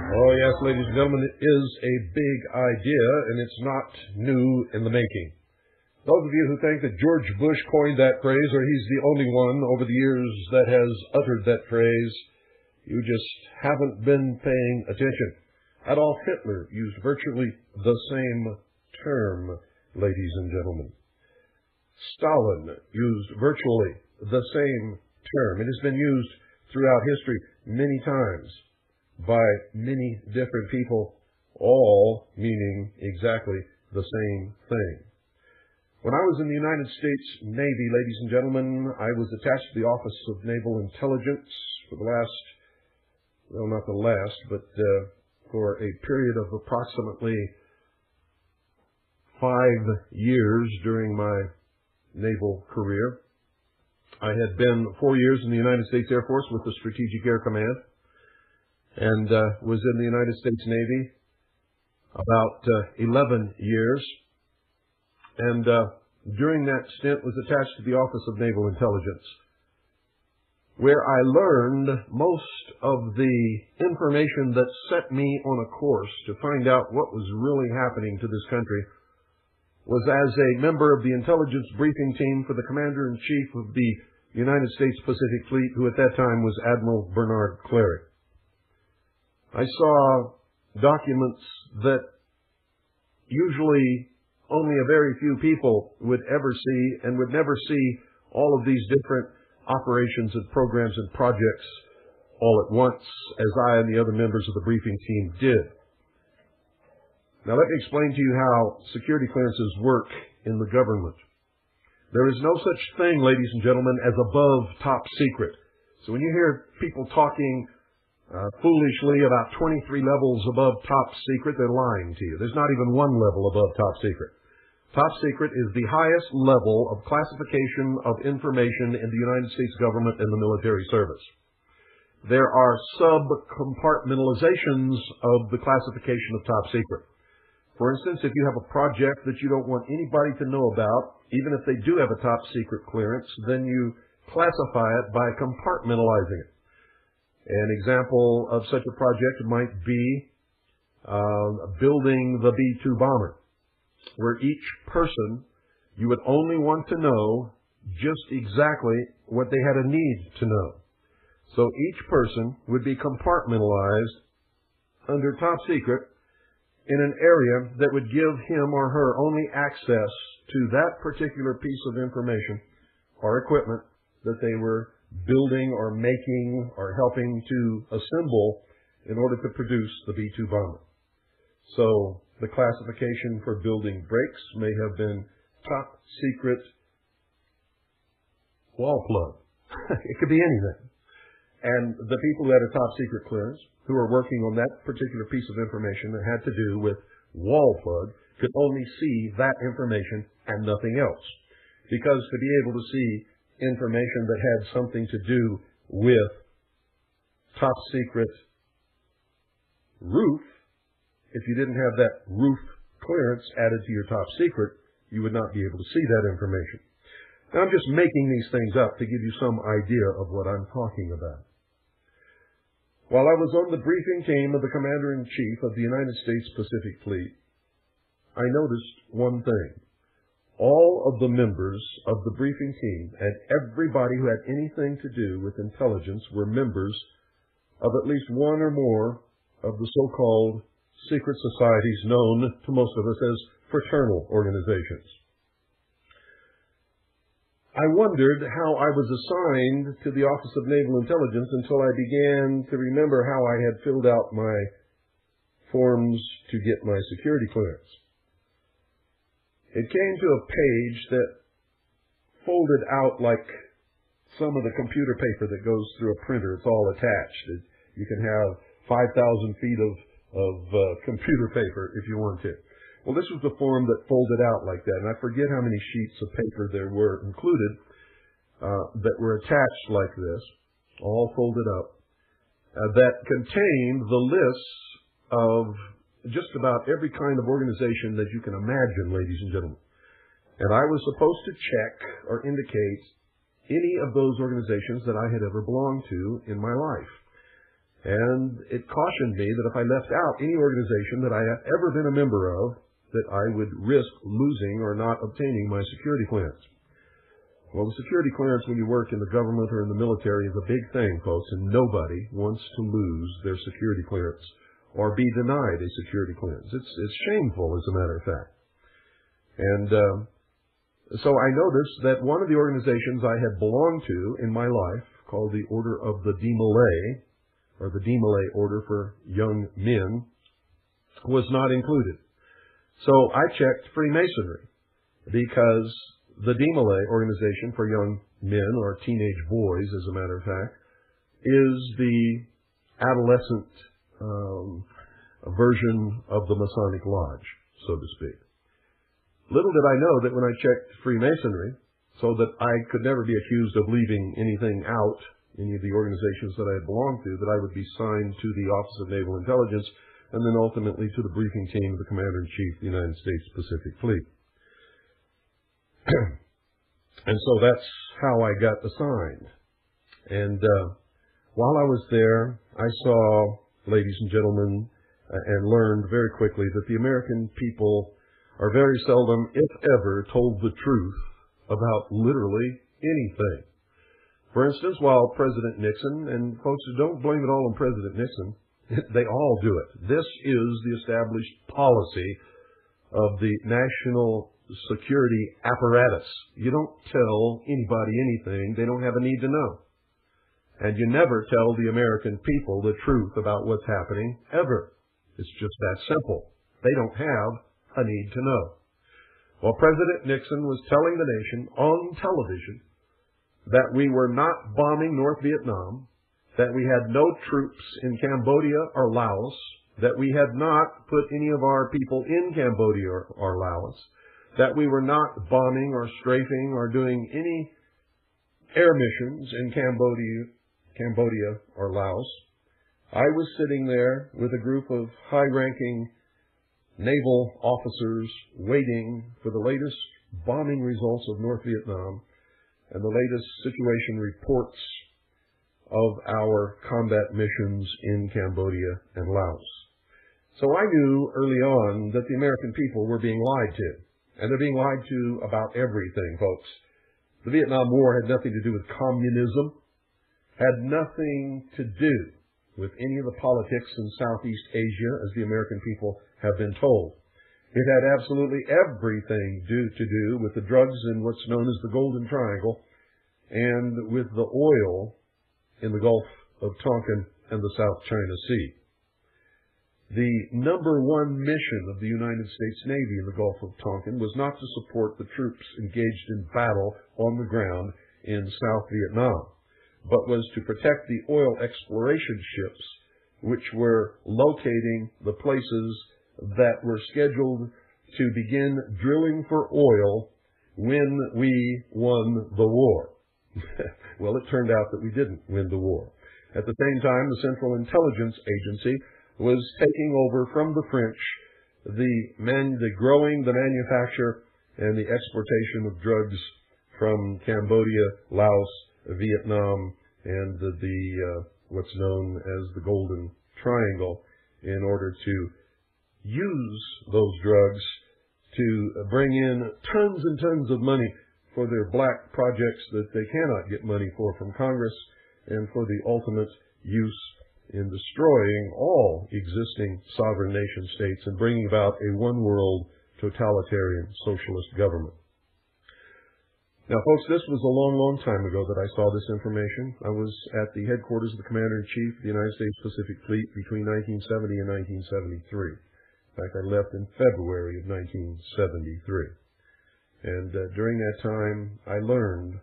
Oh, yes, ladies and gentlemen, it is a big idea, and it's not new in the making. Those of you who think that George Bush coined that phrase, or he's the only one over the years that has uttered that phrase, you just haven't been paying attention. Adolf Hitler used virtually the same term, ladies and gentlemen. Stalin used virtually the same term. It has been used throughout history many times by many different people, all meaning exactly the same thing. When I was in the United States Navy, ladies and gentlemen, I was attached to the Office of Naval Intelligence for the last, well, not the last, but for a period of approximately 5 years during my naval career. I had been 4 years in the United States Air Force with the Strategic Air Command, and was in the United States Navy about 11 years. And during that stint was attached to the Office of Naval Intelligence, where I learned most of the information that set me on a course to find out what was really happening to this country. Was as a member of the intelligence briefing team for the Commander-in-Chief of the United States Pacific Fleet, who at that time was Admiral Bernard Clary. I saw documents that usually only a very few people would ever see, and would never see all of these different operations and programs and projects all at once, as I and the other members of the briefing team did. Now let me explain to you how security clearances work in the government. There is no such thing, ladies and gentlemen, as above top secret. So when you hear people talking foolishly about 23 levels above top secret, they're lying to you. There's not even one level above top secret. Top secret is the highest level of classification of information in the United States government and the military service. There are sub-compartmentalizations of the classification of top secret. For instance, if you have a project that you don't want anybody to know about, even if they do have a top secret clearance, then you classify it by compartmentalizing it. An example of such a project might be building the B-2 bomber, where each person, you would only want to know just exactly what they had a need to know. So each person would be compartmentalized under top secret in an area that would give him or her only access to that particular piece of information or equipment that they were building or making or helping to assemble in order to produce the B-2 bomber. So the classification for building brakes may have been top secret wall plug. It could be anything. And the people who had a top secret clearance, who were working on that particular piece of information that had to do with wall plug, could only see that information and nothing else. Because to be able to see information that had something to do with top secret roof, if you didn't have that roof clearance added to your top secret, you would not be able to see that information. Now, I'm just making these things up to give you some idea of what I'm talking about. While I was on the briefing team of the Commander-in-Chief of the United States Pacific Fleet, I noticed one thing. All of the members of the briefing team and everybody who had anything to do with intelligence were members of at least one or more of the so-called secret societies known to most of us as fraternal organizations. I wondered how I was assigned to the Office of Naval Intelligence until I began to remember how I had filled out my forms to get my security clearance. It came to a page that folded out like some of the computer paper that goes through a printer. It's all attached. You can have 5,000 feet of computer paper if you want to. Well, this was the form that folded out like that, and I forget how many sheets of paper there were included that were attached like this, all folded up, that contained the lists of just about every kind of organization that you can imagine, ladies and gentlemen. And I was supposed to check or indicate any of those organizations that I had ever belonged to in my life. And it cautioned me that if I left out any organization that I had ever been a member of, that I would risk losing or not obtaining my security clearance. Well, the security clearance when you work in the government or in the military is a big thing, folks, and nobody wants to lose their security clearance or be denied a security clearance. It's shameful, as a matter of fact. And so I noticed that one of the organizations I had belonged to in my life, called the Order of the Demolay, or the Demolay Order for Young Men, was not included. So I checked Freemasonry, because the Demolay organization for young men, or teenage boys, as a matter of fact, is the adolescent version of the Masonic Lodge, so to speak. Little did I know that when I checked Freemasonry, so that I could never be accused of leaving anything out, any of the organizations that I had belonged to, that I would be signed to the Office of Naval Intelligence and then ultimately to the briefing team of the Commander-in-Chief of the United States Pacific Fleet. And so that's how I got assigned. And while I was there, I saw, ladies and gentlemen, and learned very quickly that the American people are very seldom, if ever, told the truth about literally anything. For instance, while President Nixon, and folks, don't blame it all on President Nixon, they all do it. This is the established policy of the national security apparatus. You don't tell anybody anything they don't have a need to know. And you never tell the American people the truth about what's happening, ever. It's just that simple. They don't have a need to know. Well, President Nixon was telling the nation on television that we were not bombing North Vietnam, that we had no troops in Cambodia or Laos, that we had not put any of our people in Cambodia or Laos, that we were not bombing or strafing or doing any air missions in Cambodia or Laos. I was sitting there with a group of high-ranking naval officers waiting for the latest bombing results of North Vietnam and the latest situation reports of our combat missions in Cambodia and Laos. So I knew early on that the American people were being lied to. And they're being lied to about everything, folks. The Vietnam War had nothing to do with communism, had nothing to do with any of the politics in Southeast Asia, as the American people have been told. It had absolutely everything to do with the drugs in what's known as the Golden Triangle and with the oil in the Gulf of Tonkin and the South China Sea. The number one mission of the United States Navy in the Gulf of Tonkin was not to support the troops engaged in battle on the ground in South Vietnam, but was to protect the oil exploration ships which were locating the places that were scheduled to begin drilling for oil when we won the war. Well, it turned out that we didn't win the war. At the same time, the Central Intelligence Agency was taking over from the French the growing, the manufacture, and the exportation of drugs from Cambodia, Laos, Vietnam, and what's known as the Golden Triangle, in order to use those drugs to bring in tons and tons of money for their black projects that they cannot get money for from Congress, and for the ultimate use in destroying all existing sovereign nation states and bringing about a one-world totalitarian socialist government. Now, folks, this was a long, long time ago that I saw this information. I was at the headquarters of the Commander-in-Chief of the United States Pacific Fleet between 1970 and 1973. In fact, I left in February of 1973. And during that time, I learned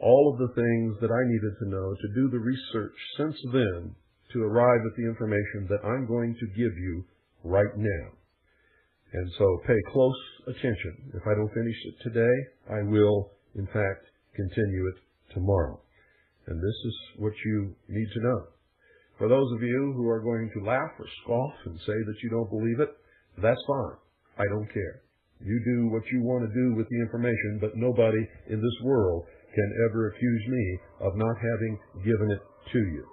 all of the things that I needed to know to do the research since then to arrive at the information that I'm going to give you right now. And so pay close attention. If I don't finish it today, I will, in fact, continue it tomorrow. And this is what you need to know. For those of you who are going to laugh or scoff and say that you don't believe it, that's fine. I don't care. You do what you want to do with the information, but nobody in this world can ever accuse me of not having given it to you.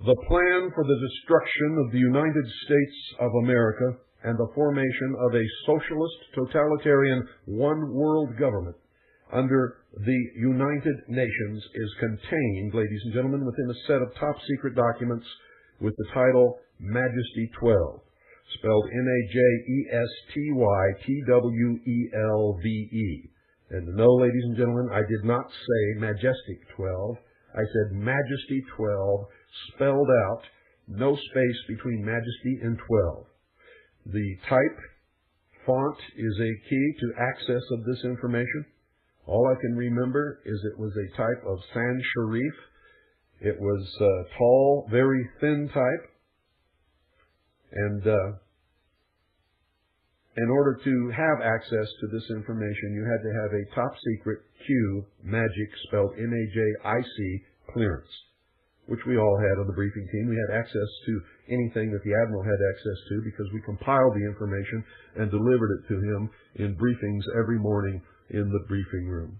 The plan for the destruction of the United States of America and the formation of a socialist, totalitarian, one-world government under the United Nations is contained, ladies and gentlemen, within a set of top-secret documents with the title MAJESTY-12, spelled MAJESTYTWELVE. And no, ladies and gentlemen, I did not say Majestic 12. I said Majesty 12, spelled out, no space between Majesty and 12. The type, font, is a key to access of this information. All I can remember is it was a type of sans serif. It was tall, very thin type. And in order to have access to this information, you had to have a top-secret Q, magic, spelled M-A-J-I-C, clearance, which we all had on the briefing team. We had access to anything that the Admiral had access to because we compiled the information and delivered it to him in briefings every morning in the briefing room.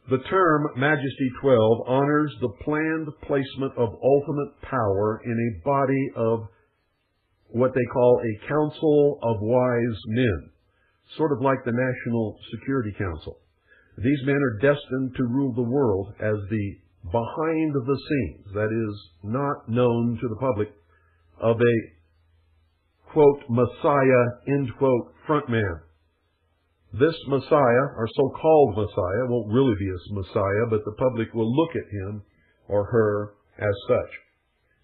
The term Majesty 12 honors the planned placement of ultimate power in a body of what they call a Council of Wise Men, sort of like the National Security Council. These men are destined to rule the world as the behind the scenes, that is, not known to the public, of a, quote, Messiah, end quote, frontman. This Messiah, or so-called Messiah, won't really be a Messiah, but the public will look at him or her as such.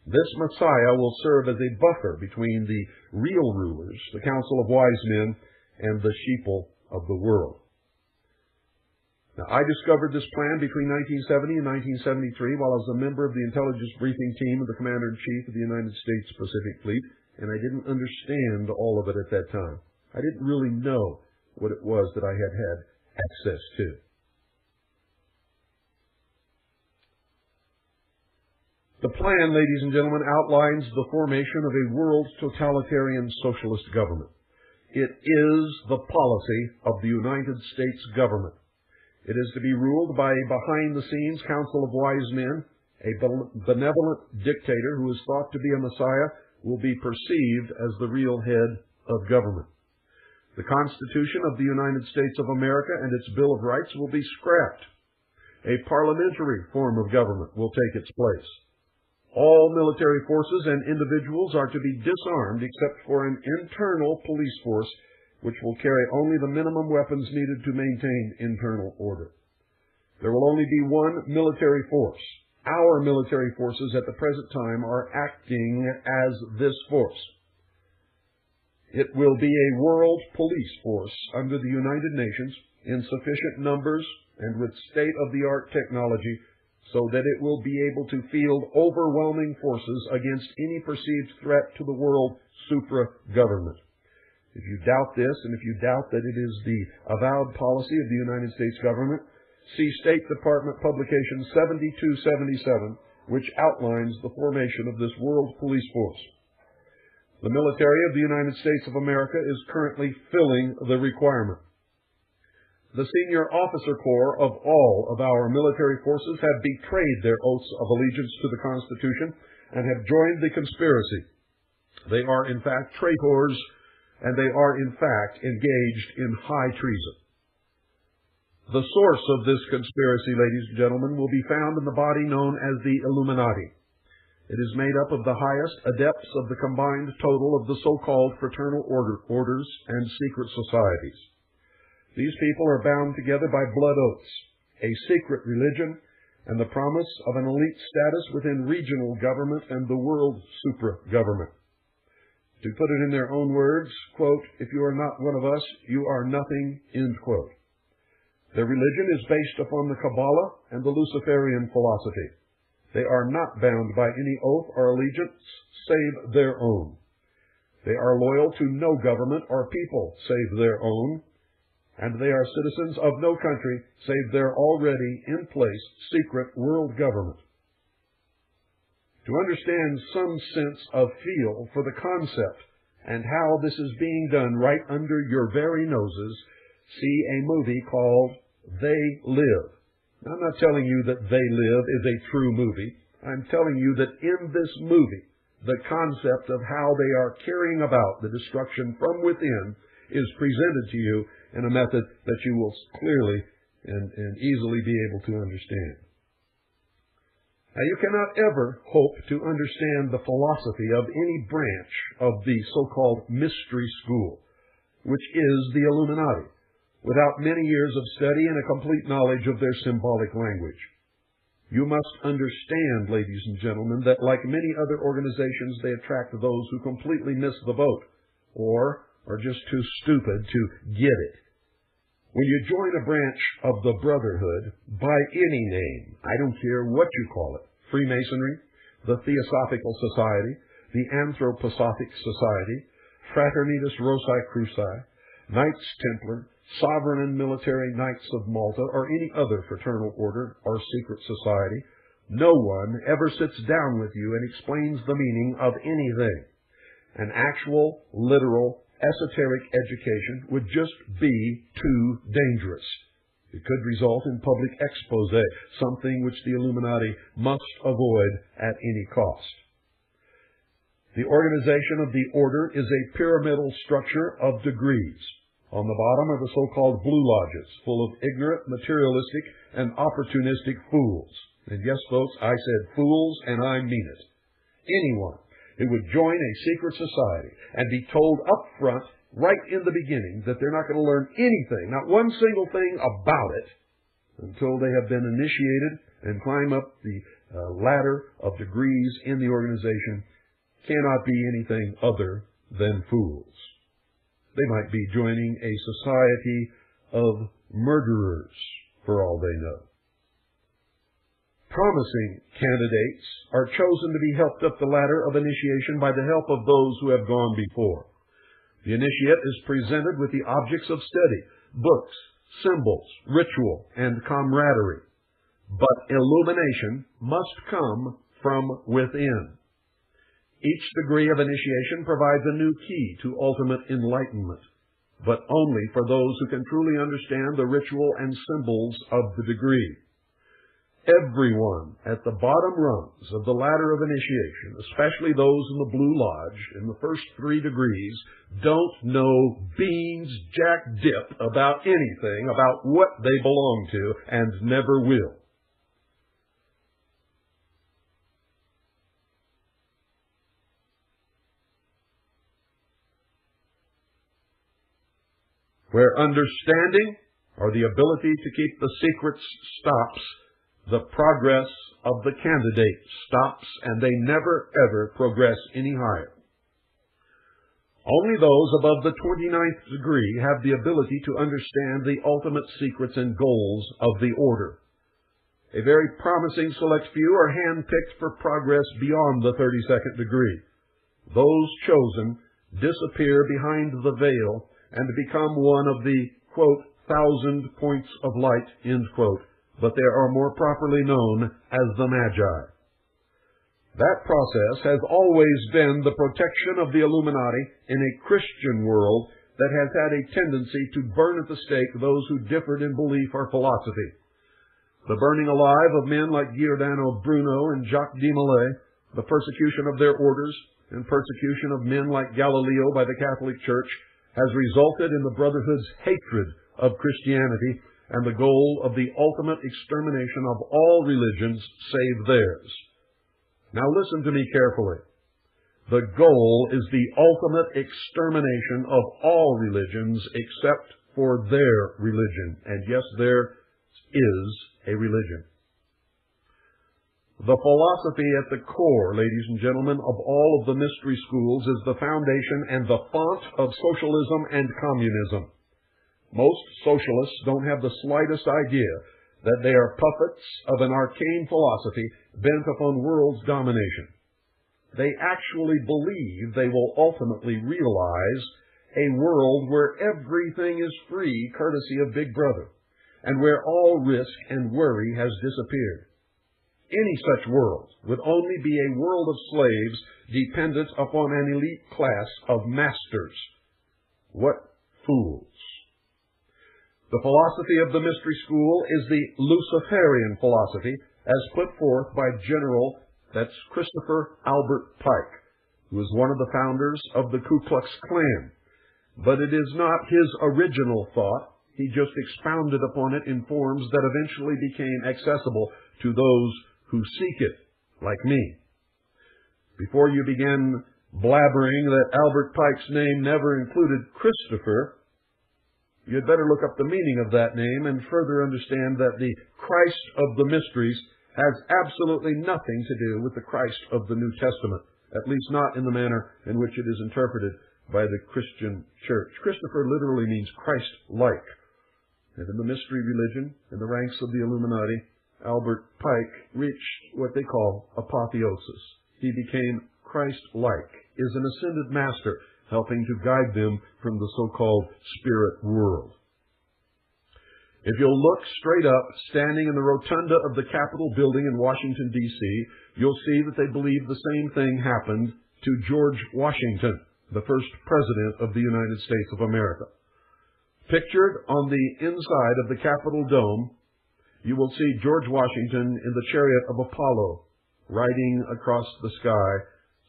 This Messiah will serve as a buffer between the real rulers, the Council of Wise Men, and the sheeple of the world. Now, I discovered this plan between 1970 and 1973 while I was a member of the intelligence briefing team of the Commander-in-Chief of the United States Pacific Fleet, and I didn't understand all of it at that time. I didn't really know what it was that I had access to. The plan, ladies and gentlemen, outlines the formation of a world totalitarian socialist government. It is the policy of the United States government. It is to be ruled by a behind-the-scenes Council of Wise Men. A benevolent dictator who is thought to be a Messiah will be perceived as the real head of government. The Constitution of the United States of America and its Bill of Rights will be scrapped. A parliamentary form of government will take its place. All military forces and individuals are to be disarmed except for an internal police force which will carry only the minimum weapons needed to maintain internal order. There will only be one military force. Our military forces at the present time are acting as this force. It will be a world police force under the United Nations in sufficient numbers and with state-of-the-art technology so that it will be able to field overwhelming forces against any perceived threat to the world supra-government. If you doubt this, and if you doubt that it is the avowed policy of the United States government, see State Department Publication 7277, which outlines the formation of this world police force. The military of the United States of America is currently filling the requirement. The senior officer corps of all of our military forces have betrayed their oaths of allegiance to the Constitution and have joined the conspiracy. They are, in fact, traitors, and they are, in fact, engaged in high treason. The source of this conspiracy, ladies and gentlemen, will be found in the body known as the Illuminati. It is made up of the highest adepts of the combined total of the so-called fraternal orders and secret societies. These people are bound together by blood oaths, a secret religion, and the promise of an elite status within regional government and the world supra-government. To put it in their own words, quote, if you are not one of us, you are nothing, end quote. Their religion is based upon the Kabbalah and the Luciferian philosophy. They are not bound by any oath or allegiance save their own. They are loyal to no government or people save their own, and they are citizens of no country save their already in place secret world government. To understand some sense of feel for the concept and how this is being done right under your very noses, see a movie called They Live. Now, I'm not telling you that They Live is a true movie. I'm telling you that in this movie, the concept of how they are carrying about the destruction from within is presented to you in a method that you will clearly and easily be able to understand. Now, you cannot ever hope to understand the philosophy of any branch of the so-called mystery school, which is the Illuminati, without many years of study and a complete knowledge of their symbolic language. You must understand, ladies and gentlemen, that like many other organizations, they attract those who completely miss the boat or are just too stupid to get it. When you join a branch of the Brotherhood, by any name, I don't care what you call it, Freemasonry, the Theosophical Society, the Anthroposophic Society, Fraternitas Rosae Cruci, Knights Templar, Sovereign and Military Knights of Malta, or any other fraternal order or secret society, no one ever sits down with you and explains the meaning of anything. An actual, literal, esoteric education would just be too dangerous. It could result in public expose, something which the Illuminati must avoid at any cost. The organization of the order is a pyramidal structure of degrees. On the bottom are the so-called blue lodges, full of ignorant, materialistic, and opportunistic fools. And yes, folks, I said fools, and I mean it. Anyone who would join a secret society and be told up front, right in the beginning, that they're not going to learn anything, not one single thing about it, until they have been initiated and climb up the ladder of degrees in the organization, cannot be anything other than fools. They might be joining a society of murderers, for all they know. Promising candidates are chosen to be helped up the ladder of initiation by the help of those who have gone before. The initiate is presented with the objects of study, books, symbols, ritual, and camaraderie. But illumination must come from within. Each degree of initiation provides a new key to ultimate enlightenment, but only for those who can truly understand the ritual and symbols of the degree. Everyone at the bottom rungs of the ladder of initiation, especially those in the Blue Lodge in the first 3 degrees, don't know beans jack dip about anything about what they belong to, and never will. Where understanding or the ability to keep the secrets stops, the progress of the candidate stops, and they never ever progress any higher. Only those above the 29th degree have the ability to understand the ultimate secrets and goals of the order. A very promising select few are handpicked for progress beyond the 32nd degree. Those chosen disappear behind the veil and become one of the, quote, 1,000 points of light, end quote, but they are more properly known as the Magi. That process has always been the protection of the Illuminati in a Christian world that has had a tendency to burn at the stake those who differed in belief or philosophy. The burning alive of men like Giordano Bruno and Jacques de Molay, the persecution of their orders, and persecution of men like Galileo by the Catholic Church has resulted in the Brotherhood's hatred of Christianity and the goal of the ultimate extermination of all religions save theirs. Now listen to me carefully. The goal is the ultimate extermination of all religions except for their religion. And yes, there is a religion. The philosophy at the core, ladies and gentlemen, of all of the mystery schools is the foundation and the font of socialism and communism. Most socialists don't have the slightest idea that they are puppets of an arcane philosophy bent upon world domination. They actually believe they will ultimately realize a world where everything is free courtesy of Big Brother, and where all risk and worry has disappeared. Any such world would only be a world of slaves dependent upon an elite class of masters. What fools! The philosophy of the mystery school is the Luciferian philosophy as put forth by General That's Christopher Albert Pike, who was one of the founders of the Ku Klux Klan. But it is not his original thought. He just expounded upon it in forms that eventually became accessible to those who seek it, like me. Before you begin blabbering that Albert Pike's name never included Christopher, you'd better look up the meaning of that name and further understand that the Christ of the Mysteries has absolutely nothing to do with the Christ of the New Testament, at least not in the manner in which it is interpreted by the Christian church. Christopher literally means Christ-like. And in the mystery religion, in the ranks of the Illuminati, Albert Pike reached what they call apotheosis. He became Christ-like, is an ascended master, helping to guide them from the so-called spirit world. If you'll look straight up, standing in the rotunda of the Capitol building in Washington, D.C., you'll see that they believe the same thing happened to George Washington, the first president of the United States of America. Pictured on the inside of the Capitol dome, you will see George Washington in the chariot of Apollo, riding across the sky,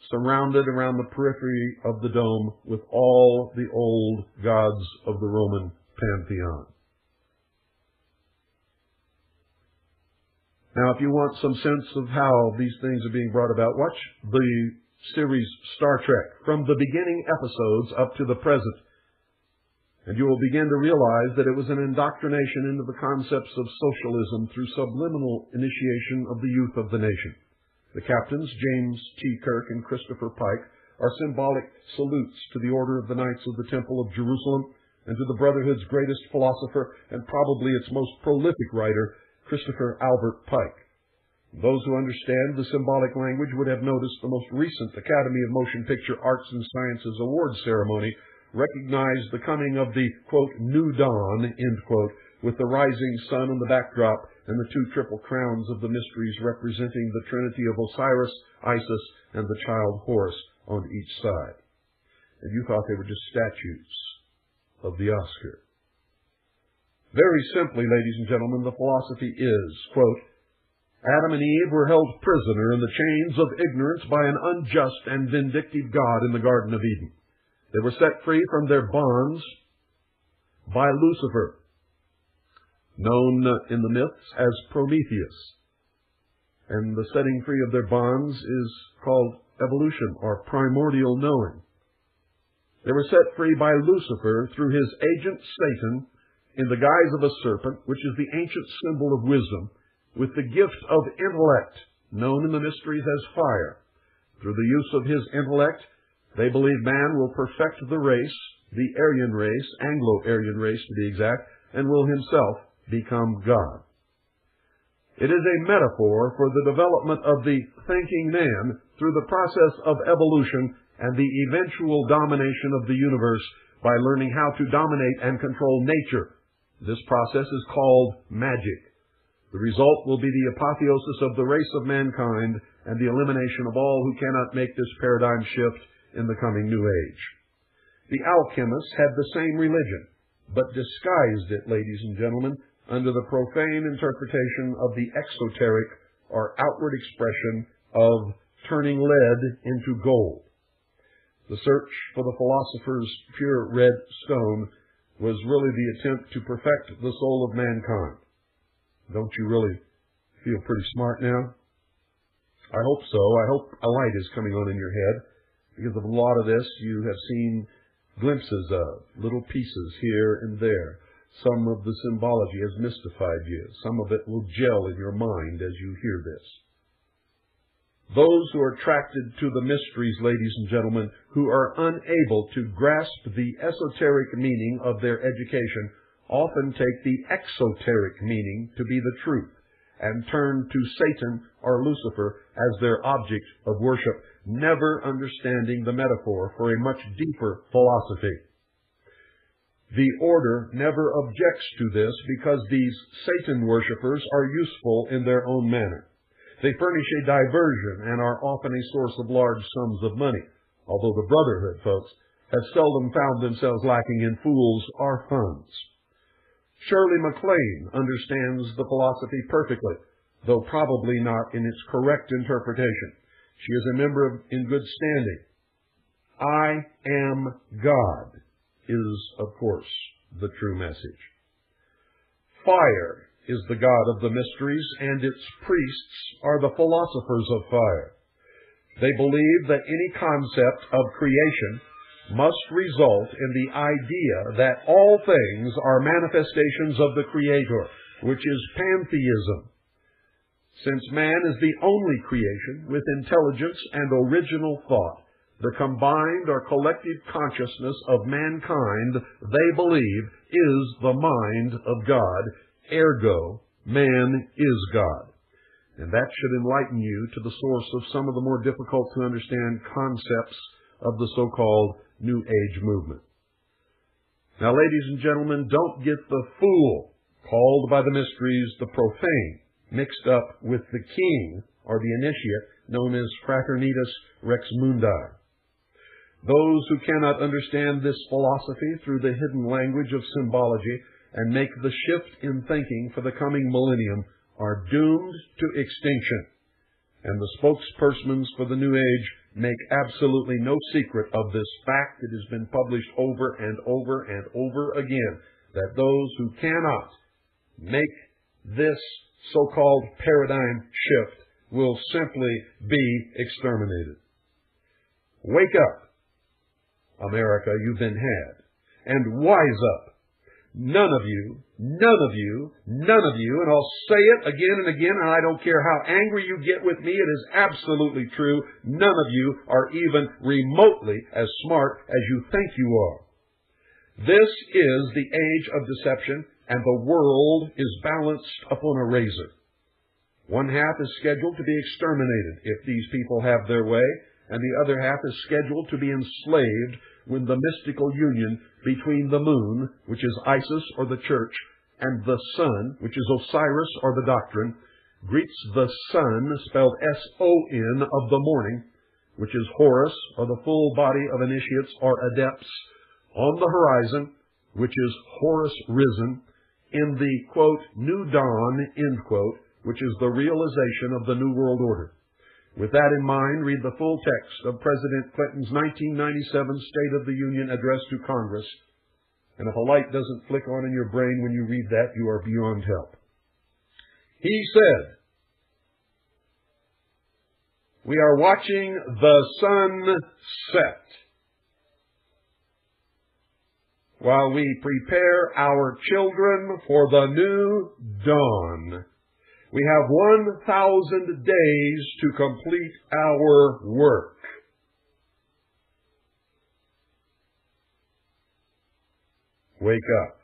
surrounded around the periphery of the dome with all the old gods of the Roman pantheon. Now, if you want some sense of how these things are being brought about, watch the series Star Trek, from the beginning episodes up to the present. And you will begin to realize that it was an indoctrination into the concepts of socialism through subliminal initiation of the youth of the nation. The captains, James T. Kirk and Christopher Pike, are symbolic salutes to the Order of the Knights of the Temple of Jerusalem and to the Brotherhood's greatest philosopher and probably its most prolific writer, Christopher Albert Pike. Those who understand the symbolic language would have noticed the most recent Academy of Motion Picture Arts and Sciences Awards ceremony recognized the coming of the, quote, new dawn, end quote, with the rising sun in the backdrop and the two triple crowns of the mysteries representing the Trinity of Osiris, Isis, and the child Horus on each side. And you thought they were just statues of the Oscar. Very simply, ladies and gentlemen, the philosophy is, quote, Adam and Eve were held prisoner in the chains of ignorance by an unjust and vindictive God in the Garden of Eden. They were set free from their bonds by Lucifer, known in the myths as Prometheus. And the setting free of their bonds is called evolution, or primordial knowing. They were set free by Lucifer through his agent Satan in the guise of a serpent, which is the ancient symbol of wisdom, with the gift of intellect, known in the mysteries as fire. Through the use of his intellect, they believe man will perfect the race, the Aryan race, Anglo-Aryan race to be exact, and will himself become God. It is a metaphor for the development of the thinking man through the process of evolution and the eventual domination of the universe by learning how to dominate and control nature. This process is called magic. The result will be the apotheosis of the race of mankind and the elimination of all who cannot make this paradigm shift in the coming new age. The alchemists had the same religion, but disguised it, ladies and gentlemen, under the profane interpretation of the exoteric or outward expression of turning lead into gold. The search for the philosopher's pure red stone was really the attempt to perfect the soul of mankind. Don't you really feel pretty smart now? I hope so. I hope a light is coming on in your head. Because of a lot of this, you have seen glimpses of little pieces here and there. Some of the symbology has mystified you. Some of it will gel in your mind as you hear this. Those who are attracted to the mysteries, ladies and gentlemen, who are unable to grasp the esoteric meaning of their education, often take the exoteric meaning to be the truth and turn to Satan or Lucifer as their object of worship, never understanding the metaphor for a much deeper philosophy. The order never objects to this because these Satan worshippers are useful in their own manner. They furnish a diversion and are often a source of large sums of money, although the Brotherhood, folks, have seldom found themselves lacking in fools or funds. Shirley MacLaine understands the philosophy perfectly. though probably not in its correct interpretation. She is a member in good standing. I am God is, of course, the true message. Fire is the god of the mysteries, and its priests are the philosophers of fire. They believe that any concept of creation must result in the idea that all things are manifestations of the Creator, which is pantheism. Since man is the only creation with intelligence and original thought, the combined or collective consciousness of mankind, they believe, is the mind of God. Ergo, man is God. And that should enlighten you to the source of some of the more difficult to understand concepts of the so-called New Age movement. Now, ladies and gentlemen, don't get the fool, called by the mysteries the profane, mixed up with the king or the initiate known as Fraternitas Rex Mundi. Those who cannot understand this philosophy through the hidden language of symbology and make the shift in thinking for the coming millennium are doomed to extinction. And the spokespersons for the New Age make absolutely no secret of this fact. It has been published over and over and over again that those who cannot make this so-called paradigm shift will simply be exterminated. Wake up, America, you've been had, and wise up. None of you, and I'll say it again and again, and I don't care how angry you get with me, it is absolutely true, none of you are even remotely as smart as you think you are. This is the age of deception, and the world is balanced upon a razor. One half is scheduled to be exterminated if these people have their way, and the other half is scheduled to be enslaved when the mystical union between the moon, which is Isis or the church, and the sun, which is Osiris or the doctrine, greets the sun, spelled S-O-N, of the morning, which is Horus or the full body of initiates or adepts, on the horizon, which is Horus risen, in the, quote, new dawn, end quote, which is the realization of the New World Order. With that in mind, read the full text of President Clinton's 1997 State of the Union address to Congress. And if a light doesn't flick on in your brain when you read that, you are beyond help. He said, "We are watching the sun set while we prepare our children for the new dawn. We have 1,000 days to complete our work." Wake up.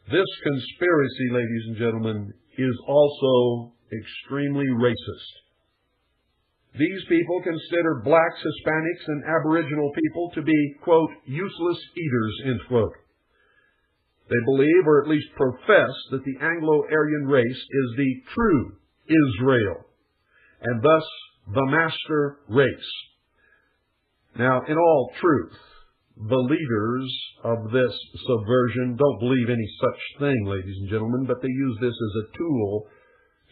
This conspiracy, ladies and gentlemen, is also extremely racist. These people consider blacks, Hispanics, and Aboriginal people to be, quote, useless eaters, end quote. They believe, or at least profess, that the Anglo-Aryan race is the true Israel, and thus the master race. Now, in all truth, the leaders of this subversion don't believe any such thing, ladies and gentlemen, but they use this as a tool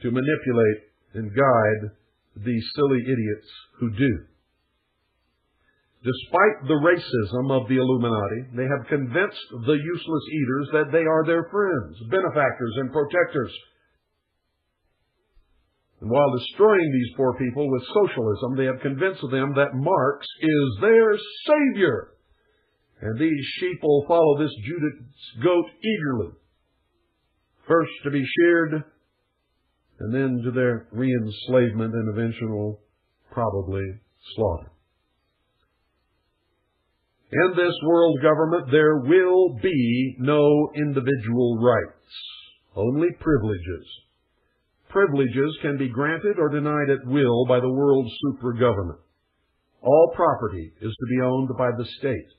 to manipulate and guide these silly idiots who do. Despite the racism of the Illuminati, they have convinced the useless eaters that they are their friends, benefactors, and protectors. And while destroying these poor people with socialism, they have convinced them that Marx is their savior. And these sheeple follow this Judah's goat eagerly, first to be sheared, and then to their re-enslavement and eventual, probably, slaughter. In this world government, there will be no individual rights, only privileges. Privileges can be granted or denied at will by the world's super-government. All property is to be owned by the state.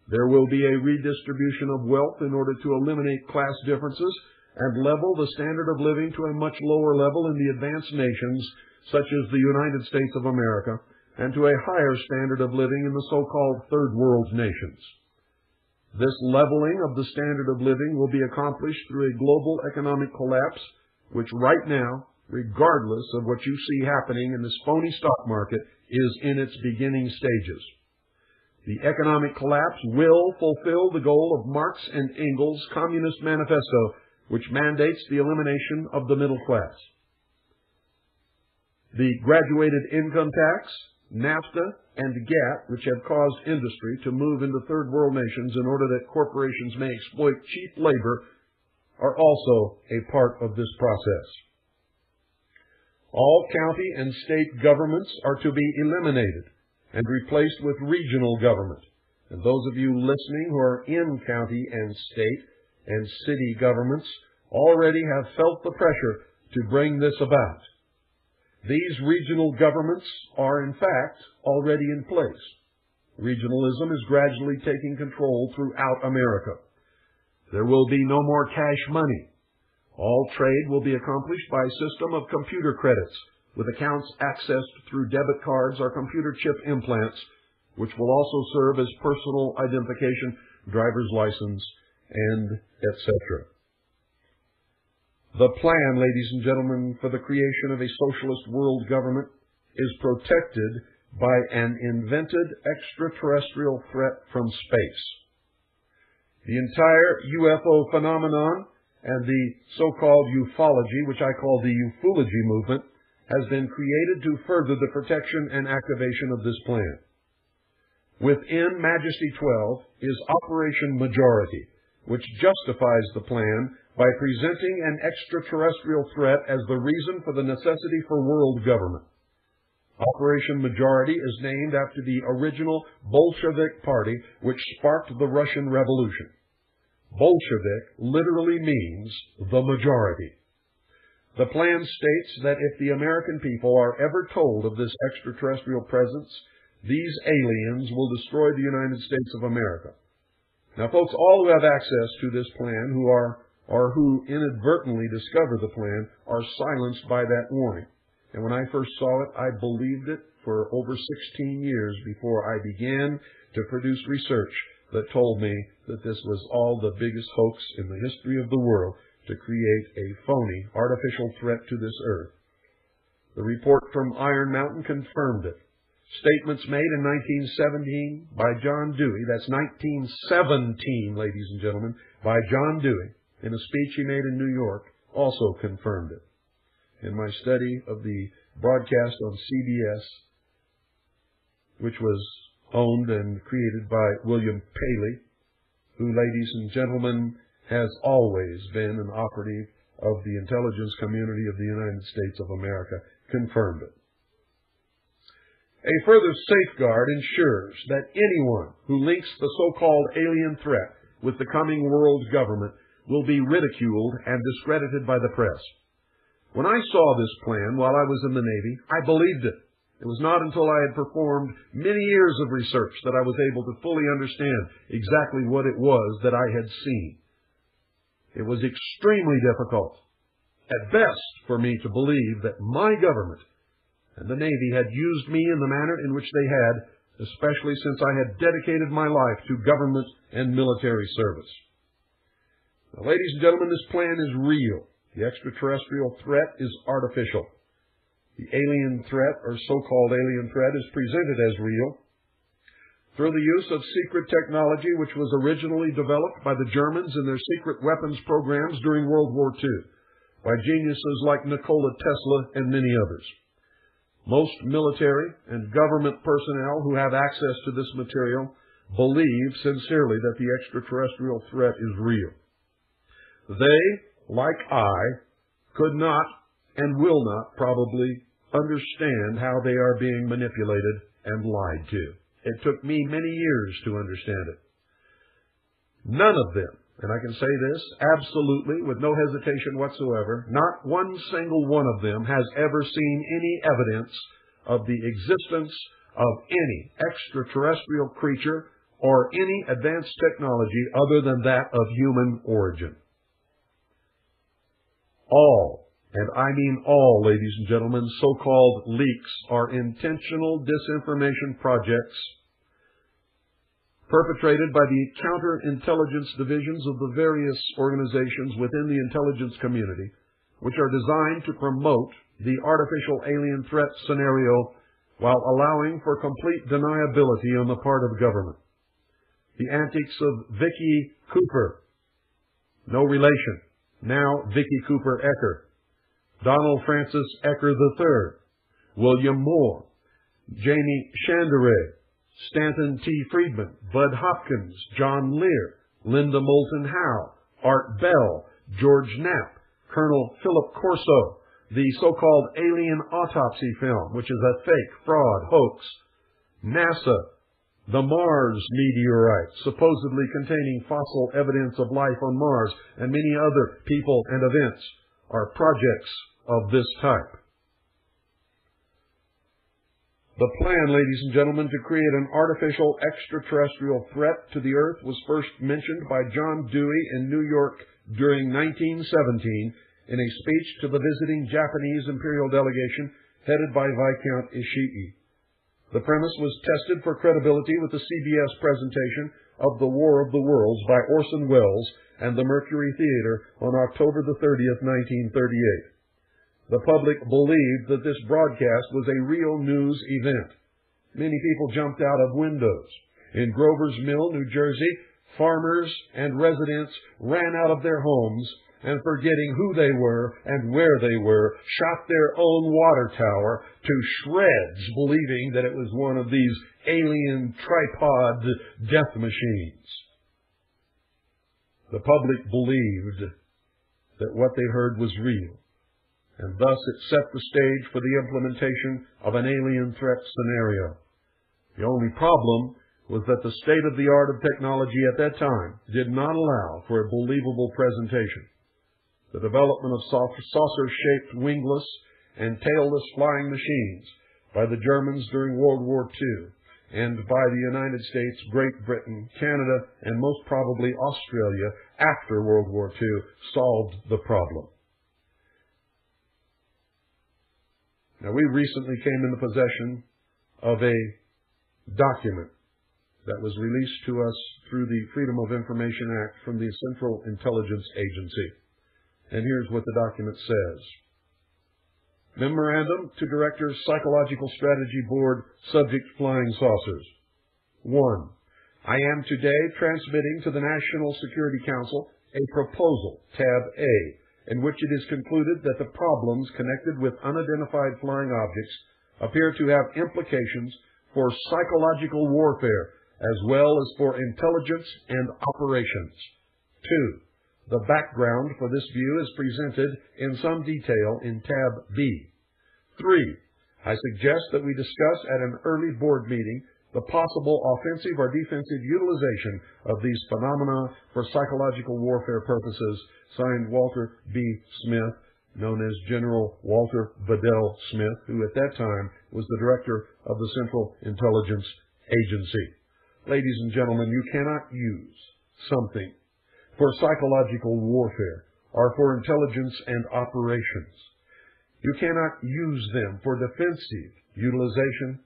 There will be a redistribution of wealth in order to eliminate class differences and level the standard of living to a much lower level in the advanced nations, such as the United States of America, and to a higher standard of living in the so-called third world nations. This leveling of the standard of living will be accomplished through a global economic collapse, which right now, regardless of what you see happening in this phony stock market, is in its beginning stages. The economic collapse will fulfill the goal of Marx and Engels' Communist Manifesto, which mandates the elimination of the middle class. The graduated income tax, NAFTA, and GATT, which have caused industry to move into third world nations in order that corporations may exploit cheap labor, are also a part of this process. All county and state governments are to be eliminated and replaced with regional government. And those of you listening who are in county and state and city governments already have felt the pressure to bring this about. These regional governments are, in fact, already in place. Regionalism is gradually taking control throughout America. There will be no more cash money. All trade will be accomplished by a system of computer credits, with accounts accessed through debit cards or computer chip implants, which will also serve as personal identification, driver's license, and etc. The plan, ladies and gentlemen, for the creation of a socialist world government is protected by an invented extraterrestrial threat from space. The entire UFO phenomenon and the so-called ufology, which I call the ufology movement, has been created to further the protection and activation of this plan. Within Majesty 12 is Operation Majority, which justifies the plan by presenting an extraterrestrial threat as the reason for the necessity for world government. Operation Majority is named after the original Bolshevik party which sparked the Russian Revolution. Bolshevik literally means the majority. The plan states that if the American people are ever told of this extraterrestrial presence, these aliens will destroy the United States of America. Now, folks, all who have access to this plan, who inadvertently discover the plan, are silenced by that warning. And when I first saw it, I believed it for over 16 years before I began to produce research that told me that this was all the biggest hoax in the history of the world to create a phony, artificial threat to this earth. The report from Iron Mountain confirmed it. Statements made in 1917 by John Dewey, that's 1917, ladies and gentlemen, by John Dewey, in a speech he made in New York, also confirmed it. In my study of the broadcast on CBS, which was owned and created by William Paley, who, ladies and gentlemen, has always been an operative of the intelligence community of the United States of America, confirmed it. A further safeguard ensures that anyone who links the so-called alien threat with the coming world government will be ridiculed and discredited by the press. When I saw this plan while I was in the Navy, I believed it. It was not until I had performed many years of research that I was able to fully understand exactly what it was that I had seen. It was extremely difficult, at best, for me to believe that my government and the Navy had used me in the manner in which they had, especially since I had dedicated my life to government and military service. Now, ladies and gentlemen, this plan is real. The extraterrestrial threat is artificial. The alien threat, or so-called alien threat, is presented as real through the use of secret technology which was originally developed by the Germans in their secret weapons programs during World War II, by geniuses like Nikola Tesla and many others. Most military and government personnel who have access to this material believe sincerely that the extraterrestrial threat is real. They, like I, could not and will not probably understand how they are being manipulated and lied to. It took me many years to understand it. None of them, and I can say this absolutely with no hesitation whatsoever, not one single one of them has ever seen any evidence of the existence of any extraterrestrial creature or any advanced technology other than that of human origin. All, and I mean all, ladies and gentlemen, so-called leaks are intentional disinformation projects perpetrated by the counterintelligence divisions of the various organizations within the intelligence community, which are designed to promote the artificial alien threat scenario while allowing for complete deniability on the part of government. The antics of Vicky Cooper, no relation, now Vicky Cooper Ecker, Donald Francis Ecker III, William Moore, Jamie Chandere, Stanton T. Friedman, Bud Hopkins, John Lear, Linda Moulton Howe, Art Bell, George Knapp, Colonel Philip Corso, the so-called alien autopsy film, which is a fake, fraud, hoax, NASA, the Mars meteorite, supposedly containing fossil evidence of life on Mars, and many other people and events are projects of this type. The plan, ladies and gentlemen, to create an artificial extraterrestrial threat to the Earth was first mentioned by John Dewey in New York during 1917 in a speech to the visiting Japanese imperial delegation headed by Viscount Ishii. The premise was tested for credibility with the CBS presentation of The War of the Worlds by Orson Welles and the Mercury Theater on October the 30th, 1938. The public believed that this broadcast was a real news event. Many people jumped out of windows. In Grover's Mill, New Jersey, farmers and residents ran out of their homes and, forgetting who they were and where they were, shot their own water tower to shreds, believing that it was one of these alien tripod death machines. The public believed that what they heard was real, and thus it set the stage for the implementation of an alien threat scenario. The only problem was that the state-of-the-art of technology at that time did not allow for a believable presentation. The development of saucer-shaped wingless and tailless flying machines by the Germans during World War II and by the United States, Great Britain, Canada, and most probably Australia after World War II solved the problem. Now, we recently came in the possession of a document that was released to us through the Freedom of Information Act from the Central Intelligence Agency. And here's what the document says. Memorandum to Director, Psychological Strategy Board, subject flying saucers. 1. I am today transmitting to the National Security Council a proposal, tab A, in which it is concluded that the problems connected with unidentified flying objects appear to have implications for psychological warfare as well as for intelligence and operations. 2. The background for this view is presented in some detail in tab B. 3. I suggest that we discuss at an early board meeting the possible offensive or defensive utilization of these phenomena for psychological warfare purposes. Signed, Walter B. Smith, known as General Walter Bedell Smith, who at that time was the director of the Central Intelligence Agency. Ladies and gentlemen, you cannot use something for psychological warfare or for intelligence and operations. You cannot use them for defensive utilization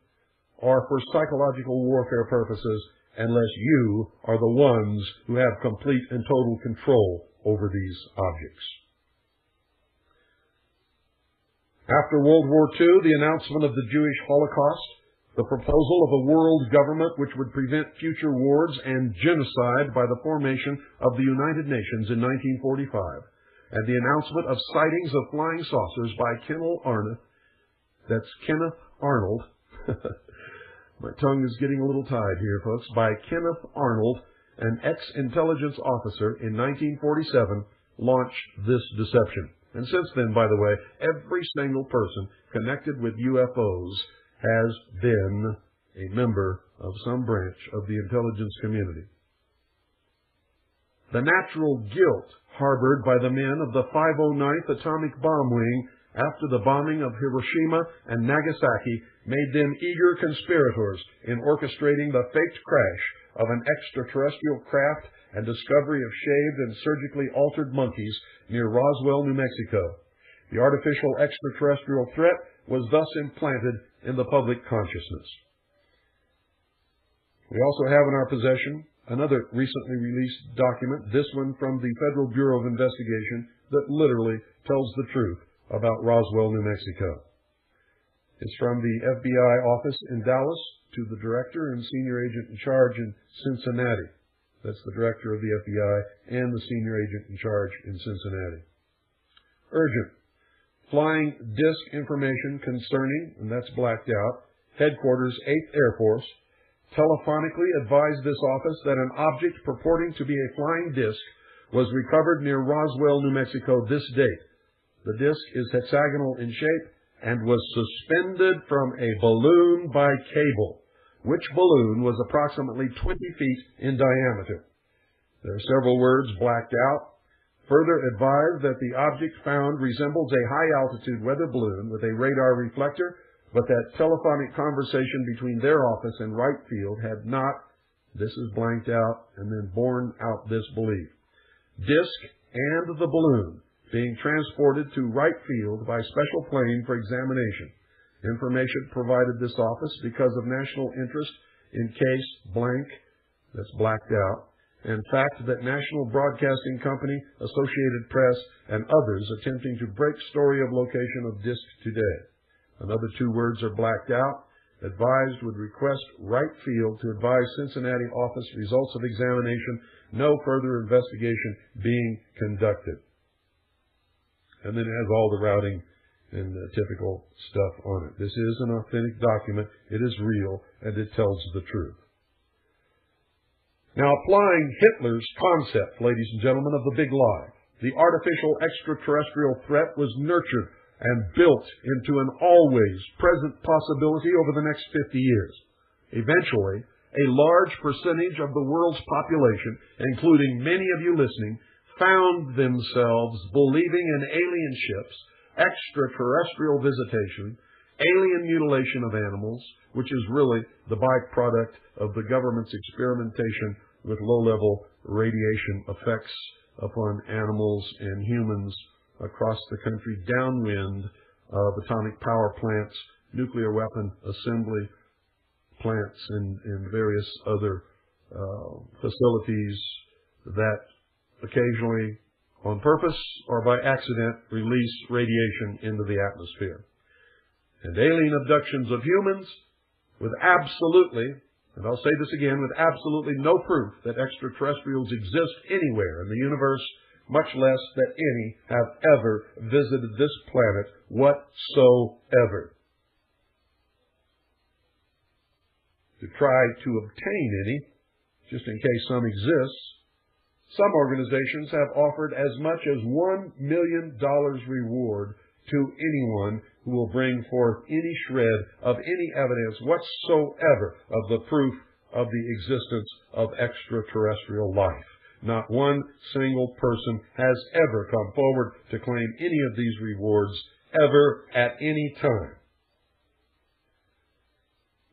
or for psychological warfare purposes unless you are the ones who have complete and total control over these objects. After World War II, the announcement of the Jewish Holocaust, the proposal of a world government which would prevent future wars and genocide by the formation of the United Nations in 1945, and the announcement of sightings of flying saucers by Kenneth Arnold. My tongue is getting a little tied here, folks. By Kenneth Arnold, an ex-intelligence officer in 1947, launched this deception. And since then, by the way, every single person connected with UFOs has been a member of some branch of the intelligence community. The natural guilt harbored by the men of the 509th Atomic Bomb Wing after the bombing of Hiroshima and Nagasaki made them eager conspirators in orchestrating the faked crash of an extraterrestrial craft and discovery of shaved and surgically altered monkeys near Roswell, New Mexico. The artificial extraterrestrial threat was thus implanted in the public consciousness. We also have in our possession another recently released document, this one from the Federal Bureau of Investigation, that literally tells the truth about Roswell, New Mexico. It's from the FBI office in Dallas to the director and senior agent in charge in Cincinnati. That's the director of the FBI and the senior agent in charge in Cincinnati. Urgent. Flying disc information concerning, and that's blacked out, Headquarters 8th Air Force telephonically advised this office that an object purporting to be a flying disc was recovered near Roswell, New Mexico this date. The disc is hexagonal in shape and was suspended from a balloon by cable, which balloon was approximately 20 feet in diameter. There are several words blacked out. Further advised that the object found resembles a high-altitude weather balloon with a radar reflector, but that telephonic conversation between their office and Wright Field had not, this is blanked out, and then borne out this belief. Disc and the balloon being transported to Wright Field by special plane for examination. Information provided this office because of national interest in case blank, that's blacked out, and fact that National Broadcasting Company, Associated Press, and others attempting to break story of location of disc today. Another two words are blacked out. Advised would request Wright Field to advise Cincinnati office results of examination, no further investigation being conducted. And then it has all the routing and the typical stuff on it. This is an authentic document. It is real, and it tells the truth. Now, applying Hitler's concept, ladies and gentlemen, of the big lie, the artificial extraterrestrial threat was nurtured and built into an always present possibility over the next 50 years. Eventually, a large percentage of the world's population, including many of you listening, found themselves believing in alien ships, extraterrestrial visitation, alien mutilation of animals, which is really the byproduct of the government's experimentation with low-level radiation effects upon animals and humans across the country, downwind of atomic power plants, nuclear weapon assembly plants, and various other facilities that occasionally, on purpose or by accident, release radiation into the atmosphere. And alien abductions of humans with absolutely, and I'll say this again, with absolutely no proof that extraterrestrials exist anywhere in the universe, much less that any have ever visited this planet whatsoever. To try to obtain any, just in case some exists, some organizations have offered as much as $1 million reward to anyone who will bring forth any shred of any evidence whatsoever of the proof of the existence of extraterrestrial life. Not one single person has ever come forward to claim any of these rewards ever at any time.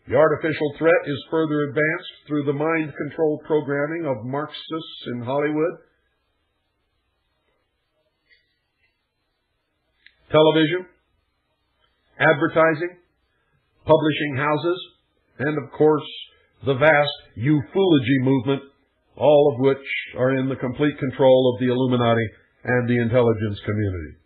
The artificial threat is further advanced through the mind control programming of Marxists in Hollywood, television, advertising, publishing houses, and of course the vast ufology movement, all of which are in the complete control of the Illuminati and the intelligence community.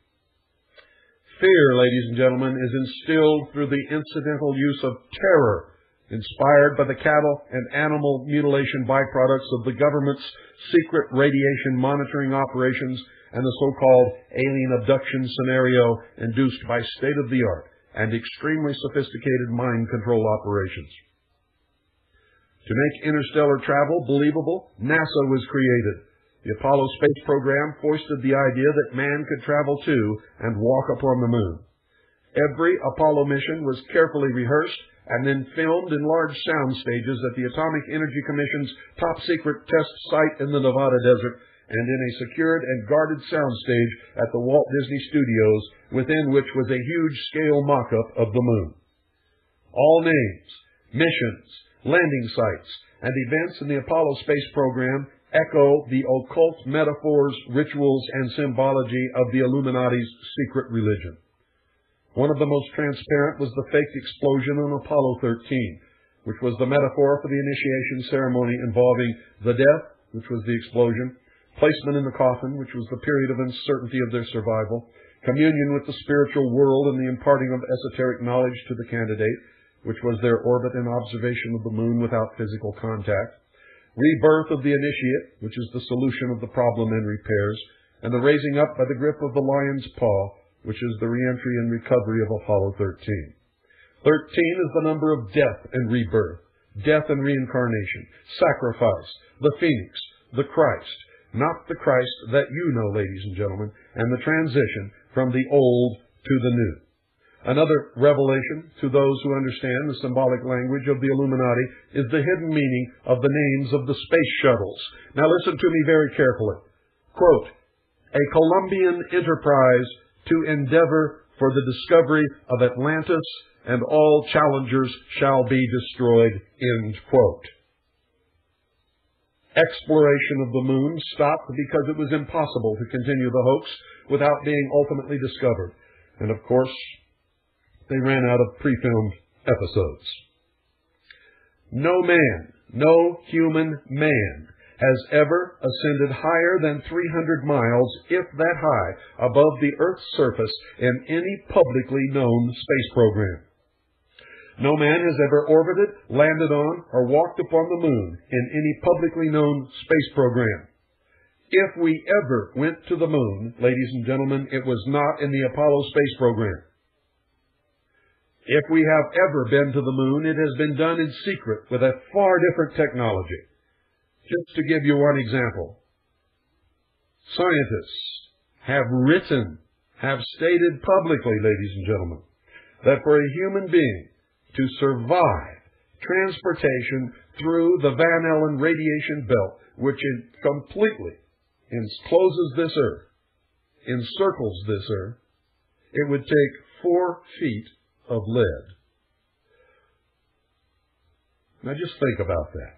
Fear, ladies and gentlemen, is instilled through the incidental use of terror, inspired by the cattle and animal mutilation byproducts of the government's secret radiation monitoring operations and the so-called alien abduction scenario induced by state-of-the-art and extremely sophisticated mind control operations. To make interstellar travel believable, NASA was created. The Apollo space program foisted the idea that man could travel to and walk upon the moon. Every Apollo mission was carefully rehearsed and then filmed in large sound stages at the Atomic Energy Commission's top-secret test site in the Nevada desert and in a secured and guarded soundstage at the Walt Disney Studios, within which was a huge-scale mock-up of the moon. All names, missions, landing sites, and events in the Apollo space program echo the occult metaphors, rituals, and symbology of the Illuminati's secret religion. One of the most transparent was the faked explosion on Apollo 13, which was the metaphor for the initiation ceremony involving the death, which was the explosion, placement in the coffin, which was the period of uncertainty of their survival, communion with the spiritual world and the imparting of esoteric knowledge to the candidate, which was their orbit and observation of the moon without physical contact, rebirth of the initiate, which is the solution of the problem and repairs, and the raising up by the grip of the lion's paw, which is the reentry and recovery of Apollo 13. 13 is the number of death and rebirth, death and reincarnation, sacrifice, the phoenix, the Christ, not the Christ that you know, ladies and gentlemen, and the transition from the old to the new. Another revelation to those who understand the symbolic language of the Illuminati is the hidden meaning of the names of the space shuttles. Now listen to me very carefully. Quote, "A Columbian enterprise to endeavor for the discovery of Atlantis, and all challengers shall be destroyed," end quote. Exploration of the moon stopped because it was impossible to continue the hoax without being ultimately discovered. And of course, they ran out of pre-filmed episodes. No man, no human man, has ever ascended higher than 300 miles, if that high, above the Earth's surface in any publicly known space program. No man has ever orbited, landed on, or walked upon the moon in any publicly known space program. If we ever went to the moon, ladies and gentlemen, it was not in the Apollo space program. If we have ever been to the moon, it has been done in secret with a far different technology. Just to give you one example, scientists have stated publicly, ladies and gentlemen, that for a human being to survive transportation through the Van Allen radiation belt, which completely encloses this Earth, encircles this Earth, it would take 4 feet of lead. Now just think about that.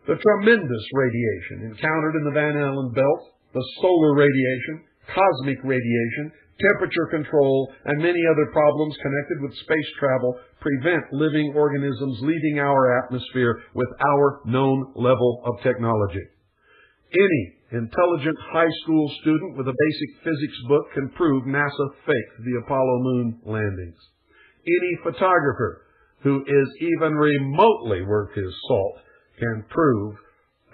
The tremendous radiation encountered in the Van Allen belt, the solar radiation, cosmic radiation, temperature control, and many other problems connected with space travel prevent living organisms leaving our atmosphere with our known level of technology. Any intelligent high school student with a basic physics book can prove NASA faked the Apollo moon landings. Any photographer who is even remotely worth his salt can prove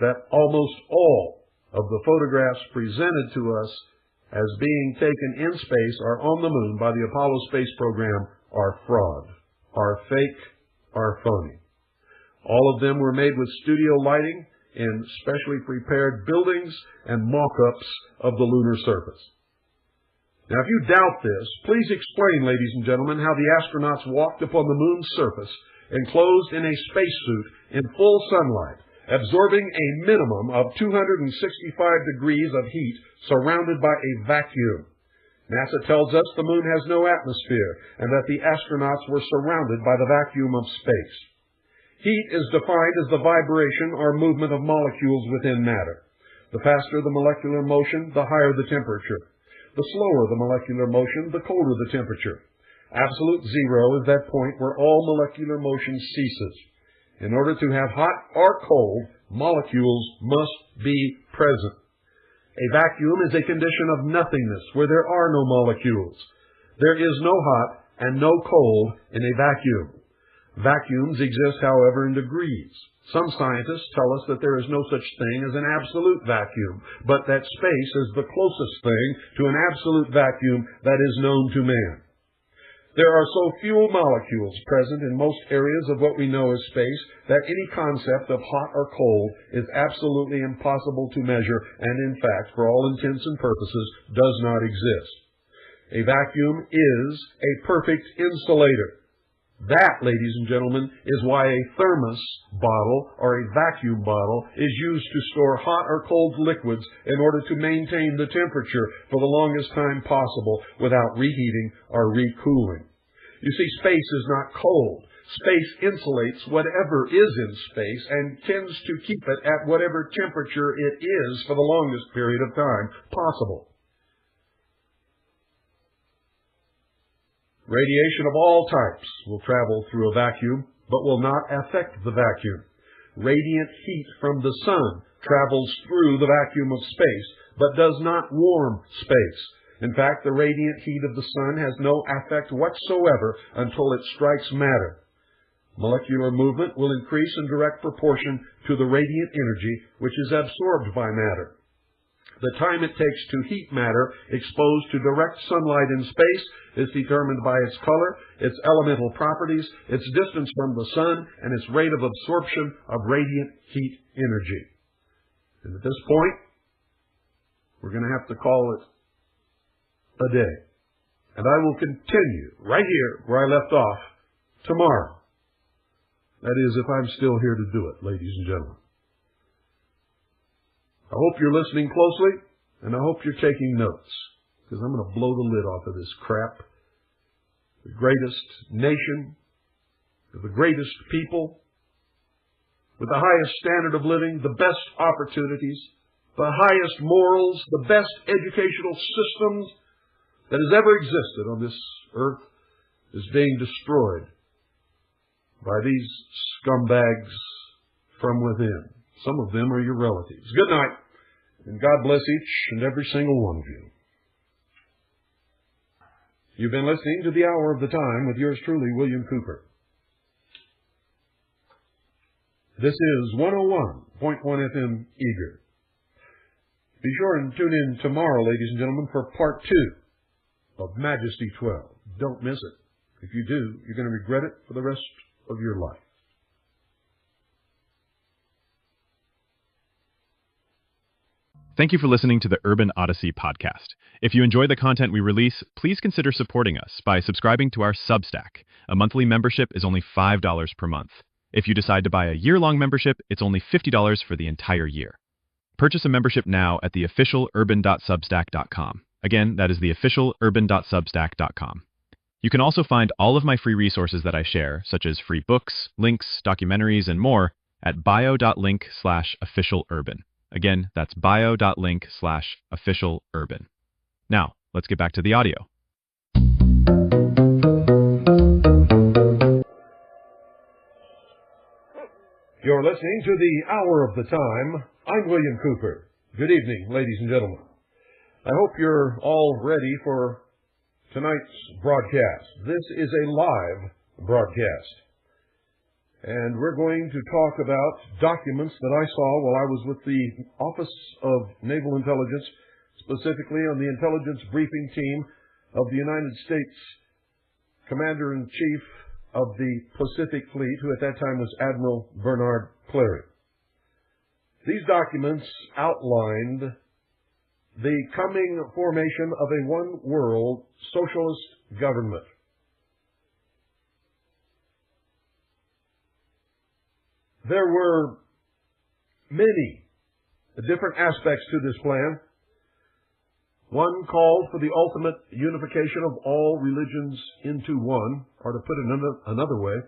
that almost all of the photographs presented to us as being taken in space or on the moon by the Apollo space program are fraud, are fake, are phony. All of them were made with studio lighting in specially prepared buildings and mock-ups of the lunar surface. Now, if you doubt this, please explain, ladies and gentlemen, how the astronauts walked upon the moon's surface enclosed in a spacesuit in full sunlight, absorbing a minimum of 265 degrees of heat, surrounded by a vacuum. NASA tells us the moon has no atmosphere and that the astronauts were surrounded by the vacuum of space. Heat is defined as the vibration or movement of molecules within matter. The faster the molecular motion, the higher the temperature. The slower the molecular motion, the colder the temperature. Absolute zero is that point where all molecular motion ceases. In order to have hot or cold, molecules must be present. A vacuum is a condition of nothingness where there are no molecules. There is no hot and no cold in a vacuum. Vacuums exist, however, in degrees. Some scientists tell us that there is no such thing as an absolute vacuum, but that space is the closest thing to an absolute vacuum that is known to man. There are so few molecules present in most areas of what we know as space that any concept of hot or cold is absolutely impossible to measure and, in fact, for all intents and purposes, does not exist. A vacuum is a perfect insulator. That, ladies and gentlemen, is why a thermos bottle or a vacuum bottle is used to store hot or cold liquids in order to maintain the temperature for the longest time possible without reheating or recooling. You see, space is not cold. Space insulates whatever is in space and tends to keep it at whatever temperature it is for the longest period of time possible. Radiation of all types will travel through a vacuum, but will not affect the vacuum. Radiant heat from the sun travels through the vacuum of space, but does not warm space. In fact, the radiant heat of the sun has no effect whatsoever until it strikes matter. Molecular movement will increase in direct proportion to the radiant energy which is absorbed by matter. The time it takes to heat matter exposed to direct sunlight in space is determined by its color, its elemental properties, its distance from the sun, and its rate of absorption of radiant heat energy. And at this point, we're going to have to call it a day. And I will continue right here where I left off tomorrow. That is, if I'm still here to do it, ladies and gentlemen. I hope you're listening closely, and I hope you're taking notes, because I'm going to blow the lid off of this crap. The greatest nation, the greatest people, with the highest standard of living, the best opportunities, the highest morals, the best educational systems that has ever existed on this earth is being destroyed by these scumbags from within. Some of them are your relatives. Good night, and God bless each and every single one of you. You've been listening to The Hour of the Time with yours truly, William Cooper. This is 101.1 FM Eager. Be sure and tune in tomorrow, ladies and gentlemen, for part 2 of Majesty 12. Don't miss it. If you do, you're going to regret it for the rest of your life. Thank you for listening to the Urban Odyssey podcast. If you enjoy the content we release, please consider supporting us by subscribing to our Substack. A monthly membership is only $5 per month. If you decide to buy a year-long membership, it's only $50 for the entire year. Purchase a membership now at theofficialurban.substack.com. Again, that is theofficialurban.substack.com. You can also find all of my free resources that I share, such as free books, links, documentaries, and more, at bio.link/officialurban. Again, that's bio.link/officialurban. Now, let's get back to the audio. You're listening to The Hour of the Time. I'm William Cooper. Good evening, ladies and gentlemen. I hope you're all ready for tonight's broadcast. This is a live broadcast. And we're going to talk about documents that I saw while I was with the Office of Naval Intelligence, specifically on the intelligence briefing team of the United States Commander-in-Chief of the Pacific Fleet, who at that time was Admiral Bernard Clary. These documents outlined the coming formation of a one-world socialist government. There were many different aspects to this plan. One called for the ultimate unification of all religions into one, or to put it another way,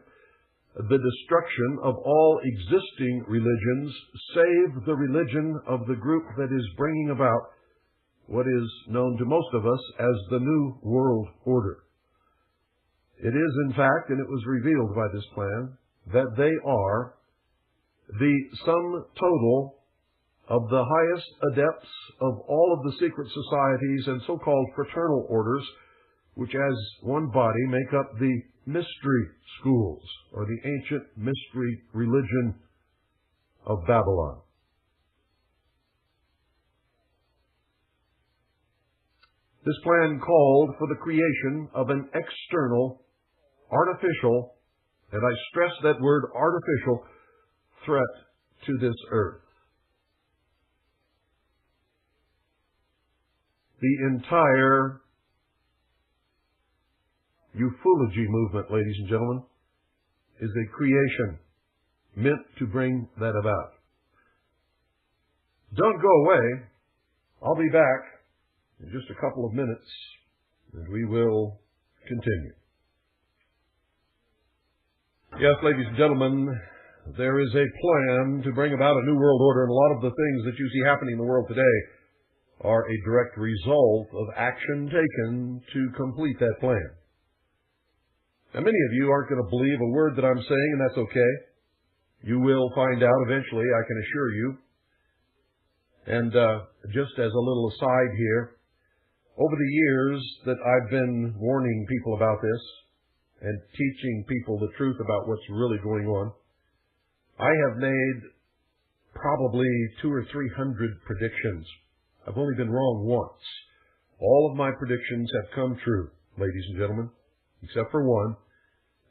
the destruction of all existing religions, save the religion of the group that is bringing about what is known to most of us as the New World Order. It is, in fact, and it was revealed by this plan, that they are the sum total of the highest adepts of all of the secret societies and so-called fraternal orders, which as one body make up the mystery schools, or the ancient mystery religion of Babylon. This plan called for the creation of an external, artificial, and I stress that word artificial, threat to this earth. The entire ufology movement, ladies and gentlemen, is a creation meant to bring that about. Don't go away. I'll be back in just a couple of minutes, and we will continue. Yes, ladies and gentlemen, there is a plan to bring about a new world order, and a lot of the things that you see happening in the world today are a direct result of action taken to complete that plan. Now, many of you aren't going to believe a word that I'm saying, and that's okay. You will find out eventually, I can assure you. And just as a little aside here, over the years that I've been warning people about this and teaching people the truth about what's really going on, I have made probably 200 or 300 predictions. I've only been wrong once. All of my predictions have come true, ladies and gentlemen, except for one,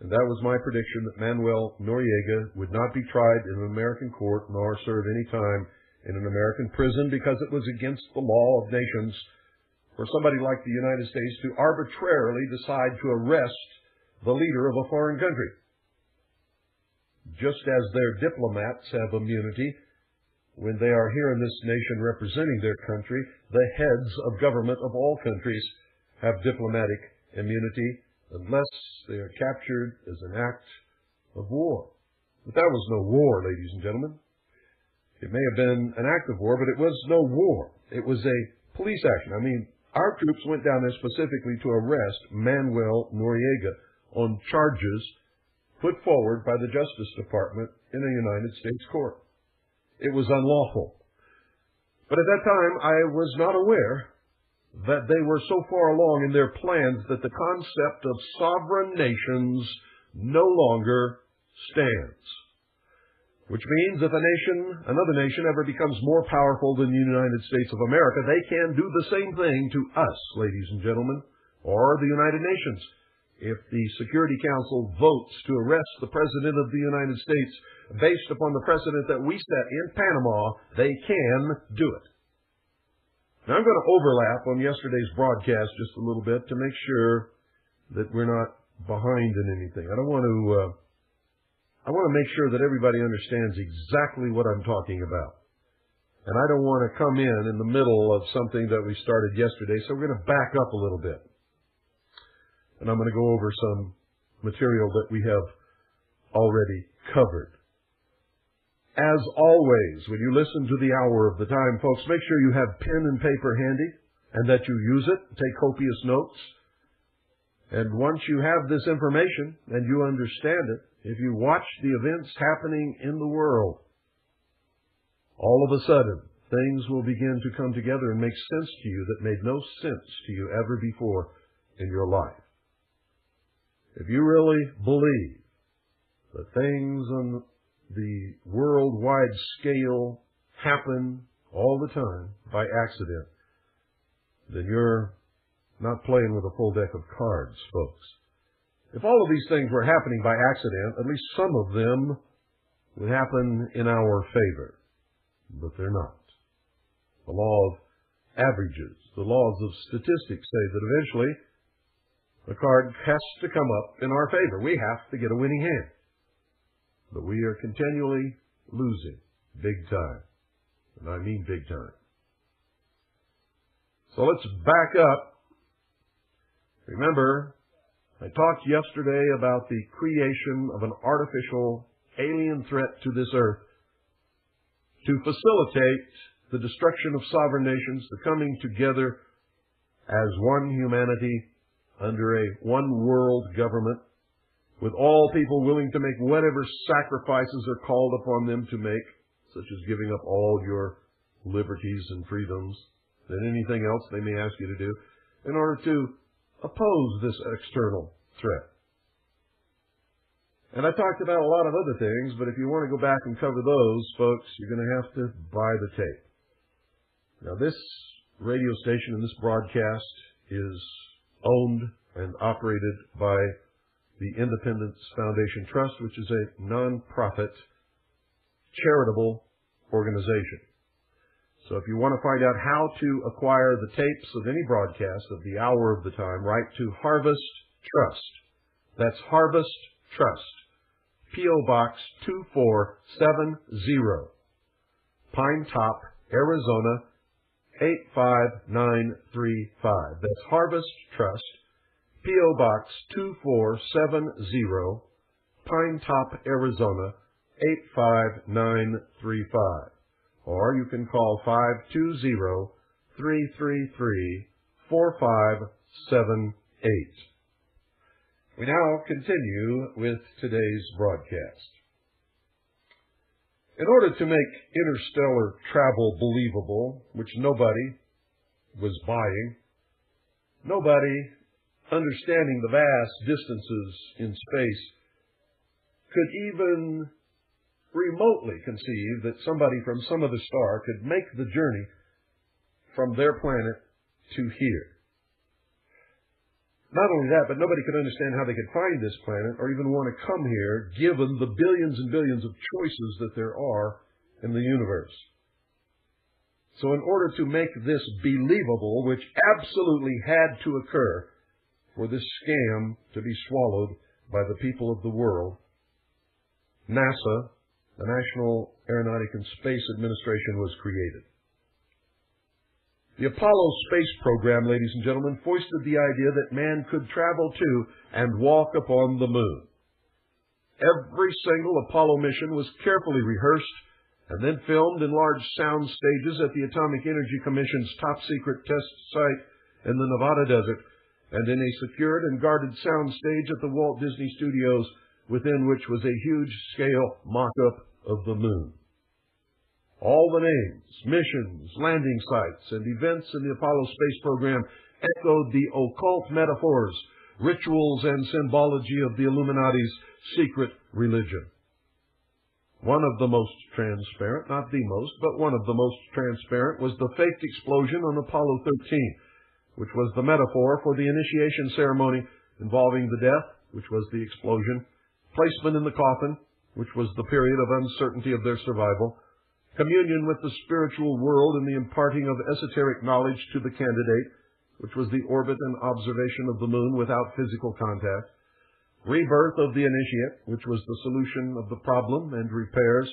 and that was my prediction that Manuel Noriega would not be tried in an American court nor serve any time in an American prison because it was against the law of nations for somebody like the United States to arbitrarily decide to arrest the leader of a foreign country. Just as their diplomats have immunity when they are here in this nation representing their country, the heads of government of all countries have diplomatic immunity unless they are captured as an act of war. But that was no war, ladies and gentlemen. It may have been an act of war, but it was no war. It was a police action. I mean, our troops went down there specifically to arrest Manuel Noriega on charges put forward by the Justice Department in a United States court. It was unlawful. But at that time, I was not aware that they were so far along in their plans that the concept of sovereign nations no longer stands. Which means if another nation ever becomes more powerful than the United States of America, they can do the same thing to us, ladies and gentlemen, or the United Nations. If the Security Council votes to arrest the President of the United States based upon the precedent that we set in Panama, they can do it. Now, I'm going to overlap on yesterday's broadcast just a little bit to make sure that we're not behind in anything. I want to make sure that everybody understands exactly what I'm talking about. And I don't want to come in the middle of something that we started yesterday, so we're going to back up a little bit. And I'm going to go over some material that we have already covered. As always, when you listen to the Hour of the Time, folks, make sure you have pen and paper handy and that you use it. Take copious notes. And once you have this information and you understand it, if you watch the events happening in the world, all of a sudden, things will begin to come together and make sense to you that made no sense to you ever before in your life. If you really believe that things on the worldwide scale happen all the time by accident, then you're not playing with a full deck of cards, folks. If all of these things were happening by accident, at least some of them would happen in our favor. But they're not. The law of averages, the laws of statistics say that eventually the card has to come up in our favor. We have to get a winning hand. But we are continually losing big time. And I mean big time. So let's back up. Remember, I talked yesterday about the creation of an artificial alien threat to this earth to facilitate the destruction of sovereign nations, the coming together as one humanity under a one world government, with all people willing to make whatever sacrifices are called upon them to make, such as giving up all your liberties and freedoms and anything else they may ask you to do, in order to oppose this external threat. And I talked about a lot of other things, but if you want to go back and cover those, folks, you're going to have to buy the tape. Now, this radio station and this broadcast is owned and operated by the Independence Foundation Trust, which is a non-profit charitable organization. So if you want to find out how to acquire the tapes of any broadcast of the Hour of the Time, write to Harvest Trust. That's Harvest Trust. P.O. Box 2470, Pine Top, Arizona 85935. That's Harvest Trust. P.O. Box 2470, Pine Top, Arizona 85935. Or you can call 520-333-4578. We now continue with today's broadcast. In order to make interstellar travel believable, which nobody was buying, nobody understanding the vast distances in space could even remotely conceive that somebody from some other star could make the journey from their planet to here. Not only that, but nobody could understand how they could find this planet or even want to come here, given the billions and billions of choices that there are in the universe. So in order to make this believable, which absolutely had to occur for this scam to be swallowed by the people of the world, NASA, the National Aeronautic and Space Administration, was created. The Apollo space program, ladies and gentlemen, foisted the idea that man could travel to and walk upon the moon. Every single Apollo mission was carefully rehearsed and then filmed in large sound stages at the Atomic Energy Commission's top-secret test site in the Nevada desert, and in a secured and guarded sound stage at the Walt Disney Studios, within which was a huge-scale mock-up of the moon. All the names, missions, landing sites, and events in the Apollo space program echoed the occult metaphors, rituals, and symbology of the Illuminati's secret religion. One of the most transparent, not the most, but one of the most transparent, was the faked explosion on Apollo 13, which was the metaphor for the initiation ceremony involving the death, which was the explosion, placement in the coffin, which was the period of uncertainty of their survival, communion with the spiritual world and the imparting of esoteric knowledge to the candidate, which was the orbit and observation of the moon without physical contact, rebirth of the initiate, which was the solution of the problem and repairs,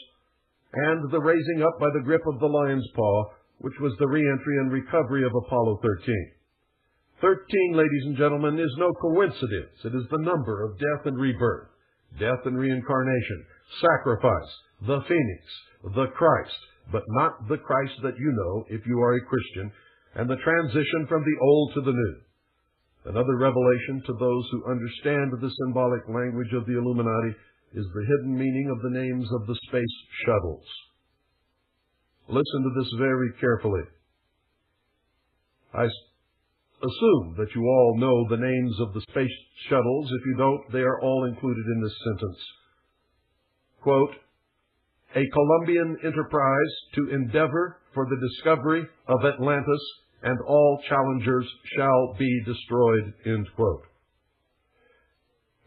and the raising up by the grip of the lion's paw, which was the re-entry and recovery of Apollo 13. 13, ladies and gentlemen, is no coincidence. It is the number of death and rebirth, death and reincarnation, sacrifice, the phoenix, the Christ, but not the Christ that you know if you are a Christian, and the transition from the old to the new. Another revelation to those who understand the symbolic language of the Illuminati is the hidden meaning of the names of the space shuttles. Listen to this very carefully. I assume that you all know the names of the space shuttles. If you don't, they are all included in this sentence. Quote, "A Colombian enterprise to endeavor for the discovery of Atlantis, and all challengers shall be destroyed," end quote.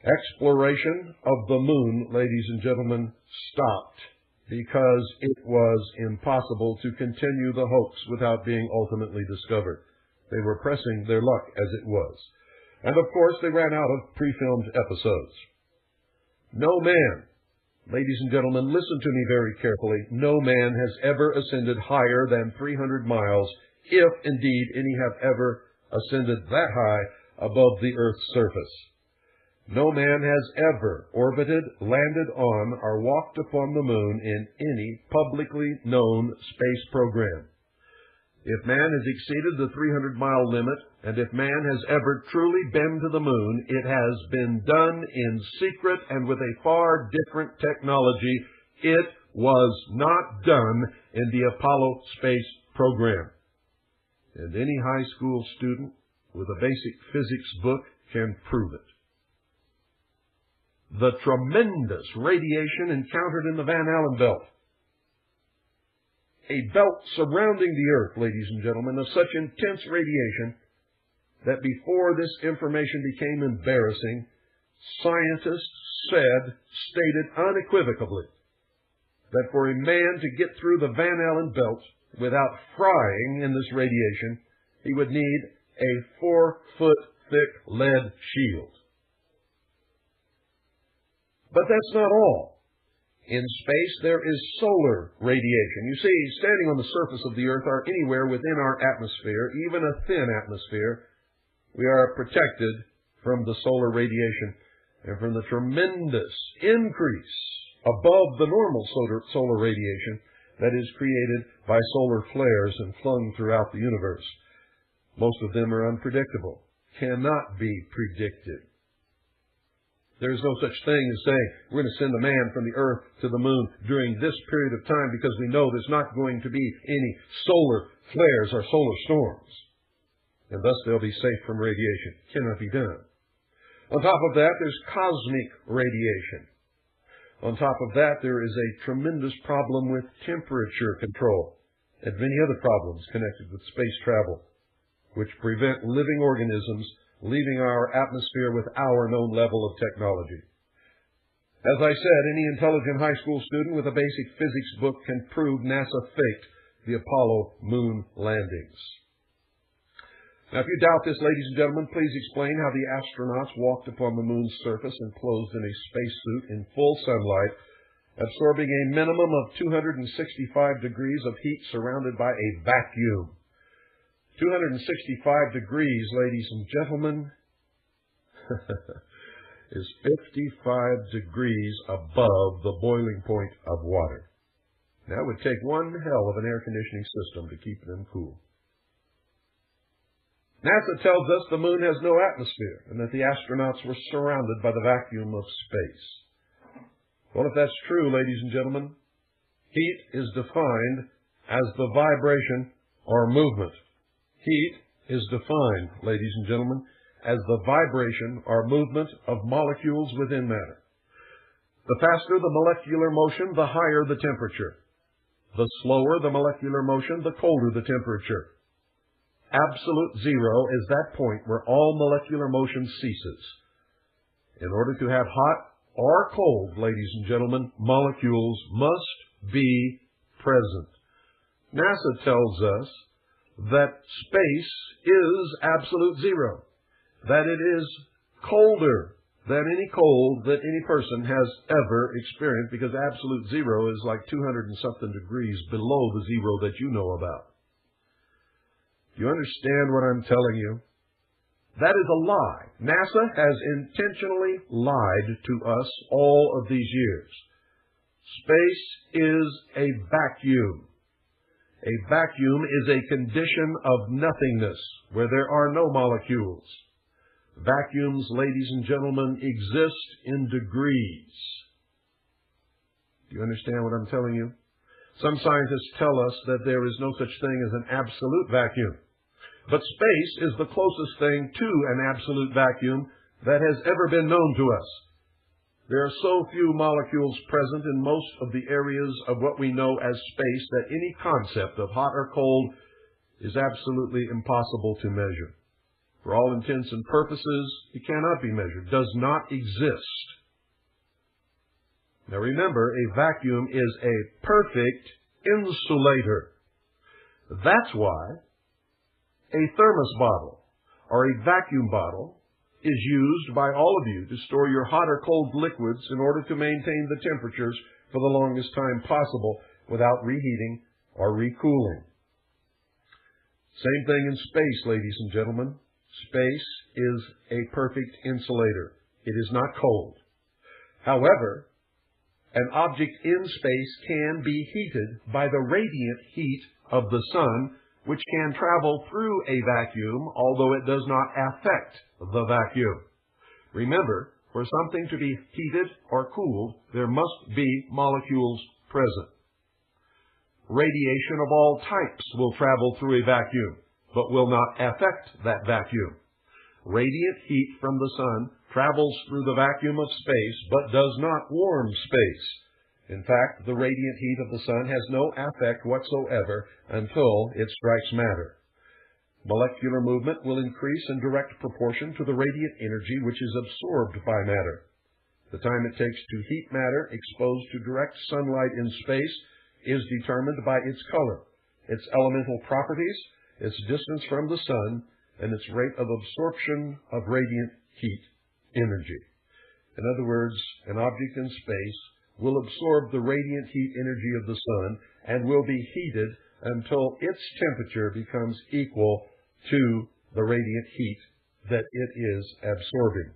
Exploration of the moon, ladies and gentlemen, stopped because it was impossible to continue the hoax without being ultimately discovered. They were pressing their luck as it was. And of course, they ran out of pre-filmed episodes. No man, ladies and gentlemen, listen to me very carefully, no man has ever ascended higher than 300 miles, if indeed any have ever ascended that high above the Earth's surface. No man has ever orbited, landed on, or walked upon the moon in any publicly known space program. If man has exceeded the 300-mile limit, and if man has ever truly been to the moon, it has been done in secret and with a far different technology. It was not done in the Apollo space program. And any high school student with a basic physics book can prove it. The tremendous radiation encountered in the Van Allen belt, a belt surrounding the Earth, ladies and gentlemen, of such intense radiation that before this information became embarrassing, scientists stated unequivocally that for a man to get through the Van Allen belt without frying in this radiation, he would need a 4-foot-thick lead shield. But that's not all. In space, there is solar radiation. You see, standing on the surface of the Earth or anywhere within our atmosphere, even a thin atmosphere, we are protected from the solar radiation and from the tremendous increase above the normal solar radiation that is created by solar flares and flung throughout the universe. Most of them are unpredictable, cannot be predicted. There is no such thing as saying we're going to send a man from the Earth to the Moon during this period of time because we know there's not going to be any solar flares or solar storms. And thus they'll be safe from radiation. Cannot be done. On top of that, there's cosmic radiation. On top of that, there is a tremendous problem with temperature control and many other problems connected with space travel, which prevent living organisms leaving our atmosphere with our known level of technology. As I said, any intelligent high school student with a basic physics book can prove NASA faked the Apollo moon landings. Now, if you doubt this, ladies and gentlemen, please explain how the astronauts walked upon the moon's surface enclosed in a spacesuit in full sunlight, absorbing a minimum of 265 degrees of heat surrounded by a vacuum. 265 degrees, ladies and gentlemen, is 55 degrees above the boiling point of water. Now, it would take one hell of an air conditioning system to keep them cool. NASA tells us the moon has no atmosphere and that the astronauts were surrounded by the vacuum of space. Well, if that's true, ladies and gentlemen, heat is defined as the vibration or movement. Heat is defined, ladies and gentlemen, as the vibration or movement of molecules within matter. The faster the molecular motion, the higher the temperature. The slower the molecular motion, the colder the temperature. Absolute zero is that point where all molecular motion ceases. In order to have hot or cold, ladies and gentlemen, molecules must be present. NASA tells us that space is absolute zero, that it is colder than any cold that any person has ever experienced, because absolute zero is like 200 and something degrees below the zero that you know about. Do you understand what I'm telling you? That is a lie. NASA has intentionally lied to us all of these years. Space is a vacuum. A vacuum is a condition of nothingness where there are no molecules. Vacuums, ladies and gentlemen, exist in degrees. Do you understand what I'm telling you? Some scientists tell us that there is no such thing as an absolute vacuum. But space is the closest thing to an absolute vacuum that has ever been known to us. There are so few molecules present in most of the areas of what we know as space that any concept of hot or cold is absolutely impossible to measure. For all intents and purposes, it cannot be measured, does not exist. Now remember, a vacuum is a perfect insulator. That's why a thermos bottle or a vacuum bottle is used by all of you to store your hot or cold liquids in order to maintain the temperatures for the longest time possible without reheating or recooling. Same thing in space, ladies and gentlemen. Space is a perfect insulator. It is not cold. However, an object in space can be heated by the radiant heat of the sun, which can travel through a vacuum, although it does not affect the vacuum. Remember, for something to be heated or cooled, there must be molecules present. Radiation of all types will travel through a vacuum, but will not affect that vacuum. Radiant heat from the sun travels through the vacuum of space, but does not warm space. In fact, the radiant heat of the sun has no effect whatsoever until it strikes matter. Molecular movement will increase in direct proportion to the radiant energy which is absorbed by matter. The time it takes to heat matter exposed to direct sunlight in space is determined by its color, its elemental properties, its distance from the sun, and its rate of absorption of radiant heat energy. In other words, an object in space will absorb the radiant heat energy of the sun and will be heated until its temperature becomes equal to the radiant heat that it is absorbing.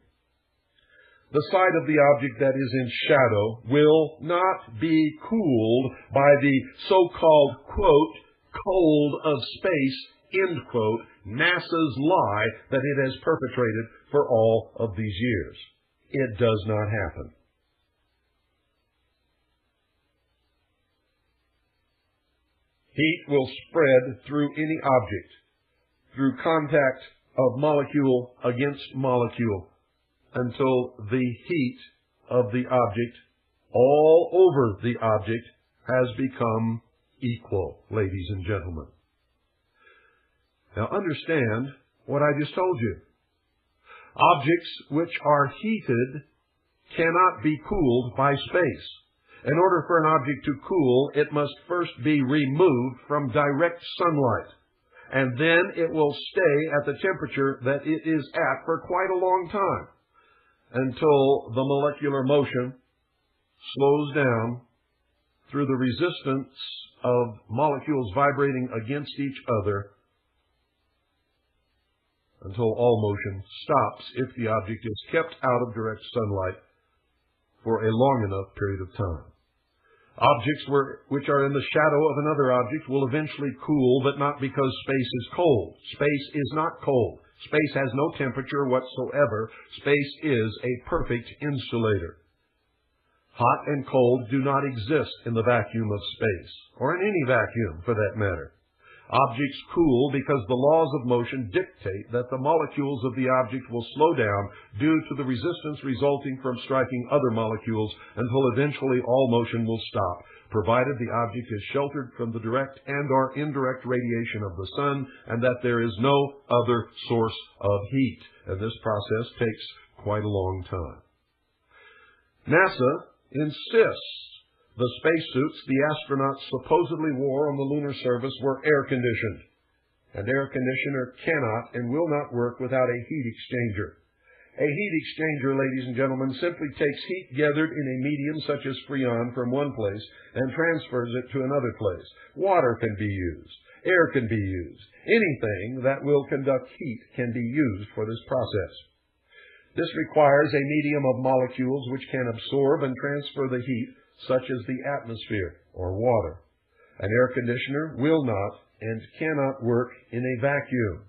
The side of the object that is in shadow will not be cooled by the so-called, quote, cold of space, end quote, NASA's lie that it has perpetrated for all of these years. it does not happen. Heat will spread through any object, through contact of molecule against molecule, until the heat of the object all over the object has become equal, ladies and gentlemen. Now understand what I just told you. Objects which are heated cannot be cooled by space. In order for an object to cool, it must first be removed from direct sunlight, and then it will stay at the temperature that it is at for quite a long time, until the molecular motion slows down through the resistance of molecules vibrating against each other, until all motion stops if the object is kept out of direct sunlight for a long enough period of time. Objects which are in the shadow of another object will eventually cool, but not because space is cold. Space is not cold. Space has no temperature whatsoever. Space is a perfect insulator. Hot and cold do not exist in the vacuum of space, or in any vacuum for that matter. Objects cool because the laws of motion dictate that the molecules of the object will slow down due to the resistance resulting from striking other molecules until eventually all motion will stop, provided the object is sheltered from the direct and/or indirect radiation of the sun and that there is no other source of heat. And this process takes quite a long time. NASA insists the spacesuits the astronauts supposedly wore on the lunar surface were air-conditioned. An air conditioner cannot and will not work without a heat exchanger. A heat exchanger, ladies and gentlemen, simply takes heat gathered in a medium such as Freon from one place and transfers it to another place. Water can be used. Air can be used. Anything that will conduct heat can be used for this process. This requires a medium of molecules which can absorb and transfer the heat, such as the atmosphere or water. An air conditioner will not and cannot work in a vacuum.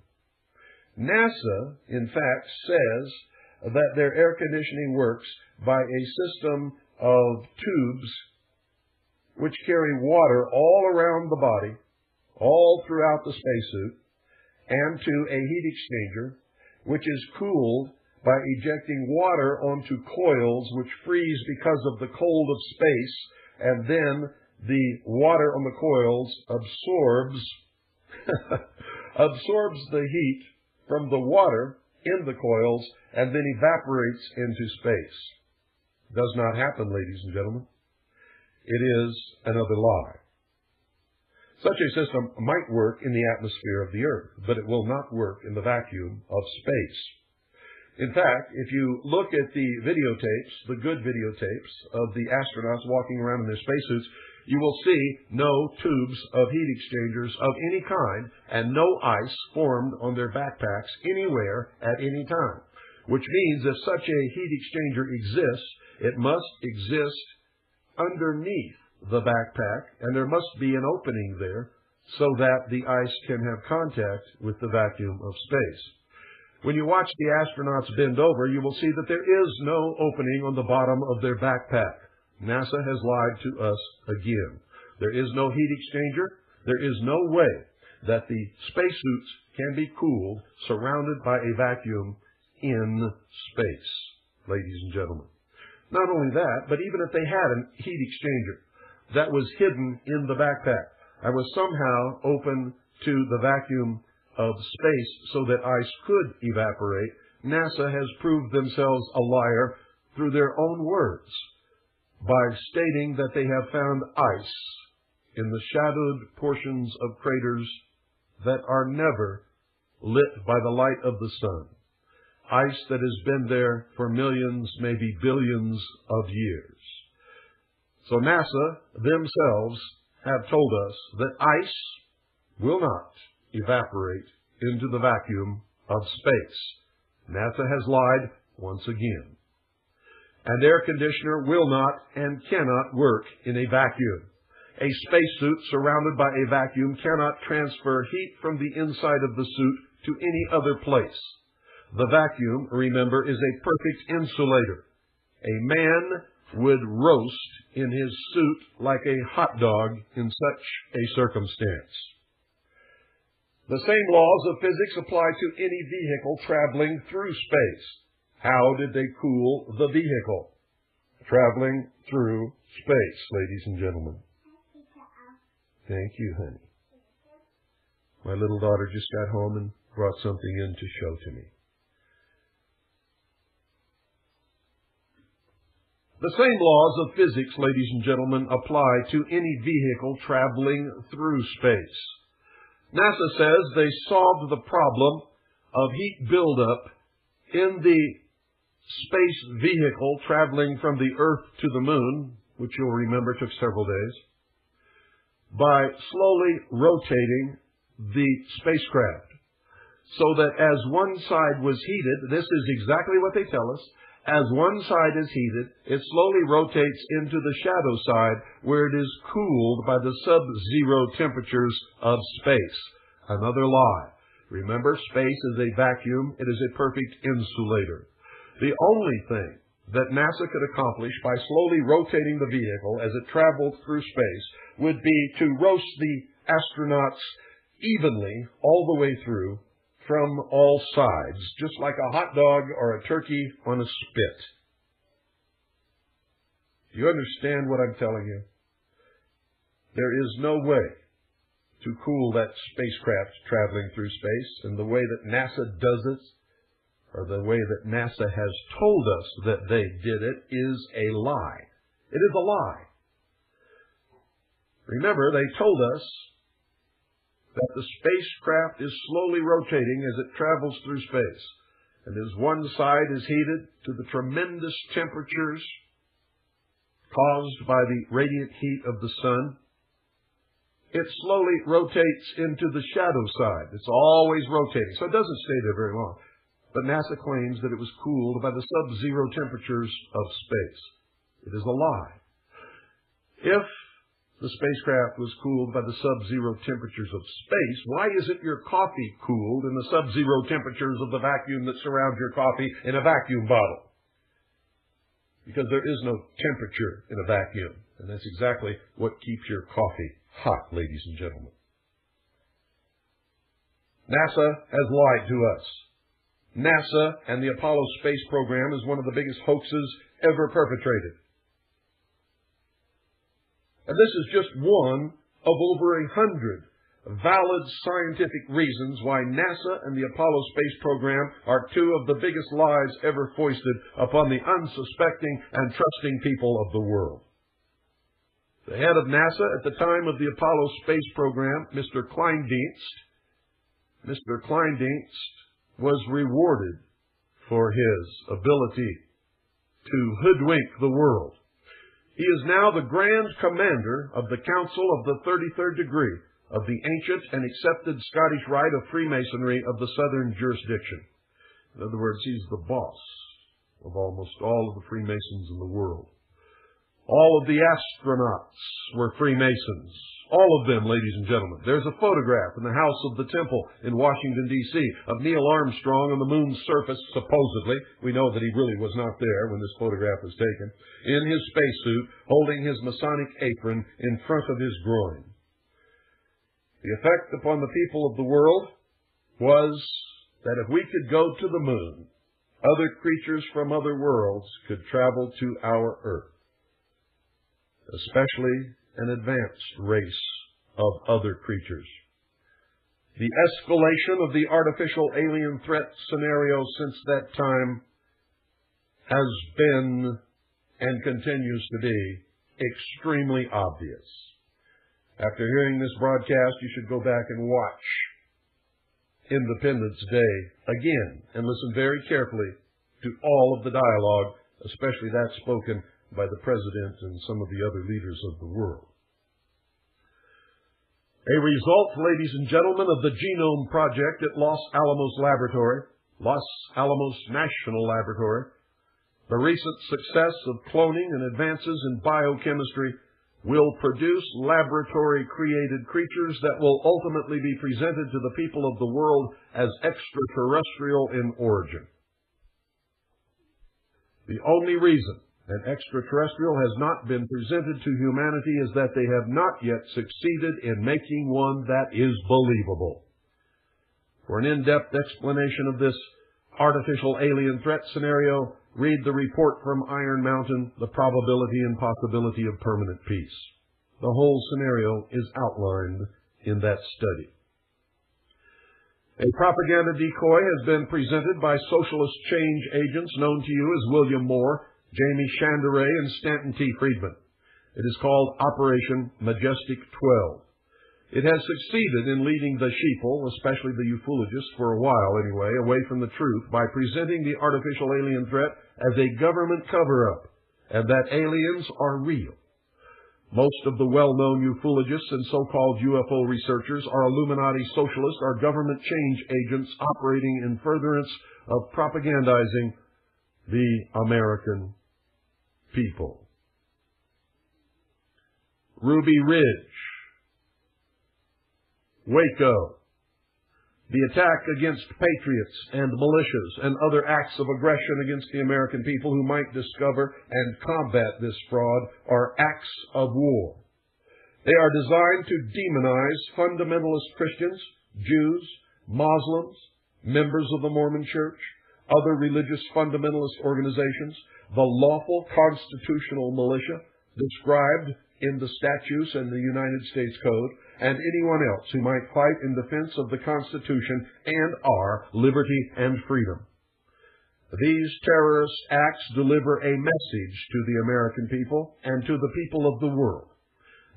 NASA, in fact, says that their air conditioning works by a system of tubes which carry water all around the body, all throughout the spacesuit, and to a heat exchanger, which is cooled by ejecting water onto coils which freeze because of the cold of space, and then the water on the coils absorbs the heat from the water in the coils and then evaporates into space. It does not happen, ladies and gentlemen. It is another lie. Such a system might work in the atmosphere of the Earth, but it will not work in the vacuum of space. In fact, if you look at the videotapes, the good videotapes of the astronauts walking around in their spacesuits, you will see no tubes of heat exchangers of any kind and no ice formed on their backpacks anywhere at any time. Which means if such a heat exchanger exists, it must exist underneath the backpack, and there must be an opening there so that the ice can have contact with the vacuum of space. When you watch the astronauts bend over, you will see that there is no opening on the bottom of their backpack. NASA has lied to us again. There is no heat exchanger. There is no way that the spacesuits can be cooled surrounded by a vacuum in space, ladies and gentlemen. Not only that, but even if they had a heat exchanger that was hidden in the backpack and was somehow open to the vacuum of space so that ice could evaporate, NASA has proved themselves a liar through their own words by stating that they have found ice in the shadowed portions of craters that are never lit by the light of the sun. Ice that has been there for millions, maybe billions of years. So NASA themselves have told us that ice will not evaporate into the vacuum of space. NASA has lied once again. An air conditioner will not and cannot work in a vacuum. A spacesuit surrounded by a vacuum cannot transfer heat from the inside of the suit to any other place. The vacuum, remember, is a perfect insulator. a man would roast in his suit like a hot dog in such a circumstance. The same laws of physics apply to any vehicle traveling through space. How did they cool the vehicle? Traveling through space, ladies and gentlemen. Thank you, honey. My little daughter just got home and brought something in to show to me. The same laws of physics, ladies and gentlemen, apply to any vehicle traveling through space. NASA says they solved the problem of heat buildup in the space vehicle traveling from the Earth to the Moon, which you'll remember took several days, by slowly rotating the spacecraft so that as one side was heated, this is exactly what they tell us, as one side is heated, it slowly rotates into the shadow side where it is cooled by the sub-zero temperatures of space. Another lie. Remember, space is a vacuum. It is a perfect insulator. The only thing that NASA could accomplish by slowly rotating the vehicle as it traveled through space would be to roast the astronauts evenly all the way through from all sides, just like a hot dog or a turkey on a spit. Do you understand what I'm telling you? There is no way to cool that spacecraft traveling through space, and the way that NASA does it, or the way that NASA has told us that they did it, is a lie. It is a lie. Remember, they told us that the spacecraft is slowly rotating as it travels through space. And as one side is heated to the tremendous temperatures caused by the radiant heat of the sun, it slowly rotates into the shadow side. It's always rotating, so it doesn't stay there very long. But NASA claims that it was cooled by the sub-zero temperatures of space. It is a lie. If the spacecraft was cooled by the sub-zero temperatures of space, why isn't your coffee cooled in the sub-zero temperatures of the vacuum that surrounds your coffee in a vacuum bottle? Because there is no temperature in a vacuum, and that's exactly what keeps your coffee hot, ladies and gentlemen. NASA has lied to us. NASA and the Apollo space program is one of the biggest hoaxes ever perpetrated. And this is just one of over 100 valid scientific reasons why NASA and the Apollo space program are two of the biggest lies ever foisted upon the unsuspecting and trusting people of the world. The head of NASA at the time of the Apollo space program, Mr. Kleindienst, was rewarded for his ability to hoodwink the world. He is now the Grand Commander of the Council of the 33rd Degree of the ancient and accepted Scottish rite of Freemasonry of the Southern Jurisdiction. In other words, he's the boss of almost all of the Freemasons in the world. All of the astronauts were Freemasons. All of them, ladies and gentlemen. There's a photograph in the House of the Temple in Washington, D.C. of Neil Armstrong on the moon's surface, supposedly. We know that he really was not there when this photograph was taken. In his spacesuit, holding his Masonic apron in front of his groin. The effect upon the people of the world was that if we could go to the moon, other creatures from other worlds could travel to our Earth. Especially an advanced race of other creatures. The escalation of the artificial alien threat scenario since that time has been and continues to be extremely obvious. After hearing this broadcast, you should go back and watch Independence Day again and listen very carefully to all of the dialogue, especially that spoken by the President and some of the other leaders of the world. A result, ladies and gentlemen, of the Genome Project at Los Alamos National Laboratory, the recent success of cloning and advances in biochemistry will produce laboratory-created creatures that will ultimately be presented to the people of the world as extraterrestrial in origin. The only reason and extraterrestrial has not been presented to humanity is that they have not yet succeeded in making one that is believable. For an in-depth explanation of this artificial alien threat scenario, read the report from Iron Mountain, The Probability and Possibility of Permanent Peace. The whole scenario is outlined in that study. A propaganda decoy has been presented by socialist change agents known to you as William Moore, Jamie Chanderay, and Stanton T. Friedman. It is called Operation Majestic-12. It has succeeded in leading the sheeple, especially the ufologists for a while anyway, away from the truth by presenting the artificial alien threat as a government cover-up, and that aliens are real. Most of the well-known ufologists and so-called UFO researchers are Illuminati socialists or government change agents operating in furtherance of propagandizing the American people. Ruby Ridge, Waco, the attack against patriots and militias and other acts of aggression against the American people who might discover and combat this fraud are acts of war. They are designed to demonize fundamentalist Christians, Jews, Muslims, members of the Mormon Church, other religious fundamentalist organizations, the lawful constitutional militia described in the statutes and the United States Code, and anyone else who might fight in defense of the Constitution and our liberty and freedom. These terrorist acts deliver a message to the American people and to the people of the world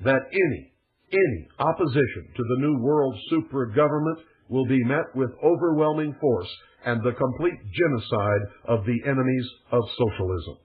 that any opposition to the new world super-government will be met with overwhelming force and the complete genocide of the enemies of socialism.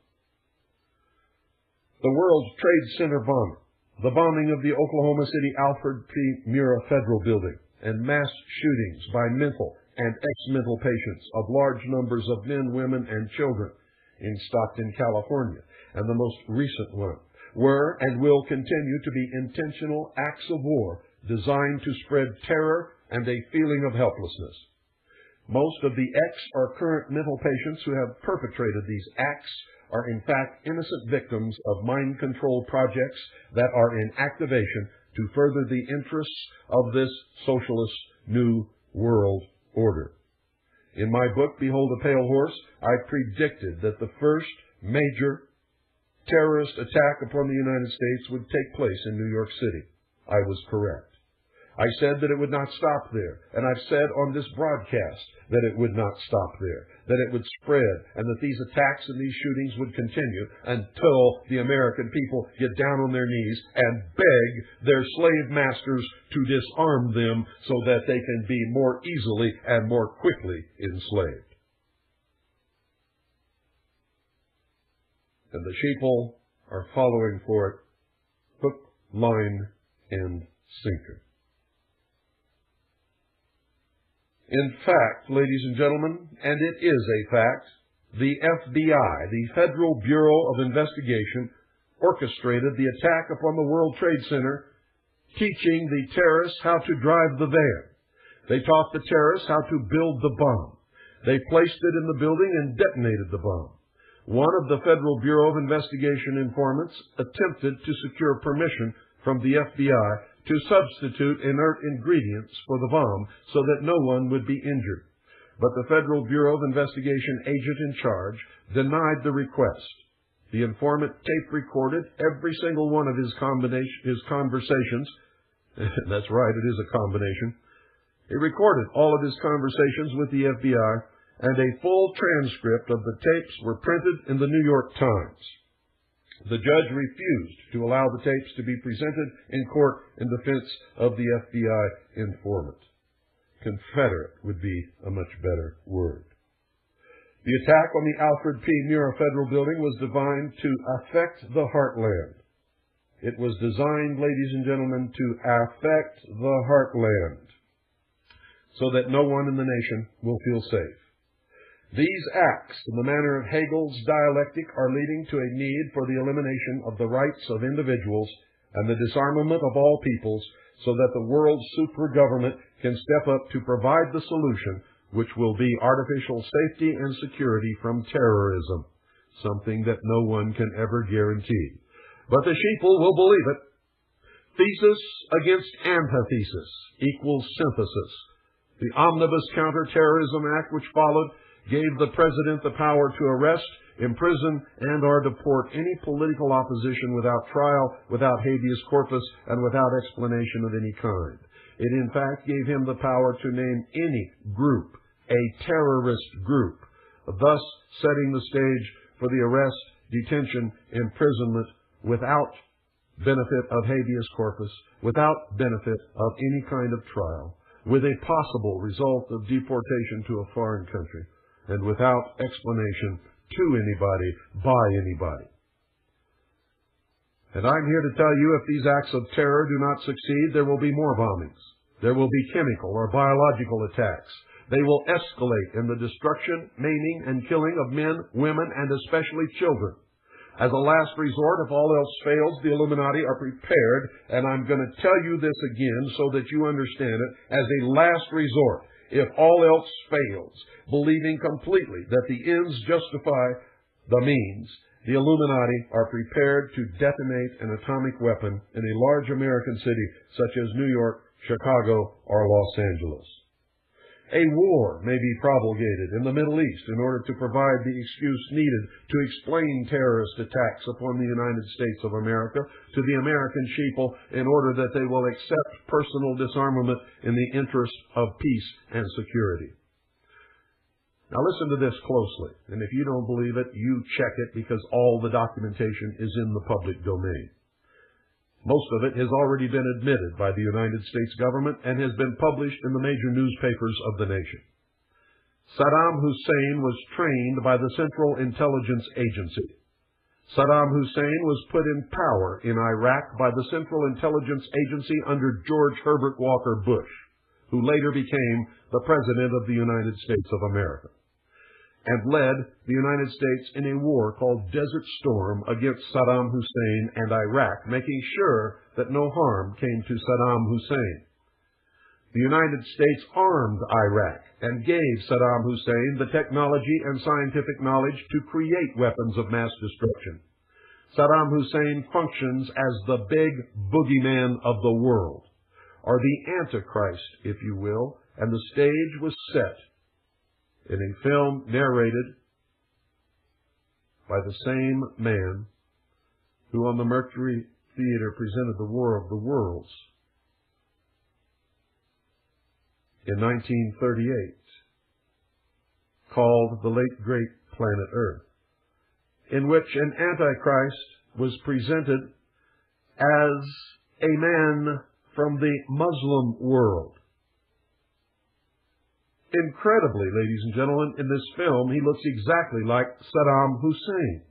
The World Trade Center bombing, the bombing of the Oklahoma City Alfred P. Murrah Federal Building, and mass shootings by mental and ex-mental patients of large numbers of men, women, and children in Stockton, California, and the most recent one, were and will continue to be intentional acts of war designed to spread terror and a feeling of helplessness. Most of the ex or current mental patients who have perpetrated these acts are in fact innocent victims of mind control projects that are in activation to further the interests of this socialist new world order. In my book, Behold a Pale Horse, I predicted that the first major terrorist attack upon the United States would take place in New York City. I was correct. I said that it would not stop there, and I've said on this broadcast that it would not stop there, that it would spread, and that these attacks and these shootings would continue until the American people get down on their knees and beg their slave masters to disarm them so that they can be more easily and more quickly enslaved. And the sheeple are following for it, hook, line, and sinker. In fact, ladies and gentlemen, and it is a fact, the FBI, the Federal Bureau of Investigation, orchestrated the attack upon the World Trade Center, teaching the terrorists how to drive the van. They taught the terrorists how to build the bomb. They placed it in the building and detonated the bomb. One of the Federal Bureau of Investigation informants attempted to secure permission from the FBI to substitute inert ingredients for the bomb so that no one would be injured. But the Federal Bureau of Investigation agent in charge denied the request. The informant tape recorded every single one of his conversations. That's right, it is a combination. He recorded all of his conversations with the FBI, and a full transcript of the tapes were printed in the New York Times. The judge refused to allow the tapes to be presented in court in defense of the FBI informant. Confederate would be a much better word. The attack on the Alfred P. Murrah Federal Building was designed to affect the heartland. It was designed, ladies and gentlemen, to affect the heartland so that no one in the nation will feel safe. These acts, in the manner of Hegel's dialectic, are leading to a need for the elimination of the rights of individuals and the disarmament of all peoples so that the world super-government can step up to provide the solution, which will be artificial safety and security from terrorism, something that no one can ever guarantee. But the sheeple will believe it. Thesis against antithesis equals synthesis. The Omnibus Counterterrorism Act, which followed, gave the President the power to arrest, imprison, and/or deport any political opposition without trial, without habeas corpus, and without explanation of any kind. It, in fact, gave him the power to name any group a terrorist group, thus setting the stage for the arrest, detention, imprisonment without benefit of habeas corpus, without benefit of any kind of trial, with a possible result of deportation to a foreign country, and without explanation to anybody, by anybody. And I'm here to tell you, if these acts of terror do not succeed, there will be more bombings. There will be chemical or biological attacks. They will escalate in the destruction, maiming, and killing of men, women, and especially children. As a last resort, if all else fails, the Illuminati are prepared, and I'm going to tell you this again so that you understand it, as a last resort, if all else fails, believing completely that the ends justify the means, the Illuminati are prepared to detonate an atomic weapon in a large American city such as New York, Chicago, or Los Angeles. A war may be promulgated in the Middle East in order to provide the excuse needed to explain terrorist attacks upon the United States of America to the American sheeple in order that they will accept personal disarmament in the interest of peace and security. Now listen to this closely, and if you don't believe it, you check it, because all the documentation is in the public domain. Most of it has already been admitted by the United States government and has been published in the major newspapers of the nation. Saddam Hussein was trained by the Central Intelligence Agency. Saddam Hussein was put in power in Iraq by the Central Intelligence Agency under George Herbert Walker Bush, who later became the President of the United States of America, and led the United States in a war called Desert Storm against Saddam Hussein and Iraq, making sure that no harm came to Saddam Hussein. The United States armed Iraq and gave Saddam Hussein the technology and scientific knowledge to create weapons of mass destruction. Saddam Hussein functions as the big boogeyman of the world, or the Antichrist, if you will, and the stage was set in a film narrated by the same man who on the Mercury Theater presented The War of the Worlds in 1938, called The Late Great Planet Earth, in which an Antichrist was presented as a man from the Muslim world. Incredibly, ladies and gentlemen, in this film, he looks exactly like Saddam Hussein.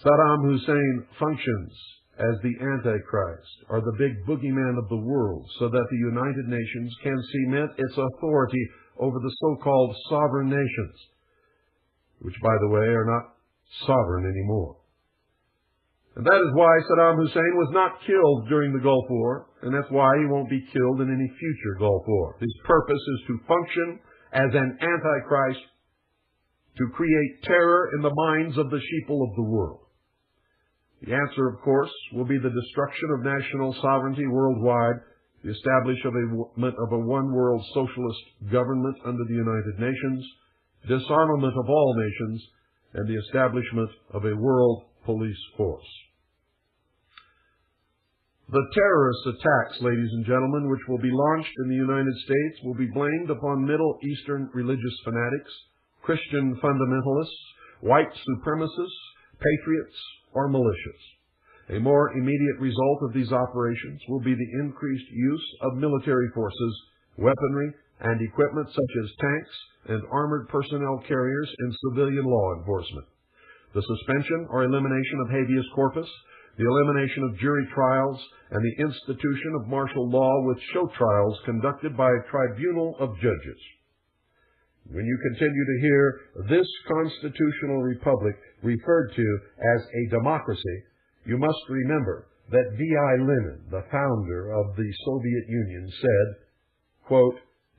Saddam Hussein functions as the Antichrist, or the big boogeyman of the world, so that the United Nations can cement its authority over the so-called sovereign nations, which, by the way, are not sovereign anymore. And that is why Saddam Hussein was not killed during the Gulf War, and that's why he won't be killed in any future Gulf War. His purpose is to function as an Antichrist to create terror in the minds of the sheeple of the world. The answer, of course, will be the destruction of national sovereignty worldwide, the establishment of a one-world socialist government under the United Nations, disarmament of all nations, and the establishment of a world police force. The terrorist attacks, ladies and gentlemen, which will be launched in the United States will be blamed upon Middle Eastern religious fanatics, Christian fundamentalists, white supremacists, patriots, or militias. A more immediate result of these operations will be the increased use of military forces, weaponry, and equipment such as tanks and armored personnel carriers in civilian law enforcement. The suspension or elimination of habeas corpus, the elimination of jury trials, and the institution of martial law with show trials conducted by a tribunal of judges. When you continue to hear this constitutional republic referred to as a democracy, you must remember that V.I. Lenin, the founder of the Soviet Union, said, quote,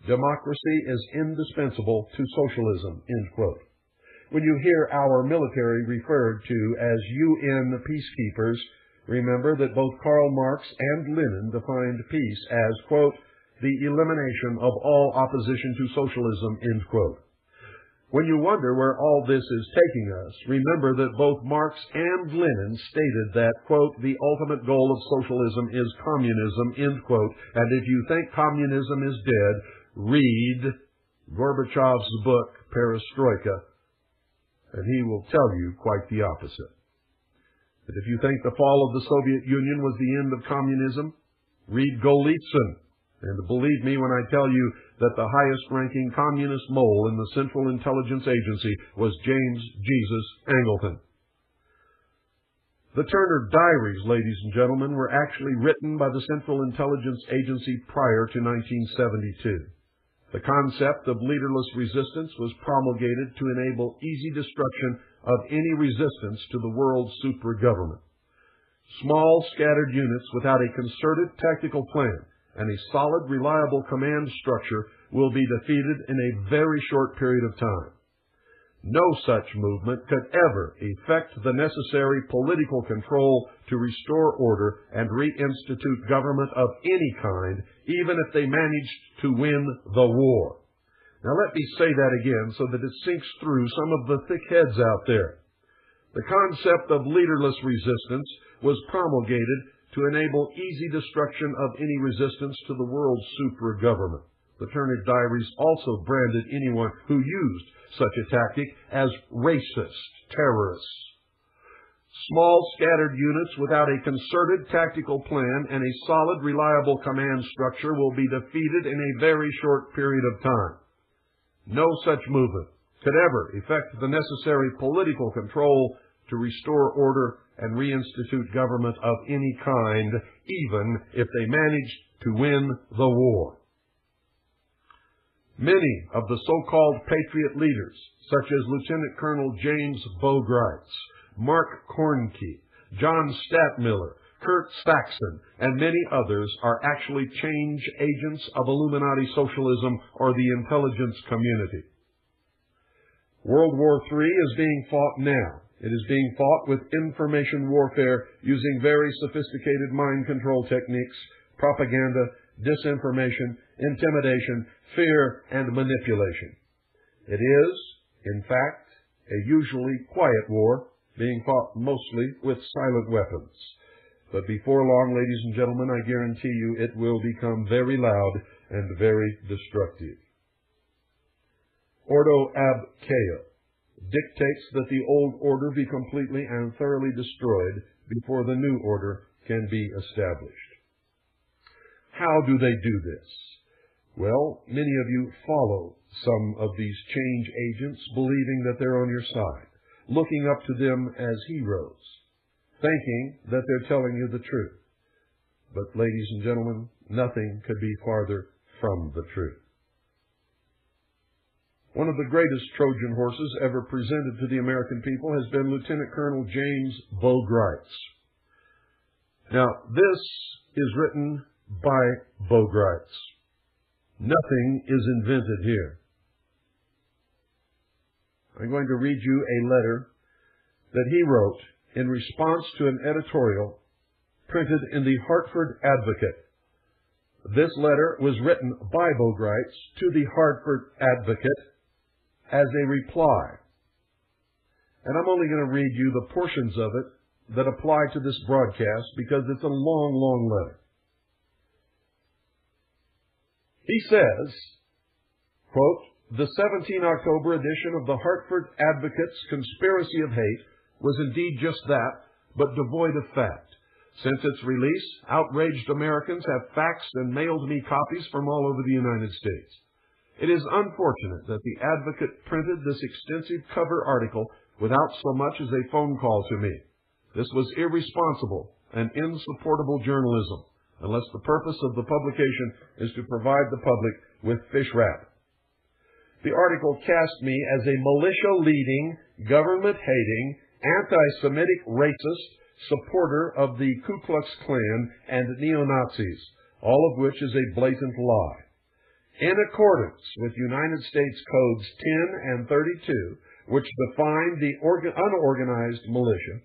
Democracy is indispensable to socialism, end quote. When you hear our military referred to as UN peacekeepers, remember that both Karl Marx and Lenin defined peace as, quote, the elimination of all opposition to socialism, end quote. When you wonder where all this is taking us, remember that both Marx and Lenin stated that, quote, the ultimate goal of socialism is communism, end quote, and if you think communism is dead, read Gorbachev's book, Perestroika, and he will tell you quite the opposite. But if you think the fall of the Soviet Union was the end of communism, read Golitsyn. And believe me when I tell you that the highest-ranking communist mole in the Central Intelligence Agency was James Jesus Angleton. The Turner Diaries, ladies and gentlemen, were actually written by the Central Intelligence Agency prior to 1972. The concept of leaderless resistance was promulgated to enable easy destruction of any resistance to the world super-government. Small, scattered units without a concerted tactical plan and a solid, reliable command structure will be defeated in a very short period of time. No such movement could ever effect the necessary political control to restore order and reinstitute government of any kind, even if they managed to win the war. Now let me say that again so that it sinks through some of the thick heads out there. The concept of leaderless resistance was promulgated to enable easy destruction of any resistance to the world's super-government. The Turner Diaries also branded anyone who used such a tactic as racist terrorists. Small, scattered units without a concerted tactical plan and a solid, reliable command structure will be defeated in a very short period of time. No such movement could ever effect the necessary political control to restore order and reinstitute government of any kind, even if they managed to win the war. Many of the so-called patriot leaders, such as Lieutenant Colonel James Bogreitz, Mark Kornke, John Stadtmiller, Kurt Saxon, and many others, are actually change agents of Illuminati socialism or the intelligence community. World War III is being fought now. It is being fought with information warfare using very sophisticated mind control techniques, propaganda, disinformation, intimidation, fear, and manipulation. It is, in fact, a usually quiet war being fought mostly with silent weapons. But before long, ladies and gentlemen, I guarantee you it will become very loud and very destructive. Ordo ab chao dictates that the old order be completely and thoroughly destroyed before the new order can be established. How do they do this? Well, many of you follow some of these change agents, believing that they're on your side, looking up to them as heroes, thinking that they're telling you the truth. But, ladies and gentlemen, nothing could be farther from the truth. One of the greatest Trojan horses ever presented to the American people has been Lieutenant Colonel James Bogreitz. Now, this is written by Bogreitz. Nothing is invented here. I'm going to read you a letter that he wrote in response to an editorial printed in the Hartford Advocate. This letter was written by Bogreitz to the Hartford Advocate as a reply. And I'm only going to read you the portions of it that apply to this broadcast because it's a long, long letter. He says, quote, "The 17 October edition of the Hartford Advocate's Conspiracy of Hate was indeed just that, but devoid of fact. Since its release, outraged Americans have faxed and mailed me copies from all over the United States. It is unfortunate that the Advocate printed this extensive cover article without so much as a phone call to me. This was irresponsible and insupportable journalism, unless the purpose of the publication is to provide the public with fish wrap. The article cast me as a militia-leading, government-hating, anti-Semitic racist supporter of the Ku Klux Klan and neo-Nazis, all of which is a blatant lie. in accordance with United States Codes 10 and 32, which define the unorganized militia.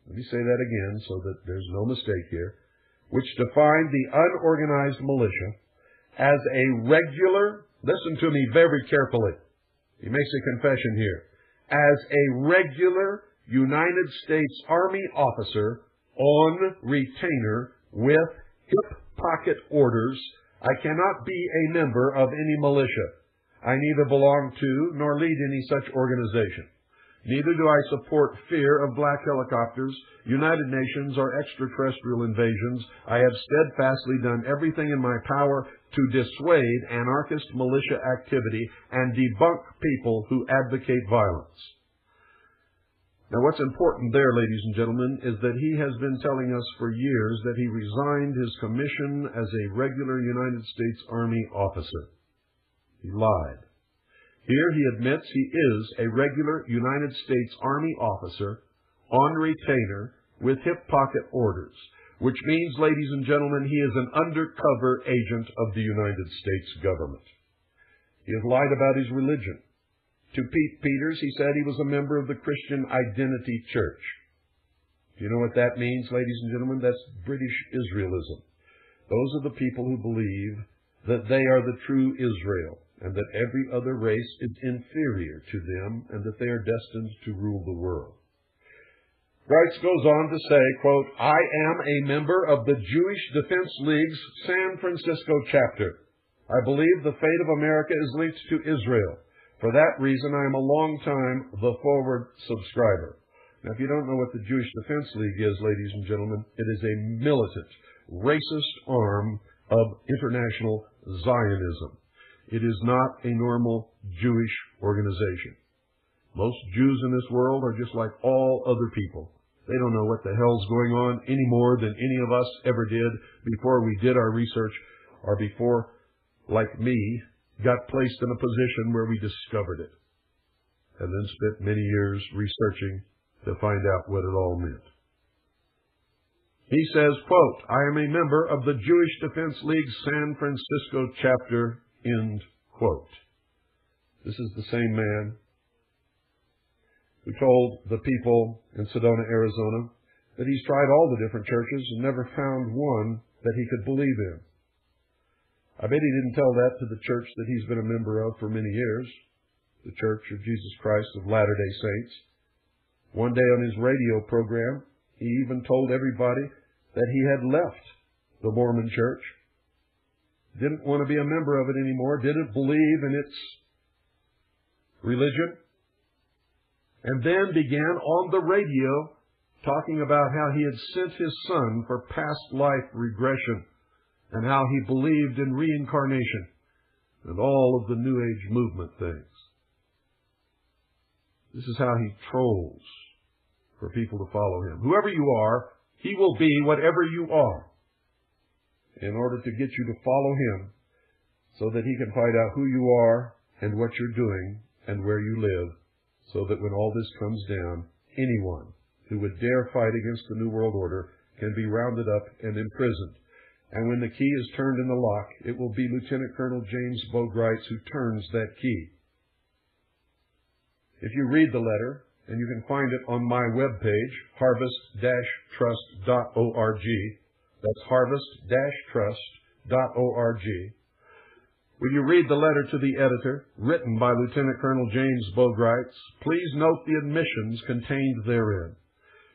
Let me say that again so that there's no mistake here. Which define the unorganized militia as a regular, listen to me very carefully, he makes a confession here, as a regular United States Army officer on retainer with hip pocket orders. I cannot be a member of any militia. I neither belong to nor lead any such organization. Neither do I support fear of black helicopters, United Nations, or extraterrestrial invasions. I have steadfastly done everything in my power to dissuade anarchist militia activity and debunk people who advocate violence. Now, what's important there, ladies and gentlemen, is that he has been telling us for years that he resigned his commission as a regular United States Army officer. He lied. Here he admits he is a regular United States Army officer on retainer with hip pocket orders, which means, ladies and gentlemen, he is an undercover agent of the United States government. He has lied about his religion. To Pete Peters, he said he was a member of the Christian Identity Church. Do you know what that means, ladies and gentlemen? That's British Israelism. Those are the people who believe that they are the true Israel, and that every other race is inferior to them, and that they are destined to rule the world. Grice goes on to say, quote, I am a member of the Jewish Defense League's San Francisco chapter. I believe the fate of America is linked to Israel. For that reason, I am a long-time The Forward subscriber. Now, if you don't know what the Jewish Defense League is, ladies and gentlemen, it is a militant, racist arm of international Zionism. It is not a normal Jewish organization. Most Jews in this world are just like all other people. They don't know what the hell's going on any more than any of us ever did before we did our research, or before, like me, got placed in a position where we discovered it, and then spent many years researching to find out what it all meant. He says, quote, I am a member of the Jewish Defense League's San Francisco chapter, end quote. This is the same man who told the people in Sedona, Arizona, that he's tried all the different churches and never found one that he could believe in. I bet he didn't tell that to the church that he's been a member of for many years, the Church of Jesus Christ of Latter-day Saints. One day on his radio program, he even told everybody that he had left the Mormon church, didn't want to be a member of it anymore, didn't believe in its religion, and then began on the radio talking about how he had sent his son for past life regression, and how he believed in reincarnation and all of the New Age movement things. This is how he trolls for people to follow him. Whoever you are, he will be whatever you are in order to get you to follow him so that he can find out who you are and what you're doing and where you live, so that when all this comes down, anyone who would dare fight against the New World Order can be rounded up and imprisoned. And when the key is turned in the lock, it will be Lieutenant Colonel James Bogreitz who turns that key. If you read the letter, and you can find it on my webpage, harvest-trust.org, that's harvest-trust.org. When you read the letter to the editor, written by Lieutenant Colonel James Bogreitz, please note the admissions contained therein.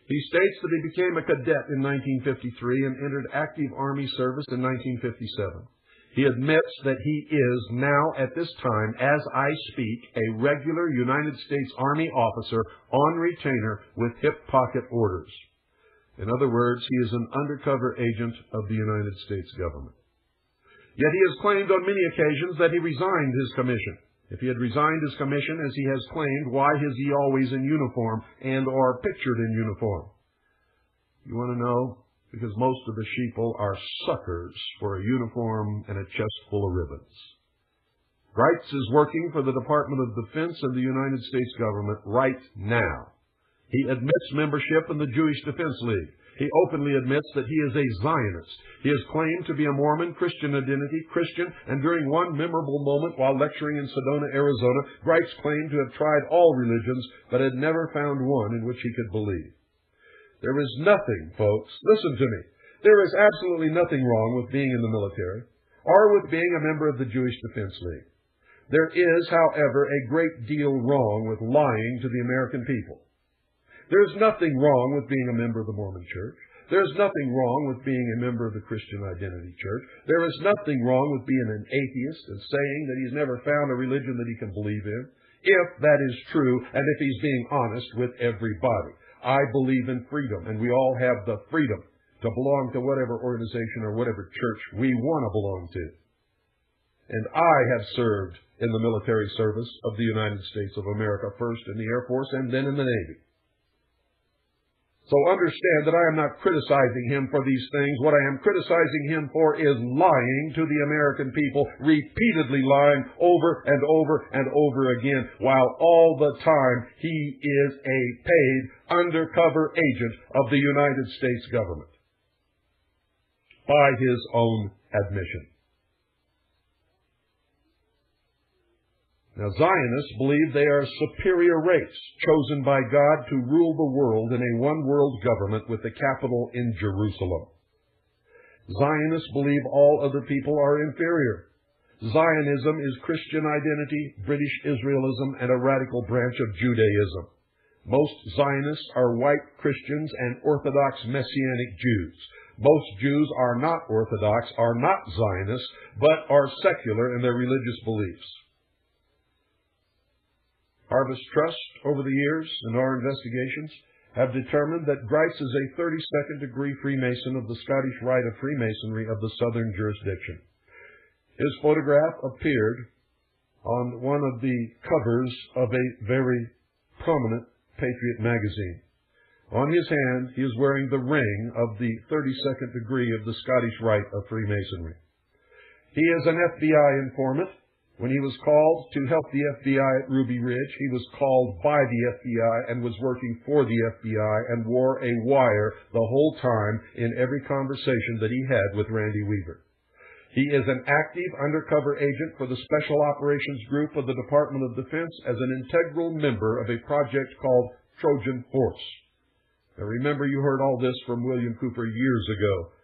He states that he became a cadet in 1953 and entered active Army service in 1957. He admits that he is now, at this time, as I speak, a regular United States Army officer on retainer with hip pocket orders. In other words, he is an undercover agent of the United States government. Yet he has claimed on many occasions that he resigned his commission. If he had resigned his commission, as he has claimed, why is he always in uniform and or pictured in uniform? You want to know? Because most of the sheeple are suckers for a uniform and a chest full of ribbons. Greitz is working for the Department of Defense of the United States government right now. He admits membership in the Jewish Defense League. He openly admits that he is a Zionist. He has claimed to be a Mormon, Christian identity, Christian, and during one memorable moment while lecturing in Sedona, Arizona, Grice claimed to have tried all religions, but had never found one in which he could believe. There is nothing, folks, listen to me, there is absolutely nothing wrong with being in the military, or with being a member of the Jewish Defense League. There is, however, a great deal wrong with lying to the American people. There is nothing wrong with being a member of the Mormon Church. There is nothing wrong with being a member of the Christian Identity Church. There is nothing wrong with being an atheist and saying that he's never found a religion that he can believe in, if that is true and if he's being honest with everybody. I believe in freedom, and we all have the freedom to belong to whatever organization or whatever church we want to belong to. And I have served in the military service of the United States of America, first in the Air Force and then in the Navy. So understand that I am not criticizing him for these things. What I am criticizing him for is lying to the American people, repeatedly lying over and over and over again, while all the time he is a paid undercover agent of the United States government, by his own admission. Now, Zionists believe they are a superior race, chosen by God to rule the world in a one-world government with the capital in Jerusalem. Zionists believe all other people are inferior. Zionism is Christian identity, British Israelism, and a radical branch of Judaism. Most Zionists are white Christians and Orthodox Messianic Jews. Most Jews are not Orthodox, are not Zionists, but are secular in their religious beliefs. Harvest Trust, over the years, and our investigations, have determined that Grice is a 32nd degree Freemason of the Scottish Rite of Freemasonry of the Southern jurisdiction. His photograph appeared on one of the covers of a very prominent Patriot magazine. On his hand, he is wearing the ring of the 32nd degree of the Scottish Rite of Freemasonry. He is an FBI informant. When he was called to help the FBI at Ruby Ridge, he was called by the FBI and was working for the FBI and wore a wire the whole time in every conversation that he had with Randy Weaver. He is an active undercover agent for the Special Operations Group of the Department of Defense as an integral member of a project called Trojan Horse. Now remember, you heard all this from William Cooper years ago.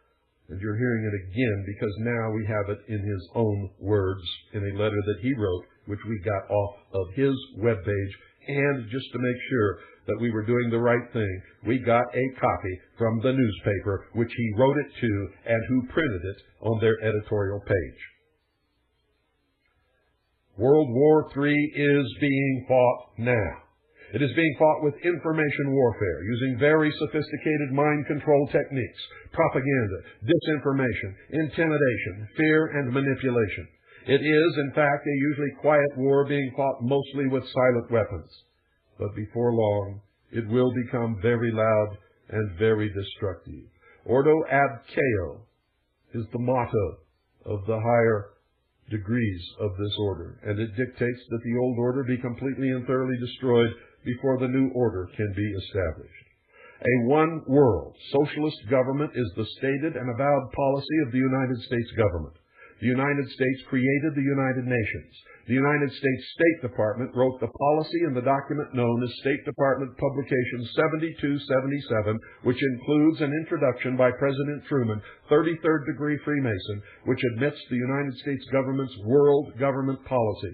And you're hearing it again because now we have it in his own words in a letter that he wrote, which we got off of his webpage. And just to make sure that we were doing the right thing, we got a copy from the newspaper, which he wrote it to and who printed it on their editorial page. World War III is being fought now. It is being fought with information warfare, using very sophisticated mind control techniques, propaganda, disinformation, intimidation, fear, and manipulation. It is, in fact, a usually quiet war being fought mostly with silent weapons. But before long, it will become very loud and very destructive. Ordo ab chao is the motto of the higher degrees of this order, and it dictates that the old order be completely and thoroughly destroyed before the new order can be established. A one-world socialist government is the stated and avowed policy of the United States government. The United States created the United Nations. The United States State Department wrote the policy in the document known as State Department Publication 7277, which includes an introduction by President Truman, 33rd degree Freemason, which admits the United States government's world government policy.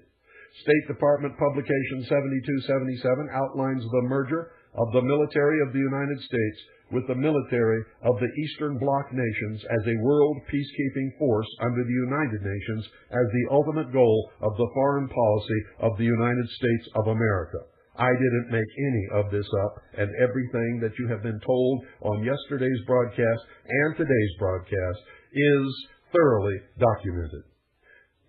State Department Publication 7277 outlines the merger of the military of the United States with the military of the Eastern Bloc nations as a world peacekeeping force under the United Nations as the ultimate goal of the foreign policy of the United States of America. I didn't make any of this up, and everything that you have been told on yesterday's broadcast and today's broadcast is thoroughly documented.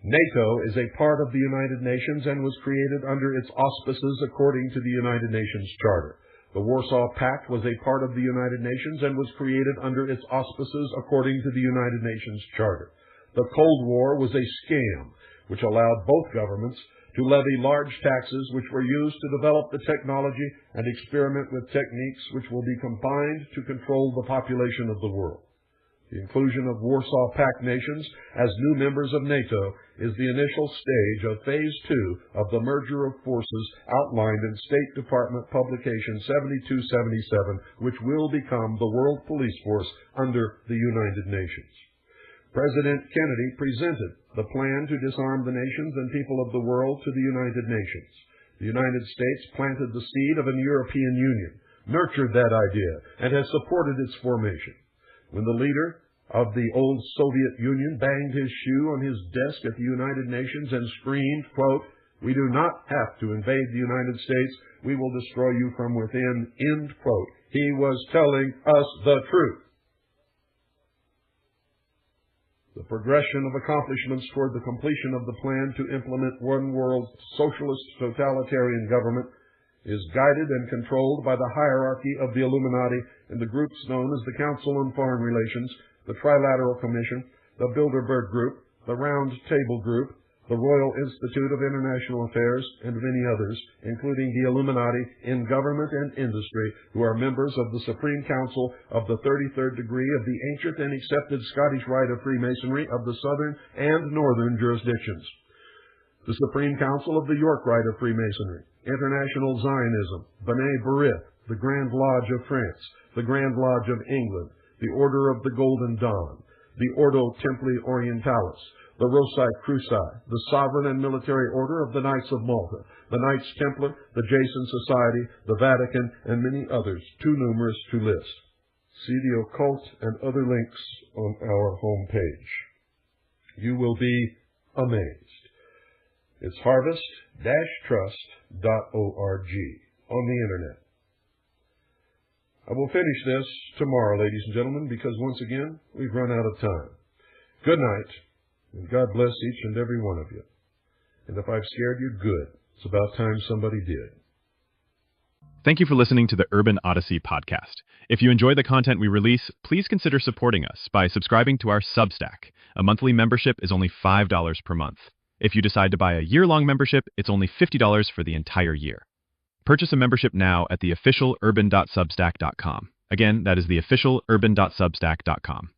NATO is a part of the United Nations and was created under its auspices according to the United Nations Charter. The Warsaw Pact was a part of the United Nations and was created under its auspices according to the United Nations Charter. The Cold War was a scam which allowed both governments to levy large taxes which were used to develop the technology and experiment with techniques which will be combined to control the population of the world. The inclusion of Warsaw Pact nations as new members of NATO is the initial stage of Phase 2 of the merger of forces outlined in State Department Publication 7277, which will become the World Police Force under the United Nations. President Kennedy presented the plan to disarm the nations and people of the world to the United Nations. The United States planted the seed of an European Union, nurtured that idea, and has supported its formation. When the leader of the old Soviet Union banged his shoe on his desk at the United Nations and screamed, quote, "We do not have to invade the United States. We will destroy you from within," end quote, he was telling us the truth. The progression of accomplishments toward the completion of the plan to implement one world socialist totalitarian government is guided and controlled by the hierarchy of the Illuminati and the groups known as the Council on Foreign Relations, the Trilateral Commission, the Bilderberg Group, the Round Table Group, the Royal Institute of International Affairs, and many others, including the Illuminati in government and industry, who are members of the Supreme Council of the 33rd degree of the ancient and accepted Scottish Rite of Freemasonry of the southern and northern jurisdictions. The Supreme Council of the York Rite of Freemasonry, International Zionism, B'nai B'rith, the Grand Lodge of France, the Grand Lodge of England, the Order of the Golden Dawn, the Ordo Templi Orientalis, the Rosicruci, the Sovereign and Military Order of the Knights of Malta, the Knights Templar, the Jason Society, the Vatican, and many others, too numerous to list. See the occult and other links on our homepage. You will be amazed. It's harvest-trust.org on the Internet. I will finish this tomorrow, ladies and gentlemen, because once again, we've run out of time. Good night, and God bless each and every one of you. And if I've scared you, good. It's about time somebody did. Thank you for listening to the Urban Odyssey podcast. If you enjoy the content we release, please consider supporting us by subscribing to our Substack. A monthly membership is only $5 per month. If you decide to buy a year-long membership, it's only $50 for the entire year. Purchase a membership now at the official urban.substack.com. Again, that is the official urban.substack.com.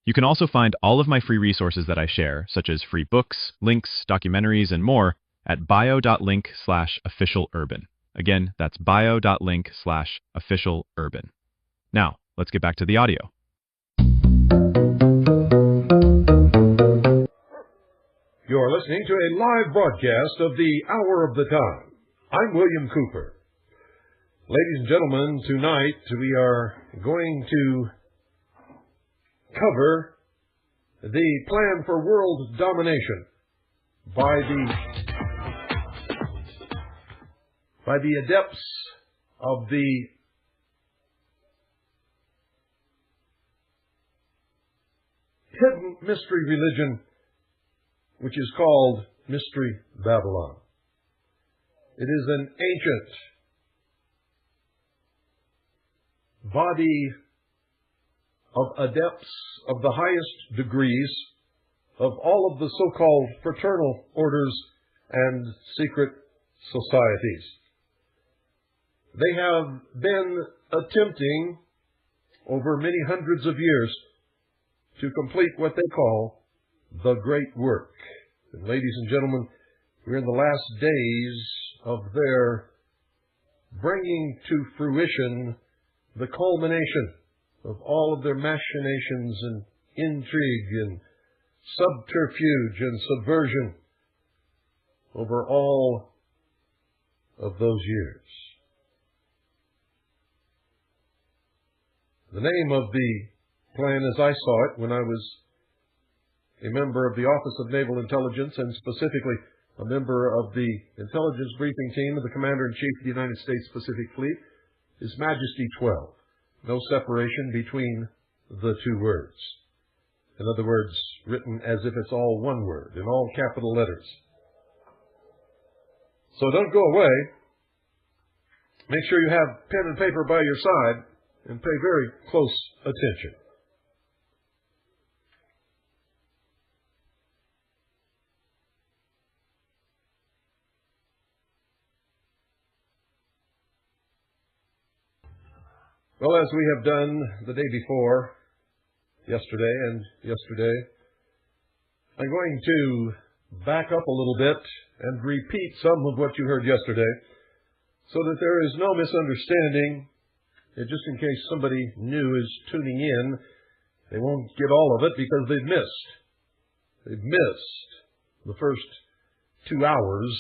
You can also find all of my free resources that I share, such as free books, links, documentaries, and more, at bio.link/officialurban. Again, that's bio.link/officialurban. Now, let's get back to the audio. You're listening to a live broadcast of the Hour of the Time. I'm William Cooper. Ladies and gentlemen, tonight we are going to cover the plan for world domination by the adepts of the hidden mystery religion, which is called Mystery Babylon. It is an ancient body of adepts of the highest degrees of all of the so-called fraternal orders and secret societies. They have been attempting over many hundreds of years to complete what they call the great work. And ladies and gentlemen, we're in the last days of their bringing to fruition the culmination of all of their machinations and intrigue and subterfuge and subversion over all of those years. The name of the plan, as I saw it when I was a member of the Office of Naval Intelligence, and specifically a member of the intelligence briefing team of the Commander-in-Chief of the United States Pacific Fleet, is MAJESTYTWELVE. No separation between the two words. In other words, written as if it's all one word, in all capital letters. So don't go away. Make sure you have pen and paper by your side and pay very close attention. Well, as we have done the day before, yesterday, I'm going to back up a little bit and repeat some of what you heard yesterday so that there is no misunderstanding. And just in case somebody new is tuning in, they won't get all of it because they've missed. They've missed the first 2 hours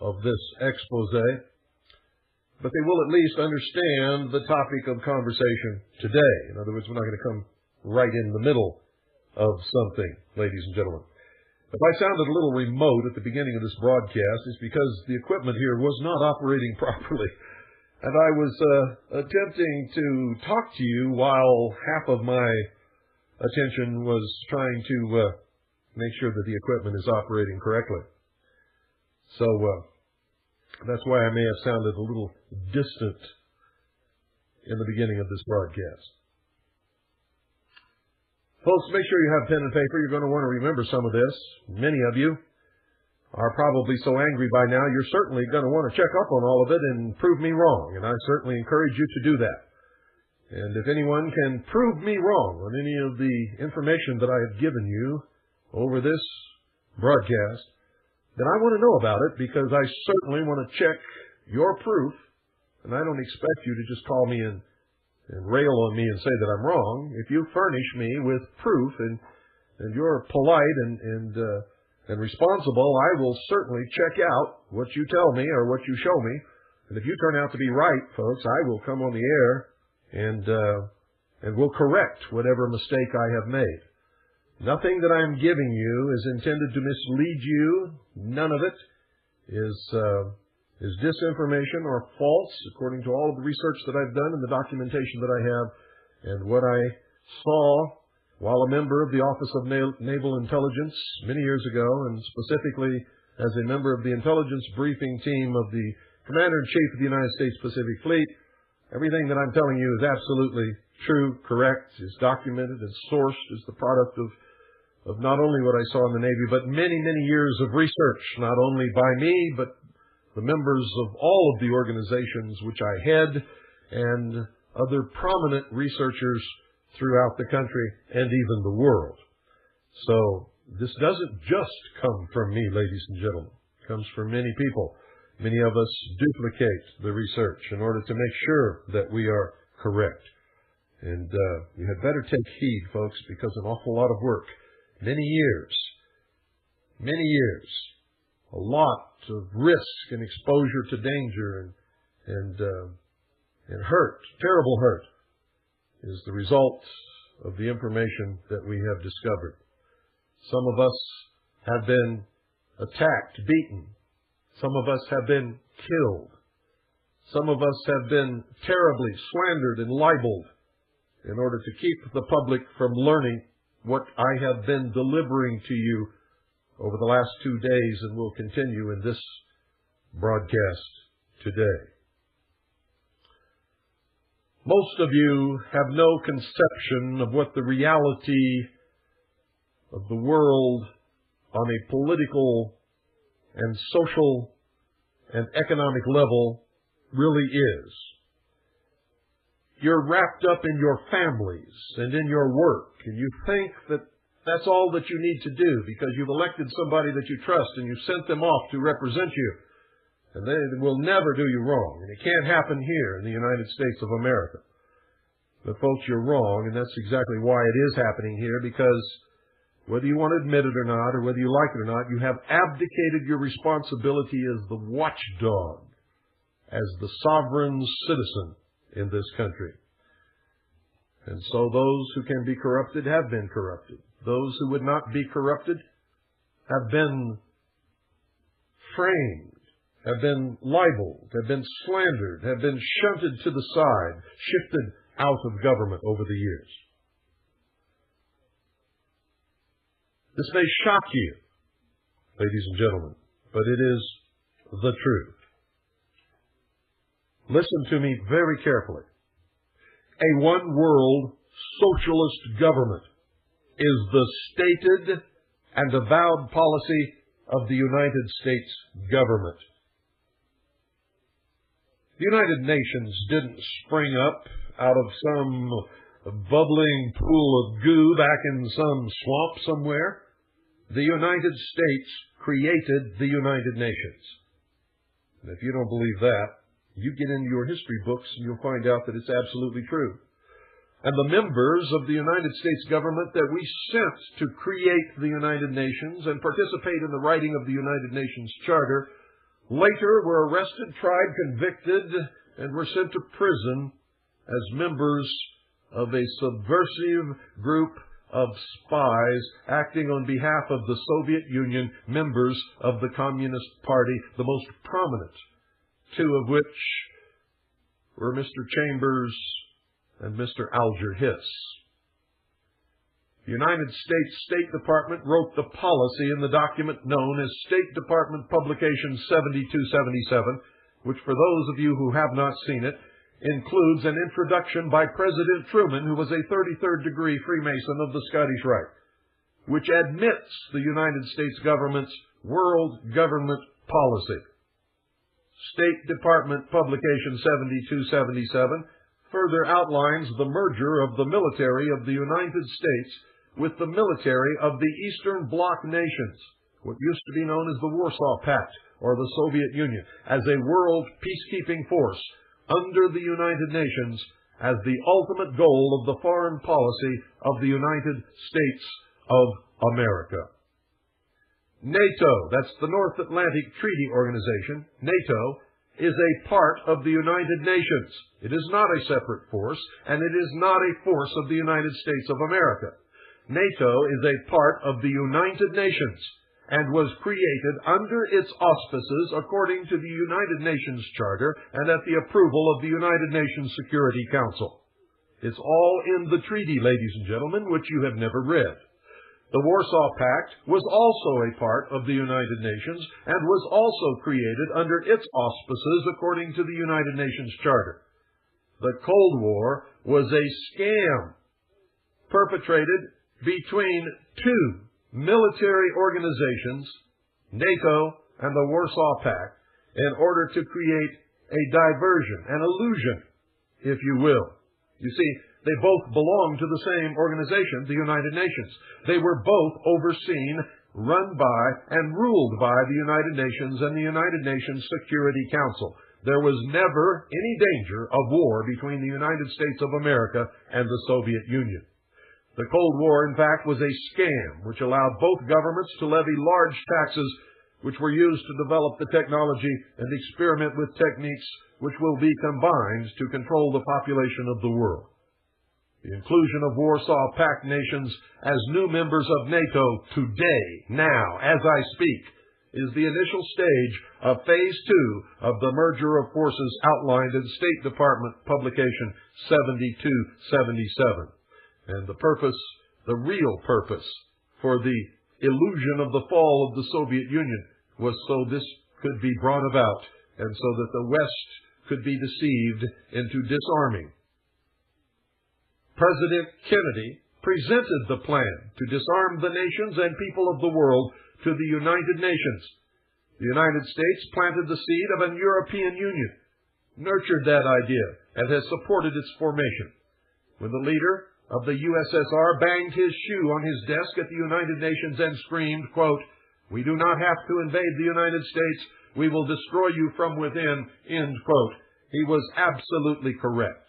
of this expose, but they will at least understand the topic of conversation today. In other words, we're not going to come right in the middle of something, ladies and gentlemen. If I sounded a little remote at the beginning of this broadcast, it's because the equipment here was not operating properly. And I was attempting to talk to you while half of my attention was trying to make sure that the equipment is operating correctly. So that's why I may have sounded a little distant in the beginning of this broadcast. Folks, make sure you have pen and paper. You're going to want to remember some of this. Many of you are probably so angry by now, you're certainly going to want to check up on all of it and prove me wrong. And I certainly encourage you to do that. And if anyone can prove me wrong on any of the information that I have given you over this broadcast, then I want to know about it, because I certainly want to check your proof. And I don't expect you to just call me and rail on me and say that I'm wrong. If you furnish me with proof and you're polite and responsible, I will certainly check out what you tell me or what you show me. And if you turn out to be right, folks, I will come on the air and will correct whatever mistake I have made. Nothing that I'm giving you is intended to mislead you. None of it is disinformation or false, according to all of the research that I've done and the documentation that I have, and what I saw while a member of the Office of Naval Intelligence many years ago, and specifically as a member of the intelligence briefing team of the Commander-in-Chief of the United States Pacific Fleet. Everything that I'm telling you is absolutely true, correct, is documented and sourced, is the product of not only what I saw in the Navy, but many, many years of research, not only by me, but the members of all of the organizations which I head, and other prominent researchers throughout the country and even the world. So this doesn't just come from me, ladies and gentlemen. It comes from many people. Many of us duplicate the research in order to make sure that we are correct. And you had better take heed, folks, because an awful lot of work, many years, a lot of risk and exposure to danger and hurt, terrible hurt, is the result of the information that we have discovered. Some of us have been attacked, beaten. Some of us have been killed. Some of us have been terribly slandered and libeled in order to keep the public from learning what I have been delivering to you over the last 2 days and will continue in this broadcast today. Most of you have no conception of what the reality of the world on a political and social and economic level really is. You're wrapped up in your families and in your work, and you think that that's all that you need to do because you've elected somebody that you trust and you've sent them off to represent you. And they will never do you wrong. And it can't happen here in the United States of America. But folks, you're wrong, and that's exactly why it is happening here, because whether you want to admit it or not, or whether you like it or not, you have abdicated your responsibility as the watchdog, as the sovereign citizen in this country. And so those who can be corrupted have been corrupted. Those who would not be corrupted have been framed, have been libeled, have been slandered, have been shunted to the side, shifted out of government over the years. This may shock you, ladies and gentlemen, but it is the truth. Listen to me very carefully. A one-world socialist government is the stated and avowed policy of the United States government. The United Nations didn't spring up out of some bubbling pool of goo back in some swamp somewhere. The United States created the United Nations. And if you don't believe that, you get into your history books and you'll find out that it's absolutely true. And the members of the United States government that we sent to create the United Nations and participate in the writing of the United Nations Charter later were arrested, tried, convicted, and were sent to prison as members of a subversive group of spies acting on behalf of the Soviet Union, members of the Communist Party, the most prominent, two of which were Mr. Chambers and Mr. Alger Hiss. The United States State Department wrote the policy in the document known as State Department Publication 7277, which for those of you who have not seen it, includes an introduction by President Truman, who was a 33rd degree Freemason of the Scottish Rite, which admits the United States government's world government policy. State Department Publication 7277 further outlines the merger of the military of the United States with the military of the Eastern Bloc nations, what used to be known as the Warsaw Pact or the Soviet Union, as a world peacekeeping force under the United Nations as the ultimate goal of the foreign policy of the United States of America. NATO, that's the North Atlantic Treaty Organization, NATO, is a part of the United Nations. It is not a separate force, and it is not a force of the United States of America. NATO is a part of the United Nations and was created under its auspices according to the United Nations Charter and at the approval of the United Nations Security Council. It's all in the treaty, ladies and gentlemen, which you have never read. The Warsaw Pact was also a part of the United Nations and was also created under its auspices according to the United Nations Charter. The Cold War was a scam perpetrated between two military organizations, NATO and the Warsaw Pact, in order to create a diversion, an illusion, if you will. You see, they both belong to the same organization, the United Nations. They were both overseen, run by, and ruled by the United Nations and the United Nations Security Council. There was never any danger of war between the United States of America and the Soviet Union. The Cold War, in fact, was a scam which allowed both governments to levy large taxes which were used to develop the technology and experiment with techniques which will be combined to control the population of the world. The inclusion of Warsaw Pact nations as new members of NATO today, now, as I speak, is the initial stage of Phase 2 of the merger of forces outlined in State Department Publication 7277. And the purpose, the real purpose, for the illusion of the fall of the Soviet Union was so this could be brought about and so that the West could be deceived into disarming. President Kennedy presented the plan to disarm the nations and people of the world to the United Nations. The United States planted the seed of an European Union, nurtured that idea, and has supported its formation. When the leader of the USSR banged his shoe on his desk at the United Nations and screamed, quote, "We do not have to invade the United States. We will destroy you from within," end quote, he was absolutely correct.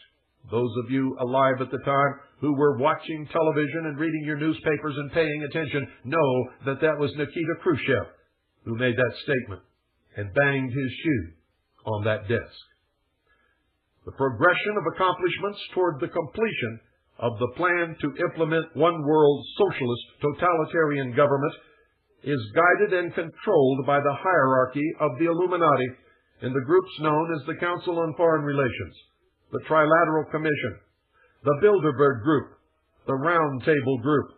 Those of you alive at the time who were watching television and reading your newspapers and paying attention know that that was Nikita Khrushchev who made that statement and banged his shoe on that desk. The progression of accomplishments toward the completion of the plan to implement one world socialist totalitarian government is guided and controlled by the hierarchy of the Illuminati in the groups known as the Council on Foreign Relations, the Trilateral Commission, the Bilderberg Group, the Round Table Group,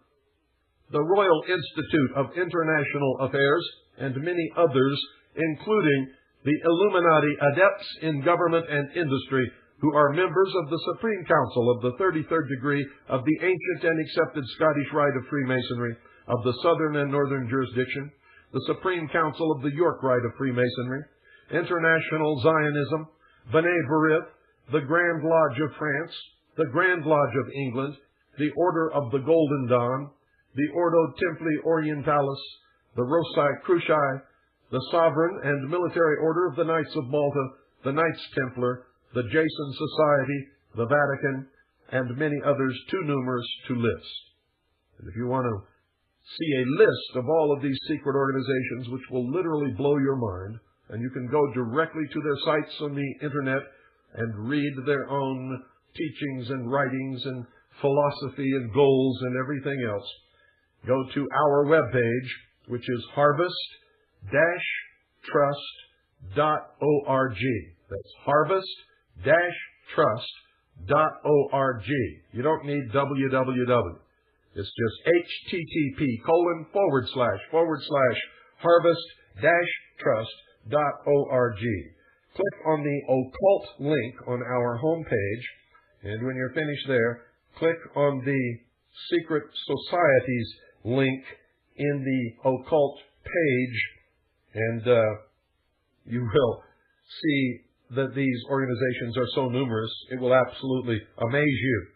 the Royal Institute of International Affairs, and many others, including the Illuminati adepts in government and industry who are members of the Supreme Council of the 33rd degree of the ancient and accepted Scottish Rite of Freemasonry, of the Southern and Northern Jurisdiction, the Supreme Council of the York Rite of Freemasonry, International Zionism, B'nai B'rith, the Grand Lodge of France, the Grand Lodge of England, the Order of the Golden Dawn, the Ordo Templi Orientalis, the Rossi Cruci, the Sovereign and Military Order of the Knights of Malta, the Knights Templar, the Jason Society, the Vatican, and many others too numerous to list. And if you want to see a list of all of these secret organizations, which will literally blow your mind, and you can go directly to their sites on the internet and read their own teachings and writings and philosophy and goals and everything else, go to our webpage, which is harvest-trust.org. That's harvest-trust.org. You don't need www. It's just http://harvest-trust.org. Click on the occult link on our homepage, and when you're finished there, click on the Secret Societies link in the occult page, and you will see that these organizations are so numerous, it will absolutely amaze you,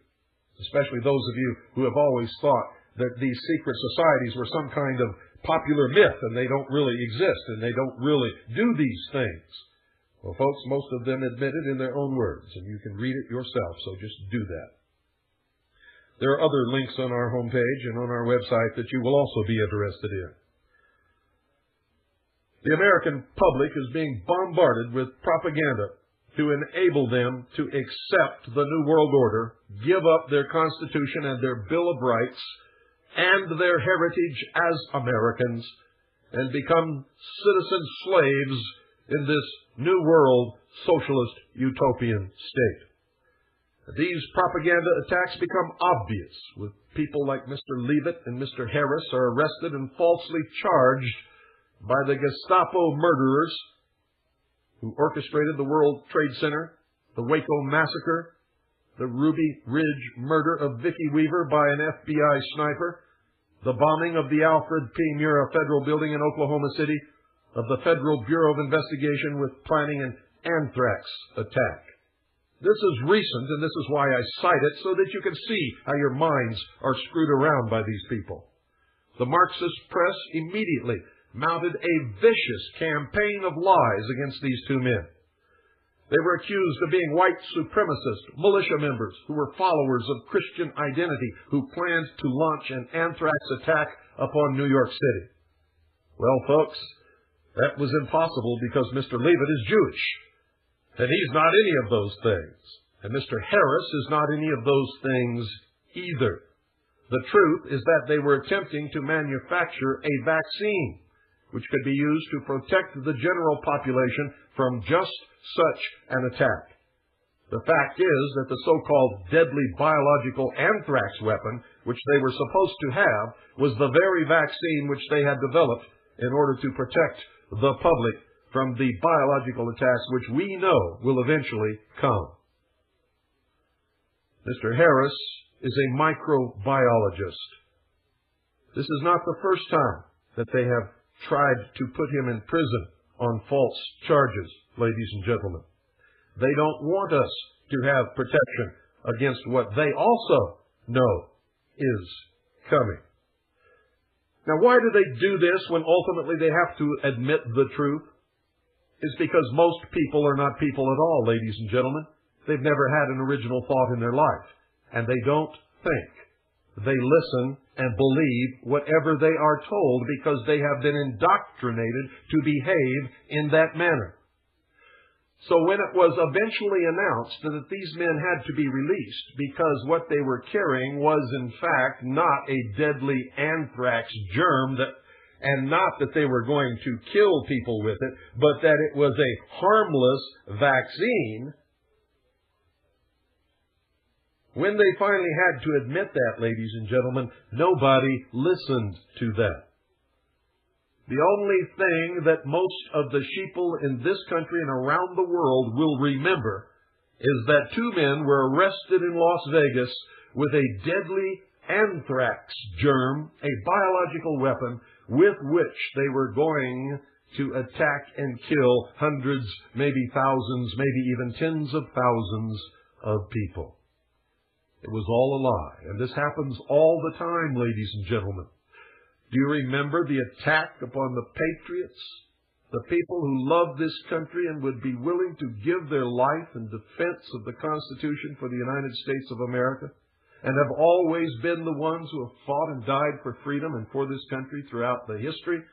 especially those of you who have always thought that these secret societies were some kind of popular myth and they don't really exist and they don't really do these things. Well, folks, most of them admit it in their own words, and you can read it yourself, so just do that. There are other links on our homepage and on our website that you will also be interested in. The American public is being bombarded with propaganda to enable them to accept the New World Order, give up their Constitution and their Bill of Rights and their heritage as Americans, and become citizen slaves in this New World socialist utopian state. These propaganda attacks become obvious, with people like Mr. Leavitt and Mr. Harris are arrested and falsely charged by the Gestapo murderers who orchestrated the World Trade Center, the Waco massacre, the Ruby Ridge murder of Vicki Weaver by an FBI sniper, the bombing of the Alfred P. Murrah Federal Building in Oklahoma City, of the Federal Bureau of Investigation with planning an anthrax attack. This is recent, and this is why I cite it, so that you can see how your minds are screwed around by these people. The Marxist press immediately mounted a vicious campaign of lies against these two men. They were accused of being white supremacist militia members who were followers of Christian identity who planned to launch an anthrax attack upon New York City. Well, folks, that was impossible because Mr. Leavitt is Jewish, and he's not any of those things. And Mr. Harris is not any of those things either. The truth is that they were attempting to manufacture a vaccine which could be used to protect the general population from just such an attack. The fact is that the so-called deadly biological anthrax weapon, which they were supposed to have, was the very vaccine which they had developed in order to protect the public from the biological attacks which we know will eventually come. Mr. Harris is a microbiologist. This is not the first time that they have tried to put him in prison on false charges, ladies and gentlemen. They don't want us to have protection against what they also know is coming. Now, why do they do this when ultimately they have to admit the truth? It's because most people are not people at all, ladies and gentlemen. They've never had an original thought in their life, and they don't think. They listen and believe whatever they are told because they have been indoctrinated to behave in that manner. So when it was eventually announced that these men had to be released because what they were carrying was in fact not a deadly anthrax germ, and not that they were going to kill people with it, but that it was a harmless vaccine, when they finally had to admit that, ladies and gentlemen, nobody listened to that. The only thing that most of the sheeple in this country and around the world will remember is that two men were arrested in Las Vegas with a deadly anthrax germ, a biological weapon, with which they were going to attack and kill hundreds, maybe thousands, maybe even tens of thousands of people. It was all a lie, and this happens all the time, ladies and gentlemen. Do you remember the attack upon the patriots, the people who love this country and would be willing to give their life in defense of the Constitution for the United States of America, and have always been the ones who have fought and died for freedom and for this country throughout the history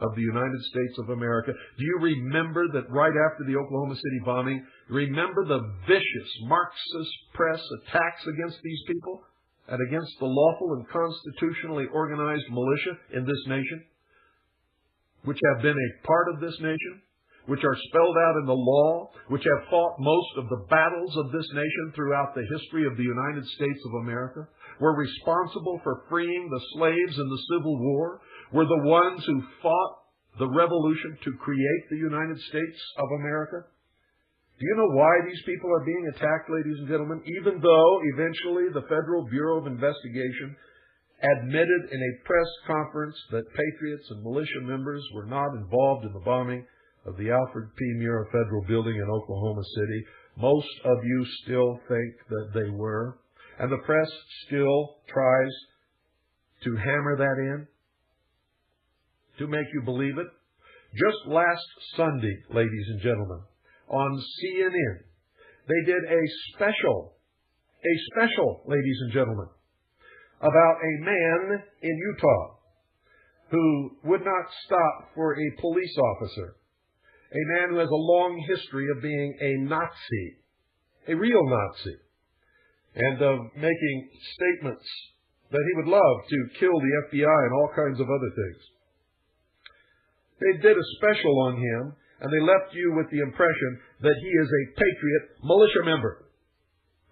of the United States of America? Do you remember that right after the Oklahoma City bombing, remember the vicious Marxist press attacks against these people and against the lawful and constitutionally organized militia in this nation, which have been a part of this nation, which are spelled out in the law, which have fought most of the battles of this nation throughout the history of the United States of America, were responsible for freeing the slaves in the Civil War, were the ones who fought the revolution to create the United States of America? Do you know why these people are being attacked, ladies and gentlemen? Even though eventually the Federal Bureau of Investigation admitted in a press conference that patriots and militia members were not involved in the bombing of the Alfred P. Murrah Federal Building in Oklahoma City, most of you still think that they were, and the press still tries to hammer that in, to make you believe it. Just last Sunday, ladies and gentlemen, on CNN, they did a special, ladies and gentlemen, about a man in Utah who would not stop for a police officer, a man who has a long history of being a Nazi, a real Nazi, and of making statements that he would love to kill the FBI and all kinds of other things. They did a special on him, and they left you with the impression that he is a patriot militia member.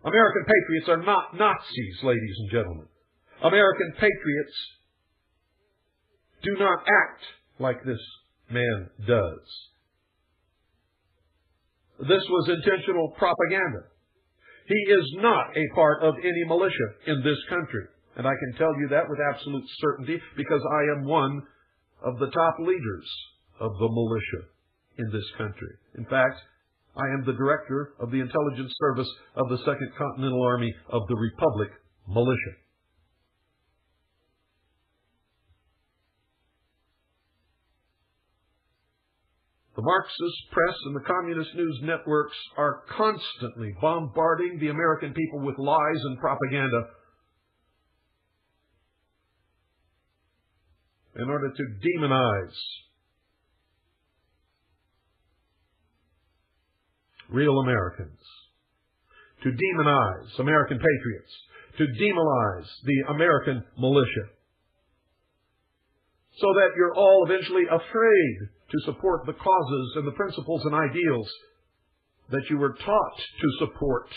American patriots are not Nazis, ladies and gentlemen. American patriots do not act like this man does. This was intentional propaganda. He is not a part of any militia in this country. And I can tell you that with absolute certainty because I am one of the top leaders of the militia in this country. In fact, I am the director of the intelligence service of the 2nd Continental Army of the Republic Militia. The Marxist press and the communist news networks are constantly bombarding the American people with lies and propaganda in order to demonize real Americans, to demonize American patriots, to demonize the American militia, so that you're all eventually afraid to support the causes and the principles and ideals that you were taught to support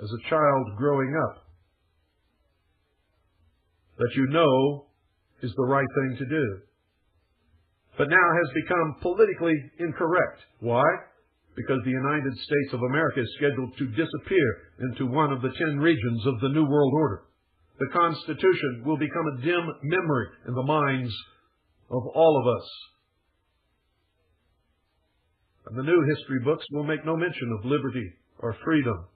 as a child growing up, that you know is the right thing to do, but now has become politically incorrect. Why? Because the United States of America is scheduled to disappear into one of the 10 regions of the New World Order. The Constitution will become a dim memory in the minds of all of us. And the new history books will make no mention of liberty or freedom.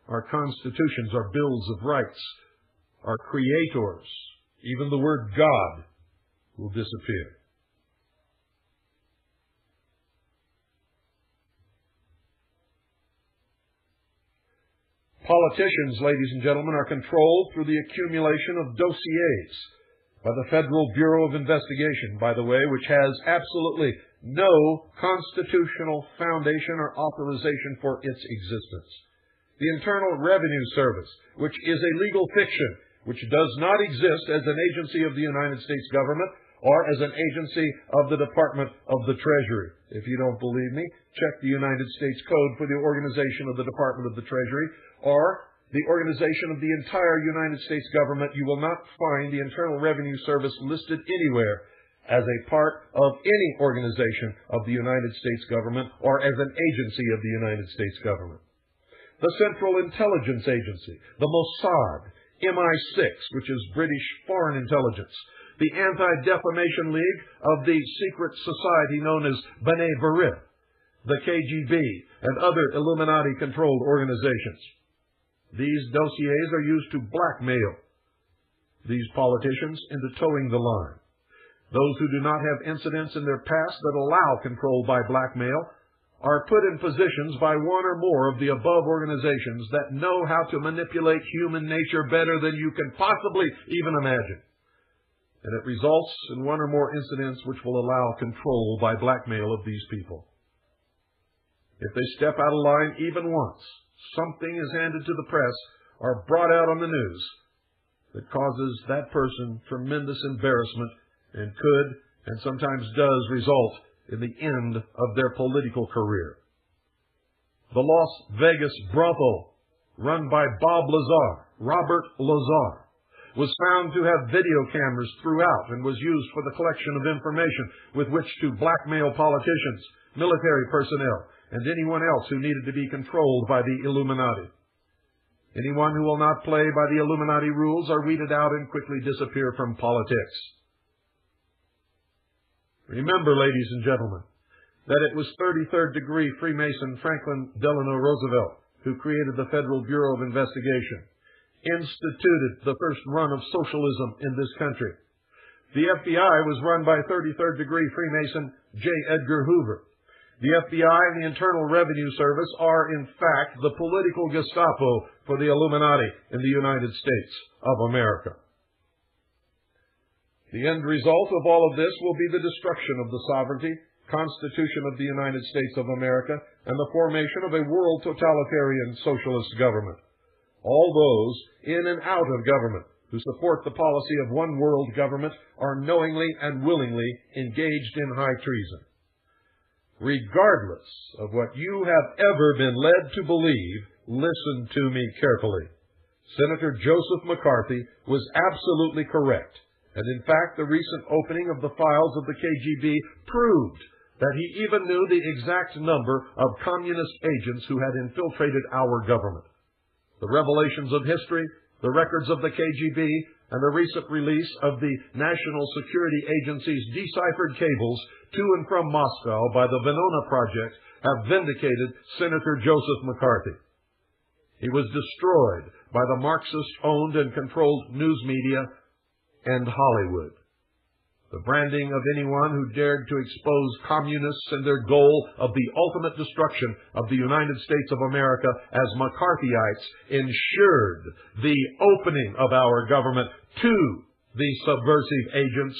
Our constitutions, our bills of rights, our creators, even the word God will disappear. Politicians, ladies and gentlemen, are controlled through the accumulation of dossiers by the Federal Bureau of Investigation, by the way, which has absolutely no constitutional foundation or authorization for its existence. The Internal Revenue Service, which is a legal fiction, which does not exist as an agency of the United States government or as an agency of the Department of the Treasury. If you don't believe me, check the United States Code for the organization of the Department of the Treasury or the organization of the entire United States government. You will not find the Internal Revenue Service listed anywhere as a part of any organization of the United States government or as an agency of the United States government. The Central Intelligence Agency, the Mossad, MI6, which is British Foreign Intelligence, the Anti-Defamation League of the secret society known as B'nai B'rith, the KGB, and other Illuminati-controlled organizations. These dossiers are used to blackmail these politicians into towing the line. Those who do not have incidents in their past that allow control by blackmail are put in positions by one or more of the above organizations that know how to manipulate human nature better than you can possibly even imagine. And it results in one or more incidents which will allow control by blackmail of these people. If they step out of line even once, something is handed to the press or brought out on the news that causes that person tremendous embarrassment and could, and sometimes does, result in the end of their political career. The Las Vegas brothel, run by Robert Lazar, was found to have video cameras throughout and was used for the collection of information with which to blackmail politicians, military personnel, and anyone else who needed to be controlled by the Illuminati. Anyone who will not play by the Illuminati rules are weeded out and quickly disappear from politics. Remember, ladies and gentlemen, that it was 33rd degree Freemason Franklin Delano Roosevelt who created the Federal Bureau of Investigation, instituted the first run of socialism in this country. The FBI was run by 33rd degree Freemason J. Edgar Hoover. The FBI and the Internal Revenue Service are, in fact, the political Gestapo for the Illuminati in the United States of America. The end result of all of this will be the destruction of the sovereignty, Constitution of the United States of America, and the formation of a world totalitarian socialist government. All those in and out of government who support the policy of one world government are knowingly and willingly engaged in high treason. Regardless of what you have ever been led to believe, listen to me carefully. Senator Joseph McCarthy was absolutely correct. And in fact, the recent opening of the files of the KGB proved that he even knew the exact number of communist agents who had infiltrated our government. The revelations of history, the records of the KGB, and the recent release of the National Security Agency's deciphered cables to and from Moscow by the Venona Project have vindicated Senator Joseph McCarthy. He was destroyed by the Marxist-owned and controlled news media and Hollywood. The branding of anyone who dared to expose communists and their goal of the ultimate destruction of the United States of America as McCarthyites ensured the opening of our government to the subversive agents.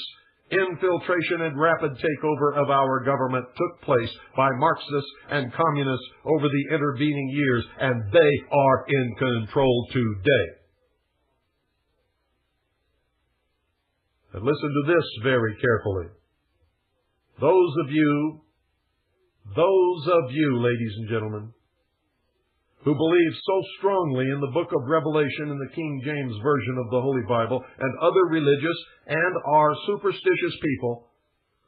Infiltration and rapid takeover of our government took place by Marxists and communists over the intervening years, and they are in control today. And listen to this very carefully. Those of you, ladies and gentlemen, who believe so strongly in the book of Revelation in the King James Version of the Holy Bible and other religious and are superstitious people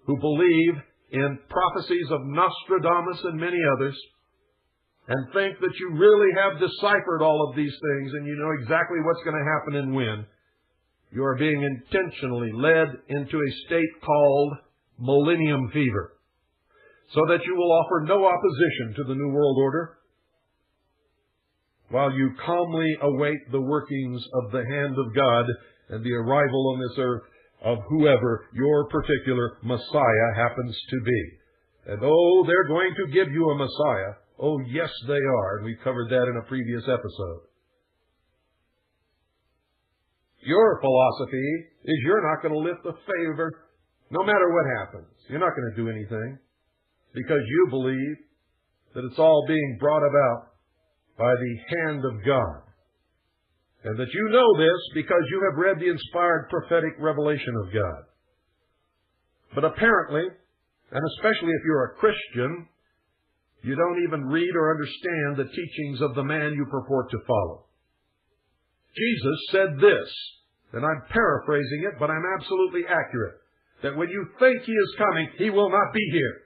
who believe in prophecies of Nostradamus and many others and think that you really have deciphered all of these things and you know exactly what's going to happen and when, you are being intentionally led into a state called millennium fever, so that you will offer no opposition to the New World Order while you calmly await the workings of the hand of God and the arrival on this earth of whoever your particular Messiah happens to be. And oh, they're going to give you a Messiah. Oh, yes, they are. And we covered that in a previous episode. Your philosophy is you're not going to lift a favor no matter what happens. You're not going to do anything because you believe that it's all being brought about by the hand of God. And that you know this because you have read the inspired prophetic revelation of God. But apparently, and especially if you're a Christian, you don't even read or understand the teachings of the man you purport to follow. Jesus said this, and I'm paraphrasing it, but I'm absolutely accurate, that when you think He is coming, He will not be here.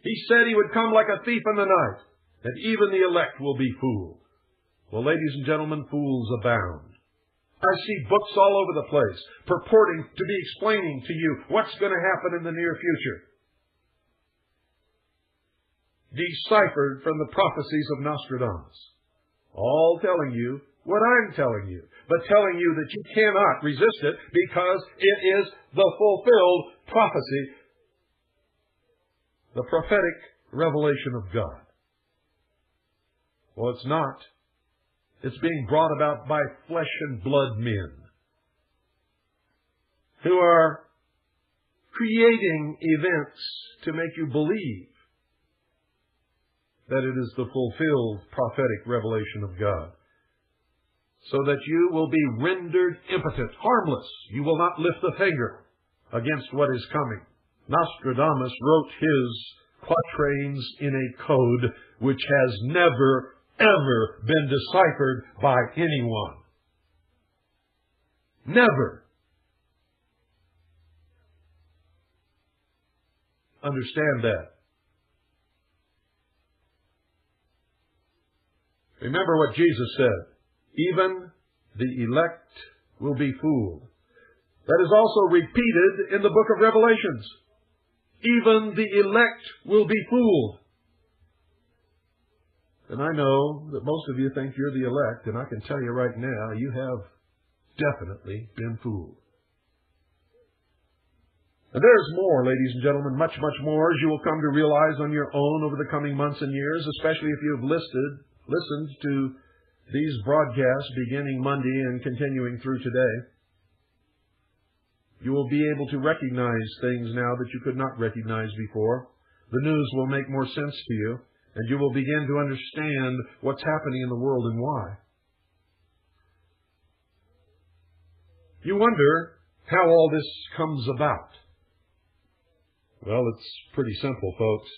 He said He would come like a thief in the night, and even the elect will be fooled. Well, ladies and gentlemen, fools abound. I see books all over the place purporting to be explaining to you what's going to happen in the near future, deciphered from the prophecies of Nostradamus. all telling you what I'm telling you, but telling you that you cannot resist it because it is the fulfilled prophecy, the prophetic revelation of God. Well, it's not. It's being brought about by flesh and blood men who are creating events to make you believe that it is the fulfilled prophetic revelation of God, so that you will be rendered impotent, harmless. You will not lift a finger against what is coming. Nostradamus wrote his quatrains in a code which has never, ever been deciphered by anyone. Never. Understand that. Remember what Jesus said. Even the elect will be fooled. That is also repeated in the book of Revelations. Even the elect will be fooled. And I know that most of you think you're the elect, and I can tell you right now, you have definitely been fooled. And there's more, ladies and gentlemen, much, much more, as you will come to realize on your own over the coming months and years, especially if you have listened to these broadcasts beginning Monday and continuing through today. You will be able to recognize things now that you could not recognize before. The news will make more sense to you, and you will begin to understand what's happening in the world and why. You wonder how all this comes about. Well, it's pretty simple, folks.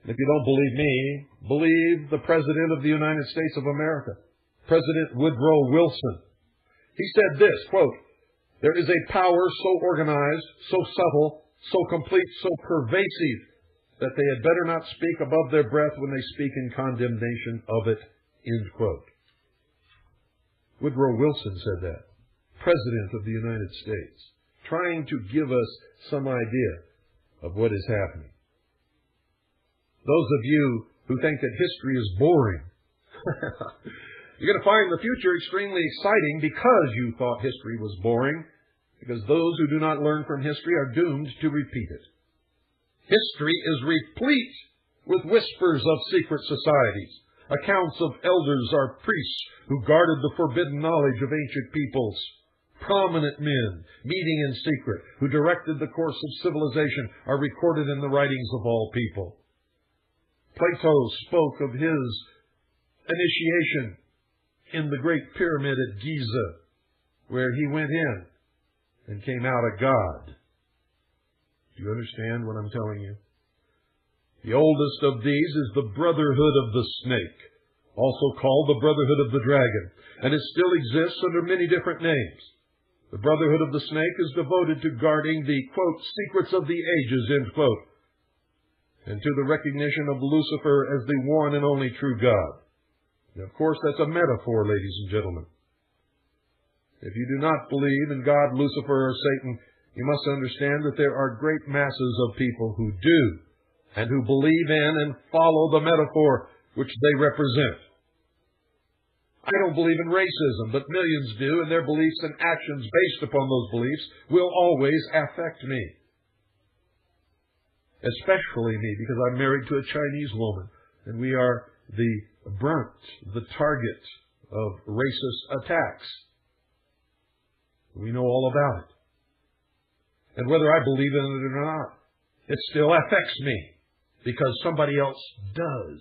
If you don't believe me, believe the President of the United States of America, President Woodrow Wilson. He said this, quote, "There is a power so organized, so subtle, so complete, so pervasive, that they had better not speak above their breath when they speak in condemnation of it," end quote. Woodrow Wilson said that, President of the United States, trying to give us some idea of what is happening. Those of you who think that history is boring, you're going to find the future extremely exciting because you thought history was boring, because those who do not learn from history are doomed to repeat it. History is replete with whispers of secret societies, accounts of elders or priests who guarded the forbidden knowledge of ancient peoples, prominent men meeting in secret who directed the course of civilization are recorded in the writings of all people. Plato spoke of his initiation in the Great Pyramid at Giza, where he went in and came out a god. Do you understand what I'm telling you? The oldest of these is the Brotherhood of the Snake, also called the Brotherhood of the Dragon, and it still exists under many different names. The Brotherhood of the Snake is devoted to guarding the, quote, secrets of the ages, end quote, and to the recognition of Lucifer as the one and only true God. And of course, that's a metaphor, ladies and gentlemen. If you do not believe in God, Lucifer, or Satan, you must understand that there are great masses of people who do, and who believe in and follow the metaphor which they represent. I don't believe in racism, but millions do, and their beliefs and actions based upon those beliefs will always affect me. Especially me, because I'm married to a Chinese woman, and we are the brunt, the target of racist attacks. We know all about it. And whether I believe in it or not, it still affects me, because somebody else does.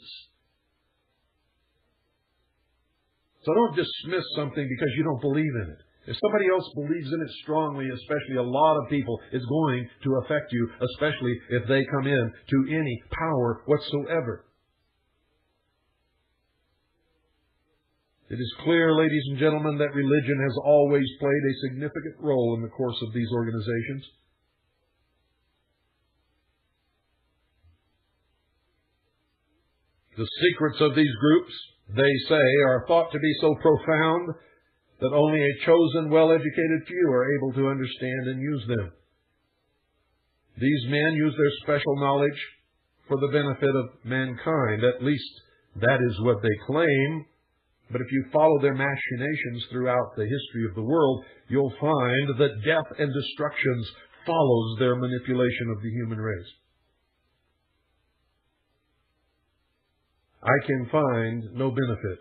So don't dismiss something because you don't believe in it. If somebody else believes in it strongly, especially a lot of people, it's going to affect you, especially if they come in to any power whatsoever. It is clear, ladies and gentlemen, that religion has always played a significant role in the course of these organizations. The secrets of these groups, they say, are thought to be so profound that only a chosen, well-educated few are able to understand and use them. These men use their special knowledge for the benefit of mankind. At least that is what they claim. But if you follow their machinations throughout the history of the world, you'll find that death and destruction follows their manipulation of the human race. I can find no benefit.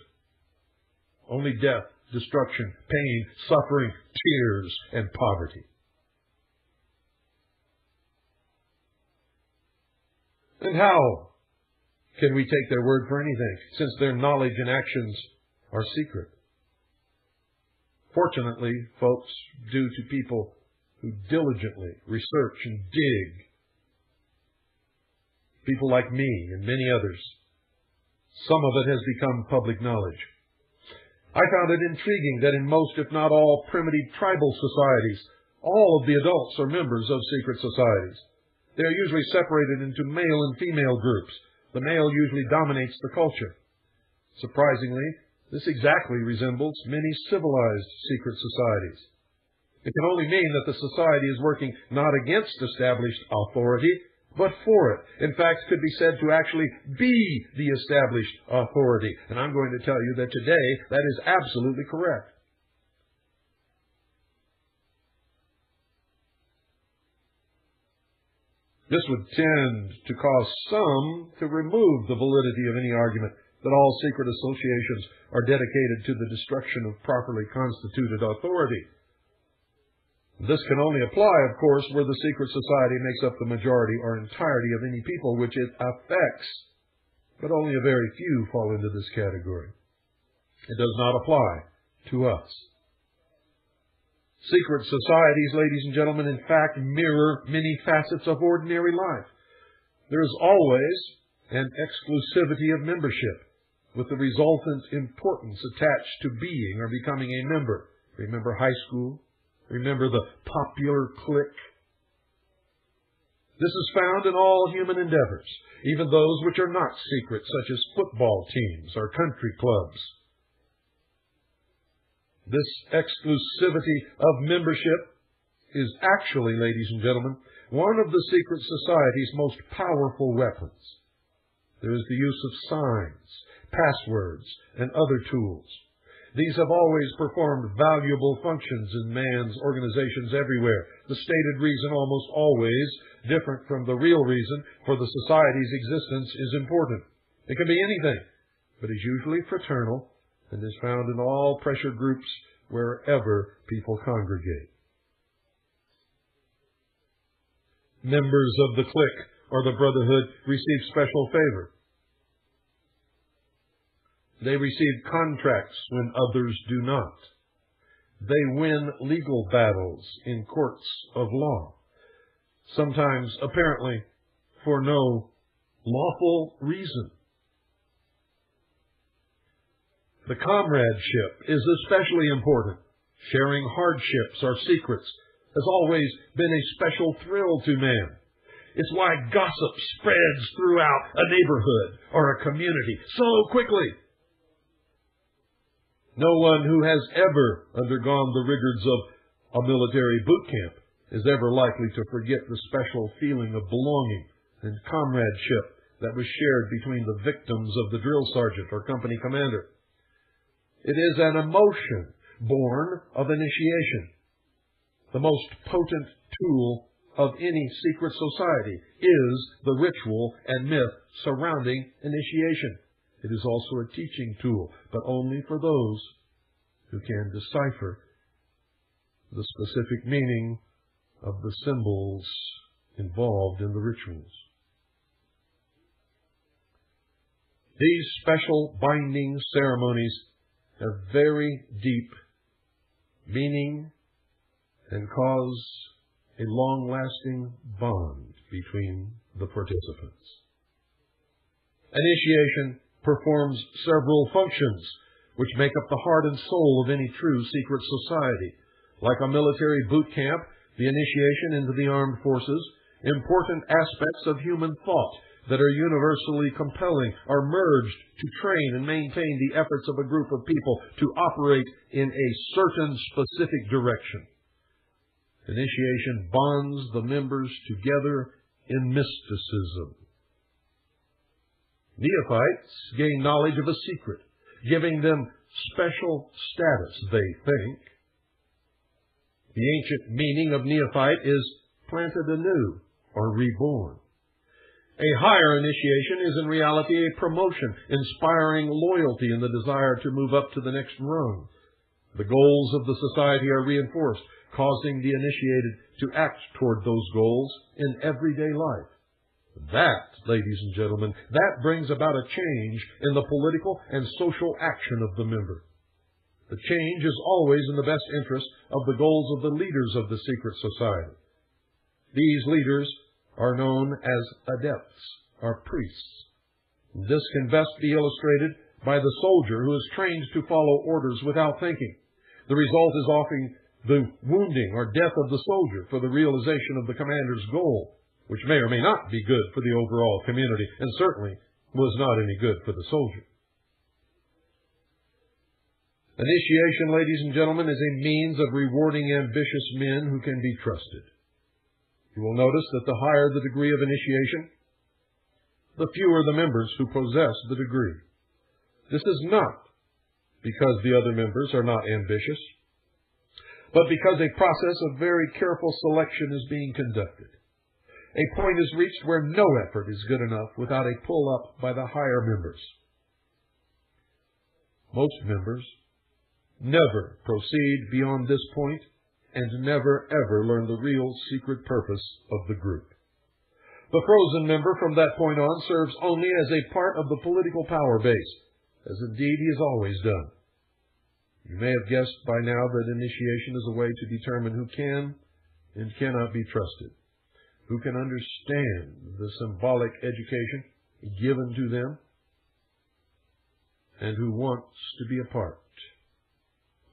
Only death, destruction, pain, suffering, tears, and poverty. And how can we take their word for anything, since their knowledge and actions are secret? Fortunately, folks, due to people who diligently research and dig, people like me and many others, some of it has become public knowledge. I found it intriguing that in most, if not all, primitive tribal societies, all of the adults are members of secret societies. They are usually separated into male and female groups. The male usually dominates the culture. Surprisingly, this exactly resembles many civilized secret societies. It can only mean that the society is working not against established authority, but for it. In fact, could be said to actually be the established authority. And I'm going to tell you that today that is absolutely correct. This would tend to cause some to remove the validity of any argument that all secret associations are dedicated to the destruction of properly constituted authority. This can only apply, of course, where the secret society makes up the majority or entirety of any people which it affects. But only a very few fall into this category. It does not apply to us. Secret societies, ladies and gentlemen, in fact, mirror many facets of ordinary life. There is always an exclusivity of membership, with the resultant importance attached to being or becoming a member. Remember high school? Remember the popular clique? This is found in all human endeavors, even those which are not secret, such as football teams or country clubs. This exclusivity of membership is actually, ladies and gentlemen, one of the secret society's most powerful weapons. There is the use of signs, passwords, and other tools. These have always performed valuable functions in man's organizations everywhere. The stated reason, almost always different from the real reason for the society's existence, is important. It can be anything, but is usually fraternal and is found in all pressure groups wherever people congregate. Members of the clique or the brotherhood receive special favor. They receive contracts when others do not. They win legal battles in courts of law, sometimes apparently for no lawful reason. The comradeship is especially important. Sharing hardships or secrets has always been a special thrill to man. It's why gossip spreads throughout a neighborhood or a community so quickly. No one who has ever undergone the rigors of a military boot camp is ever likely to forget the special feeling of belonging and comradeship that was shared between the victims of the drill sergeant or company commander. It is an emotion born of initiation. The most potent tool of any secret society is the ritual and myth surrounding initiation. It is also a teaching tool, but only for those who can decipher the specific meaning of the symbols involved in the rituals. These special binding ceremonies have very deep meaning and cause a long-lasting bond between the participants. Initiation performs several functions which make up the heart and soul of any true secret society. Like a military boot camp, the initiation into the armed forces, important aspects of human thought that are universally compelling are merged to train and maintain the efforts of a group of people to operate in a certain specific direction. Initiation bonds the members together in mysticism. Neophytes gain knowledge of a secret, giving them special status, they think. The ancient meaning of neophyte is planted anew or reborn. A higher initiation is in reality a promotion, inspiring loyalty and the desire to move up to the next rung. The goals of the society are reinforced, causing the initiated to act toward those goals in everyday life. That, ladies and gentlemen, that brings about a change in the political and social action of the member. The change is always in the best interest of the goals of the leaders of the secret society. These leaders are known as adepts, or priests. This can best be illustrated by the soldier who is trained to follow orders without thinking. The result is often the wounding or death of the soldier for the realization of the commander's goal, which may or may not be good for the overall community, and certainly was not any good for the soldier. Initiation, ladies and gentlemen, is a means of rewarding ambitious men who can be trusted. You will notice that the higher the degree of initiation, the fewer the members who possess the degree. This is not because the other members are not ambitious, but because a process of very careful selection is being conducted. A point is reached where no effort is good enough without a pull-up by the higher members. Most members never proceed beyond this point and never ever learn the real secret purpose of the group. The frozen member from that point on serves only as a part of the political power base, as indeed he has always done. You may have guessed by now that initiation is a way to determine who can and cannot be trusted, who can understand the symbolic education given to them, and who wants to be a part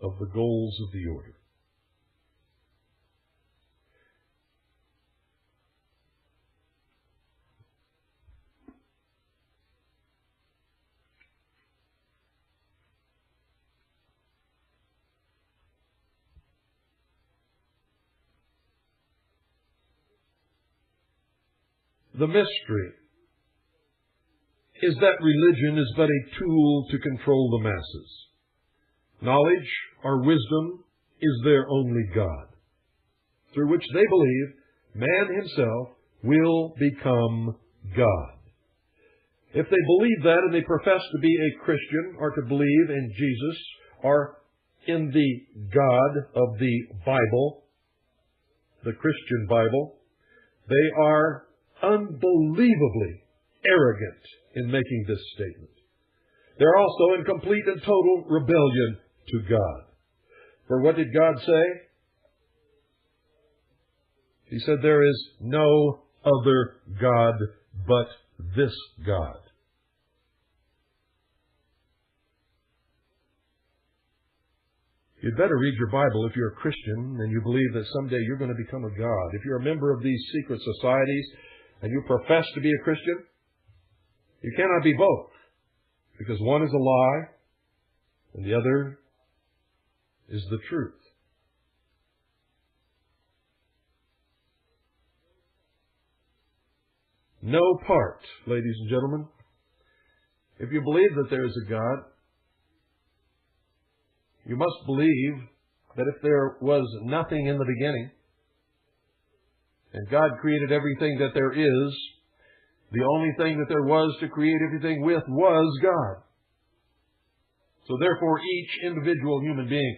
of the goals of the order. The mystery is that religion is but a tool to control the masses. Knowledge or wisdom is their only God, through which they believe man himself will become God. If they believe that and they profess to be a Christian or to believe in Jesus or in the God of the Bible, the Christian Bible, they are unbelievably arrogant in making this statement. They're also in complete and total rebellion to God. For what did God say? He said, "There is no other God but this God." You'd better read your Bible if you're a Christian and you believe that someday you're going to become a God. If you're a member of these secret societies and you profess to be a Christian, you cannot be both, because one is a lie and the other is the truth. No part, ladies and gentlemen, if you believe that there is a God, you must believe that if there was nothing in the beginning, and God created everything that there is, the only thing that there was to create everything with was God. So therefore, each individual human being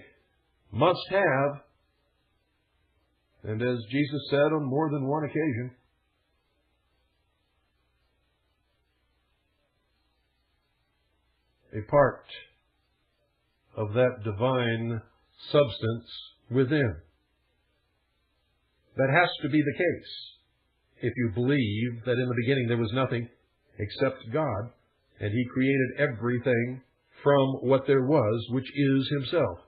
must have, and as Jesus said on more than one occasion, a part of that divine substance within. That has to be the case if you believe that in the beginning there was nothing except God, and He created everything from what there was, which is Himself.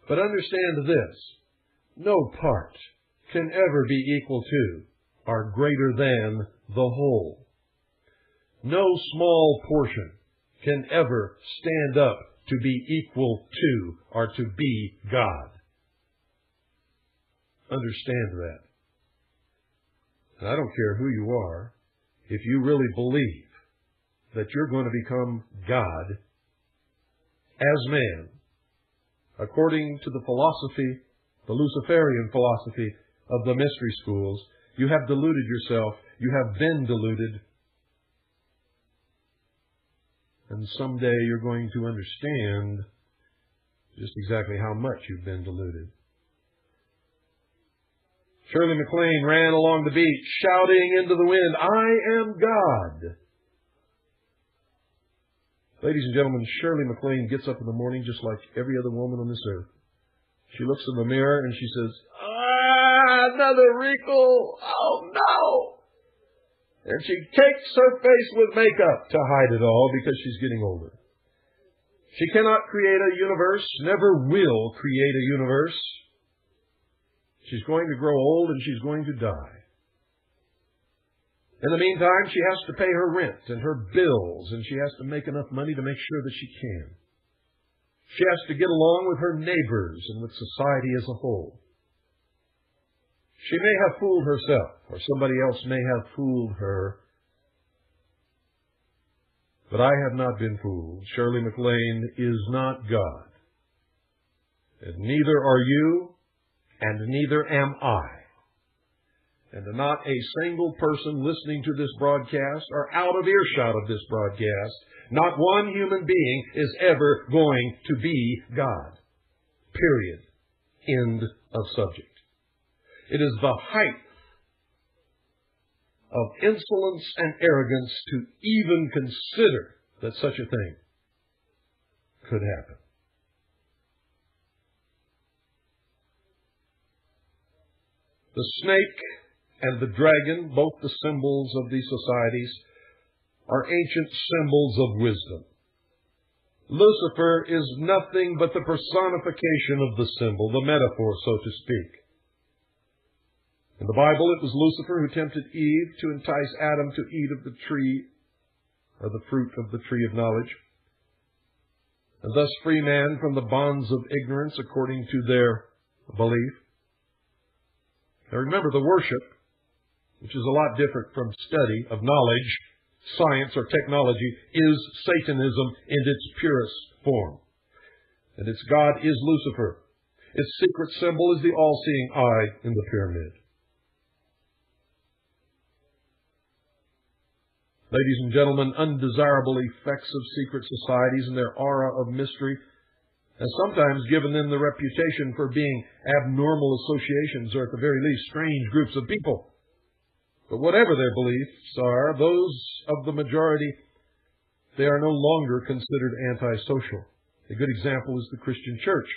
But understand this: no part can ever be equal to or greater than the whole. No small portion can ever stand up to be equal to or to be God. Understand that. And I don't care who you are, if you really believe that you're going to become God, as man, according to the philosophy, the Luciferian philosophy of the mystery schools, you have deluded yourself. You have been deluded. And someday you're going to understand just exactly how much you've been deluded. Shirley MacLaine ran along the beach, shouting into the wind, "I am God." Ladies and gentlemen, Shirley MacLaine gets up in the morning just like every other woman on this earth. She looks in the mirror and she says, "Another wrinkle! Oh, no!" And she cakes her face with makeup to hide it all because she's getting older. She cannot create a universe, never will create a universe. She's going to grow old and she's going to die. In the meantime, she has to pay her rent and her bills, and she has to make enough money to make sure that she can. She has to get along with her neighbors and with society as a whole. She may have fooled herself, or somebody else may have fooled her. But I have not been fooled. Shirley MacLaine is not God. And neither are you, and neither am I. And not a single person listening to this broadcast or out of earshot of this broadcast, not one human being is ever going to be God. Period. End of subject. It is the height of insolence and arrogance to even consider that such a thing could happen. The snake and the dragon, both the symbols of these societies, are ancient symbols of wisdom. Lucifer is nothing but the personification of the symbol, the metaphor, so to speak. In the Bible, it was Lucifer who tempted Eve to entice Adam to eat of the tree, or the fruit of the tree of knowledge, and thus free man from the bonds of ignorance according to their belief. Now remember, the worship, which is a lot different from study of knowledge, science, or technology, is Satanism in its purest form. And its God is Lucifer. Its secret symbol is the all-seeing eye in the pyramid. Ladies and gentlemen, undesirable effects of secret societies and their aura of mystery has sometimes given them the reputation for being abnormal associations, or at the very least, strange groups of people. But whatever their beliefs are, those of the majority, they are no longer considered antisocial. A good example is the Christian church,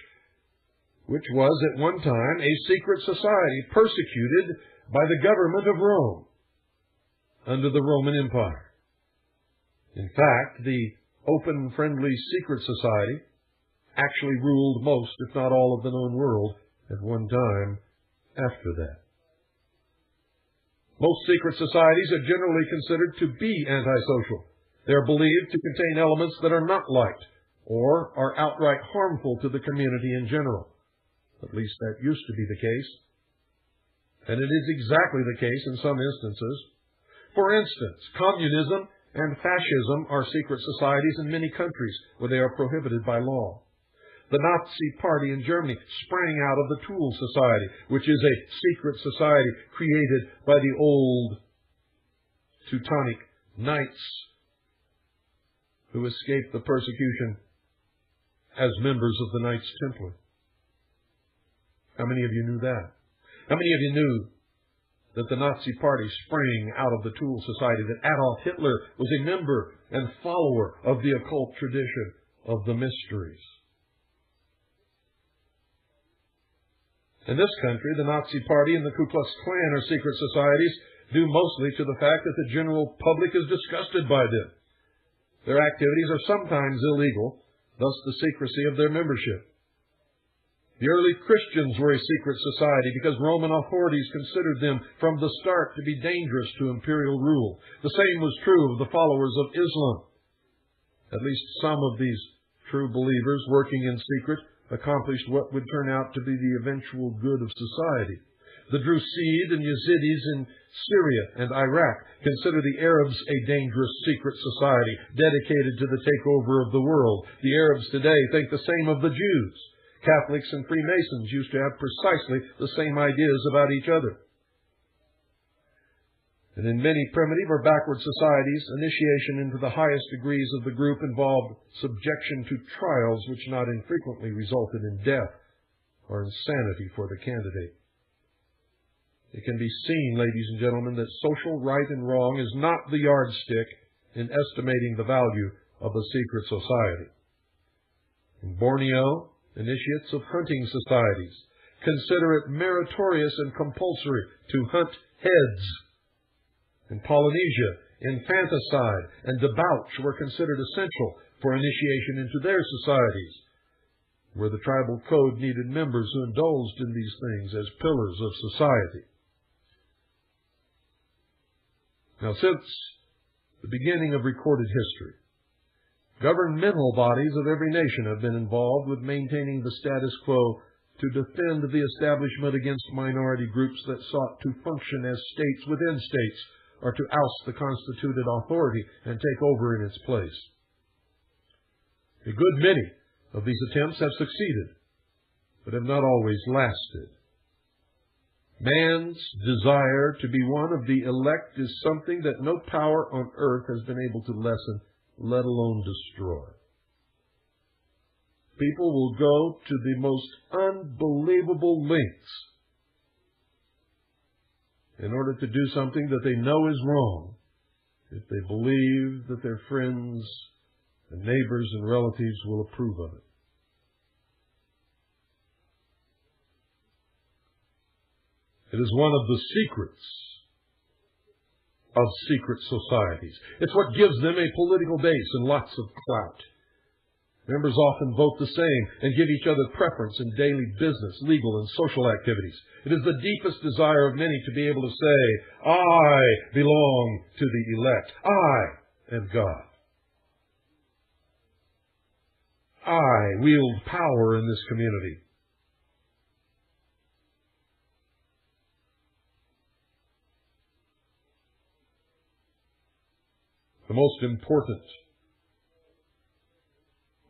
which was at one time a secret society persecuted by the government of Rome under the Roman Empire. In fact, the open, friendly secret society actually ruled most, if not all, of the known world at one time after that. Most secret societies are generally considered to be antisocial. They are believed to contain elements that are not liked or are outright harmful to the community in general. At least that used to be the case. And it is exactly the case in some instances. For instance, communism and fascism are secret societies in many countries where they are prohibited by law. The Nazi Party in Germany sprang out of the Tool Society, which is a secret society created by the old Teutonic Knights who escaped the persecution as members of the Knights Templar. How many of you knew that? How many of you knew that the Nazi Party sprang out of the Tool Society, that Adolf Hitler was a member and follower of the occult tradition of the mysteries? In this country, the Nazi Party and the Ku Klux Klan are secret societies due mostly to the fact that the general public is disgusted by them. Their activities are sometimes illegal, thus the secrecy of their membership. The early Christians were a secret society because Roman authorities considered them from the start to be dangerous to imperial rule. The same was true of the followers of Islam. At least some of these true believers working in secret accomplished what would turn out to be the eventual good of society. The Drusid and Yazidis in Syria and Iraq consider the Arabs a dangerous secret society dedicated to the takeover of the world. The Arabs today think the same of the Jews. Catholics and Freemasons used to have precisely the same ideas about each other. And in many primitive or backward societies, initiation into the highest degrees of the group involved subjection to trials which not infrequently resulted in death or insanity for the candidate. It can be seen, ladies and gentlemen, that social right and wrong is not the yardstick in estimating the value of a secret society. In Borneo, initiates of hunting societies consider it meritorious and compulsory to hunt heads. In Polynesia, infanticide and debauch were considered essential for initiation into their societies, where the tribal code needed members who indulged in these things as pillars of society. Now, since the beginning of recorded history, governmental bodies of every nation have been involved with maintaining the status quo to defend the establishment against minority groups that sought to function as states within states, or to oust the constituted authority and take over in its place. A good many of these attempts have succeeded, but have not always lasted. Man's desire to be one of the elect is something that no power on earth has been able to lessen, let alone destroy. People will go to the most unbelievable lengths in order to do something that they know is wrong, if they believe that their friends and neighbors and relatives will approve of it. It is one of the secrets of secret societies. It's what gives them a political base and lots of clout. Members often vote the same and give each other preference in daily business, legal, and social activities. It is the deepest desire of many to be able to say, I belong to the elect. I am God. I wield power in this community. The most important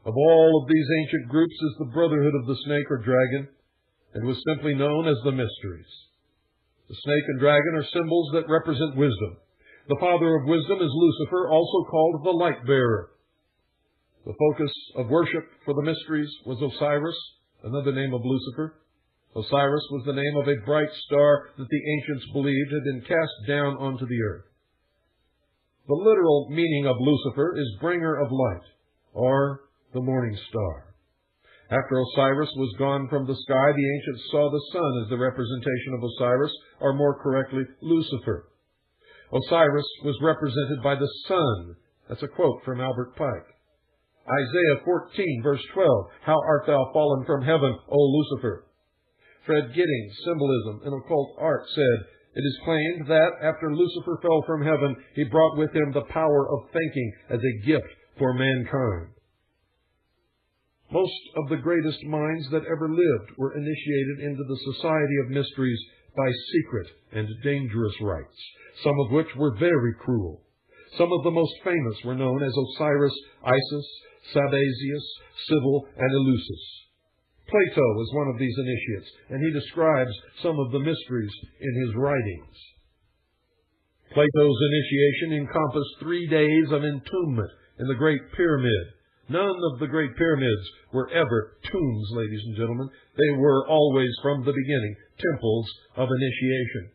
of all of these ancient groups is the Brotherhood of the Snake or Dragon, and was simply known as the Mysteries. The snake and dragon are symbols that represent wisdom. The father of wisdom is Lucifer, also called the Light Bearer. The focus of worship for the Mysteries was Osiris, another name of Lucifer. Osiris was the name of a bright star that the ancients believed had been cast down onto the earth. The literal meaning of Lucifer is bringer of light, or the morning star. After Osiris was gone from the sky, the ancients saw the sun as the representation of Osiris, or more correctly, Lucifer. Osiris was represented by the sun. That's a quote from Albert Pike. Isaiah 14, verse 12, How art thou fallen from heaven, O Lucifer? Fred Giddings, Symbolism in Occult Art, said, It is claimed that after Lucifer fell from heaven, he brought with him the power of thinking as a gift for mankind. Most of the greatest minds that ever lived were initiated into the society of mysteries by secret and dangerous rites, some of which were very cruel. Some of the most famous were known as Osiris, Isis, Sabazius, Cybele, and Eleusis. Plato was one of these initiates, and he describes some of the mysteries in his writings. Plato's initiation encompassed 3 days of entombment in the Great Pyramid. None of the Great Pyramids were ever tombs, ladies and gentlemen. They were always, from the beginning, temples of initiation.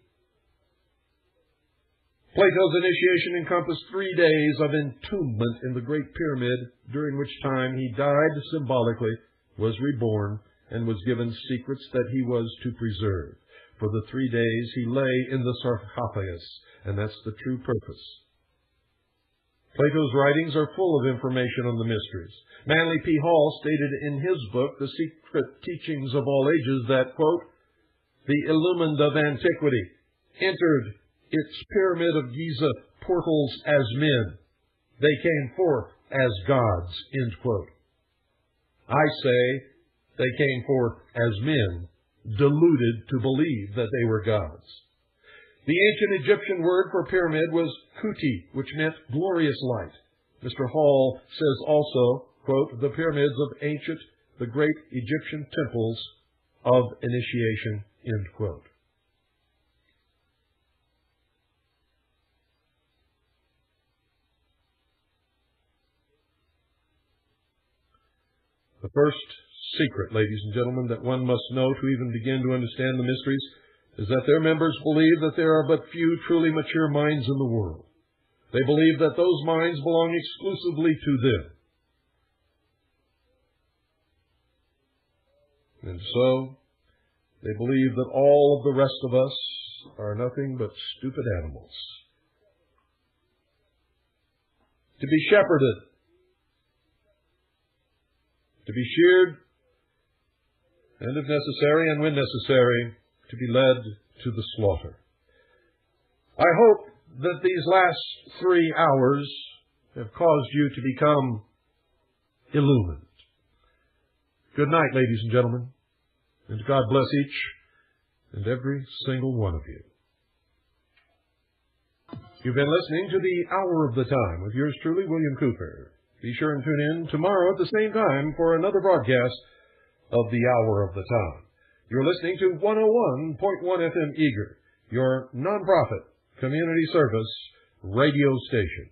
Plato's initiation encompassed 3 days of entombment in the Great Pyramid, during which time he died symbolically, was reborn, and was given secrets that he was to preserve. For the 3 days he lay in the sarcophagus, and that's the true purpose. Plato's writings are full of information on the mysteries. Manly P. Hall stated in his book, The Secret Teachings of All Ages, that, quote, the illumined of antiquity entered its pyramid of Giza portals as men. They came forth as gods, end quote. I say they came forth as men, deluded to believe that they were gods. The ancient Egyptian word for pyramid was kuti, which meant glorious light. Mr. Hall says also, quote, the pyramids of the great Egyptian temples of initiation, end quote. The first secret, ladies and gentlemen, that one must know to even begin to understand the mysteries is that their members believe that there are but few truly mature minds in the world. They believe that those minds belong exclusively to them. And so, they believe that all of the rest of us are nothing but stupid animals, to be shepherded, to be sheared, and if necessary, and when necessary, to be led to the slaughter. I hope that these last 3 hours have caused you to become illumined. Good night, ladies and gentlemen, and God bless each and every single one of you. You've been listening to the Hour of the Time with yours truly, William Cooper. Be sure and tune in tomorrow at the same time for another broadcast of the Hour of the Time. You're listening to 101.1 FM Eager, your nonprofit community service radio station.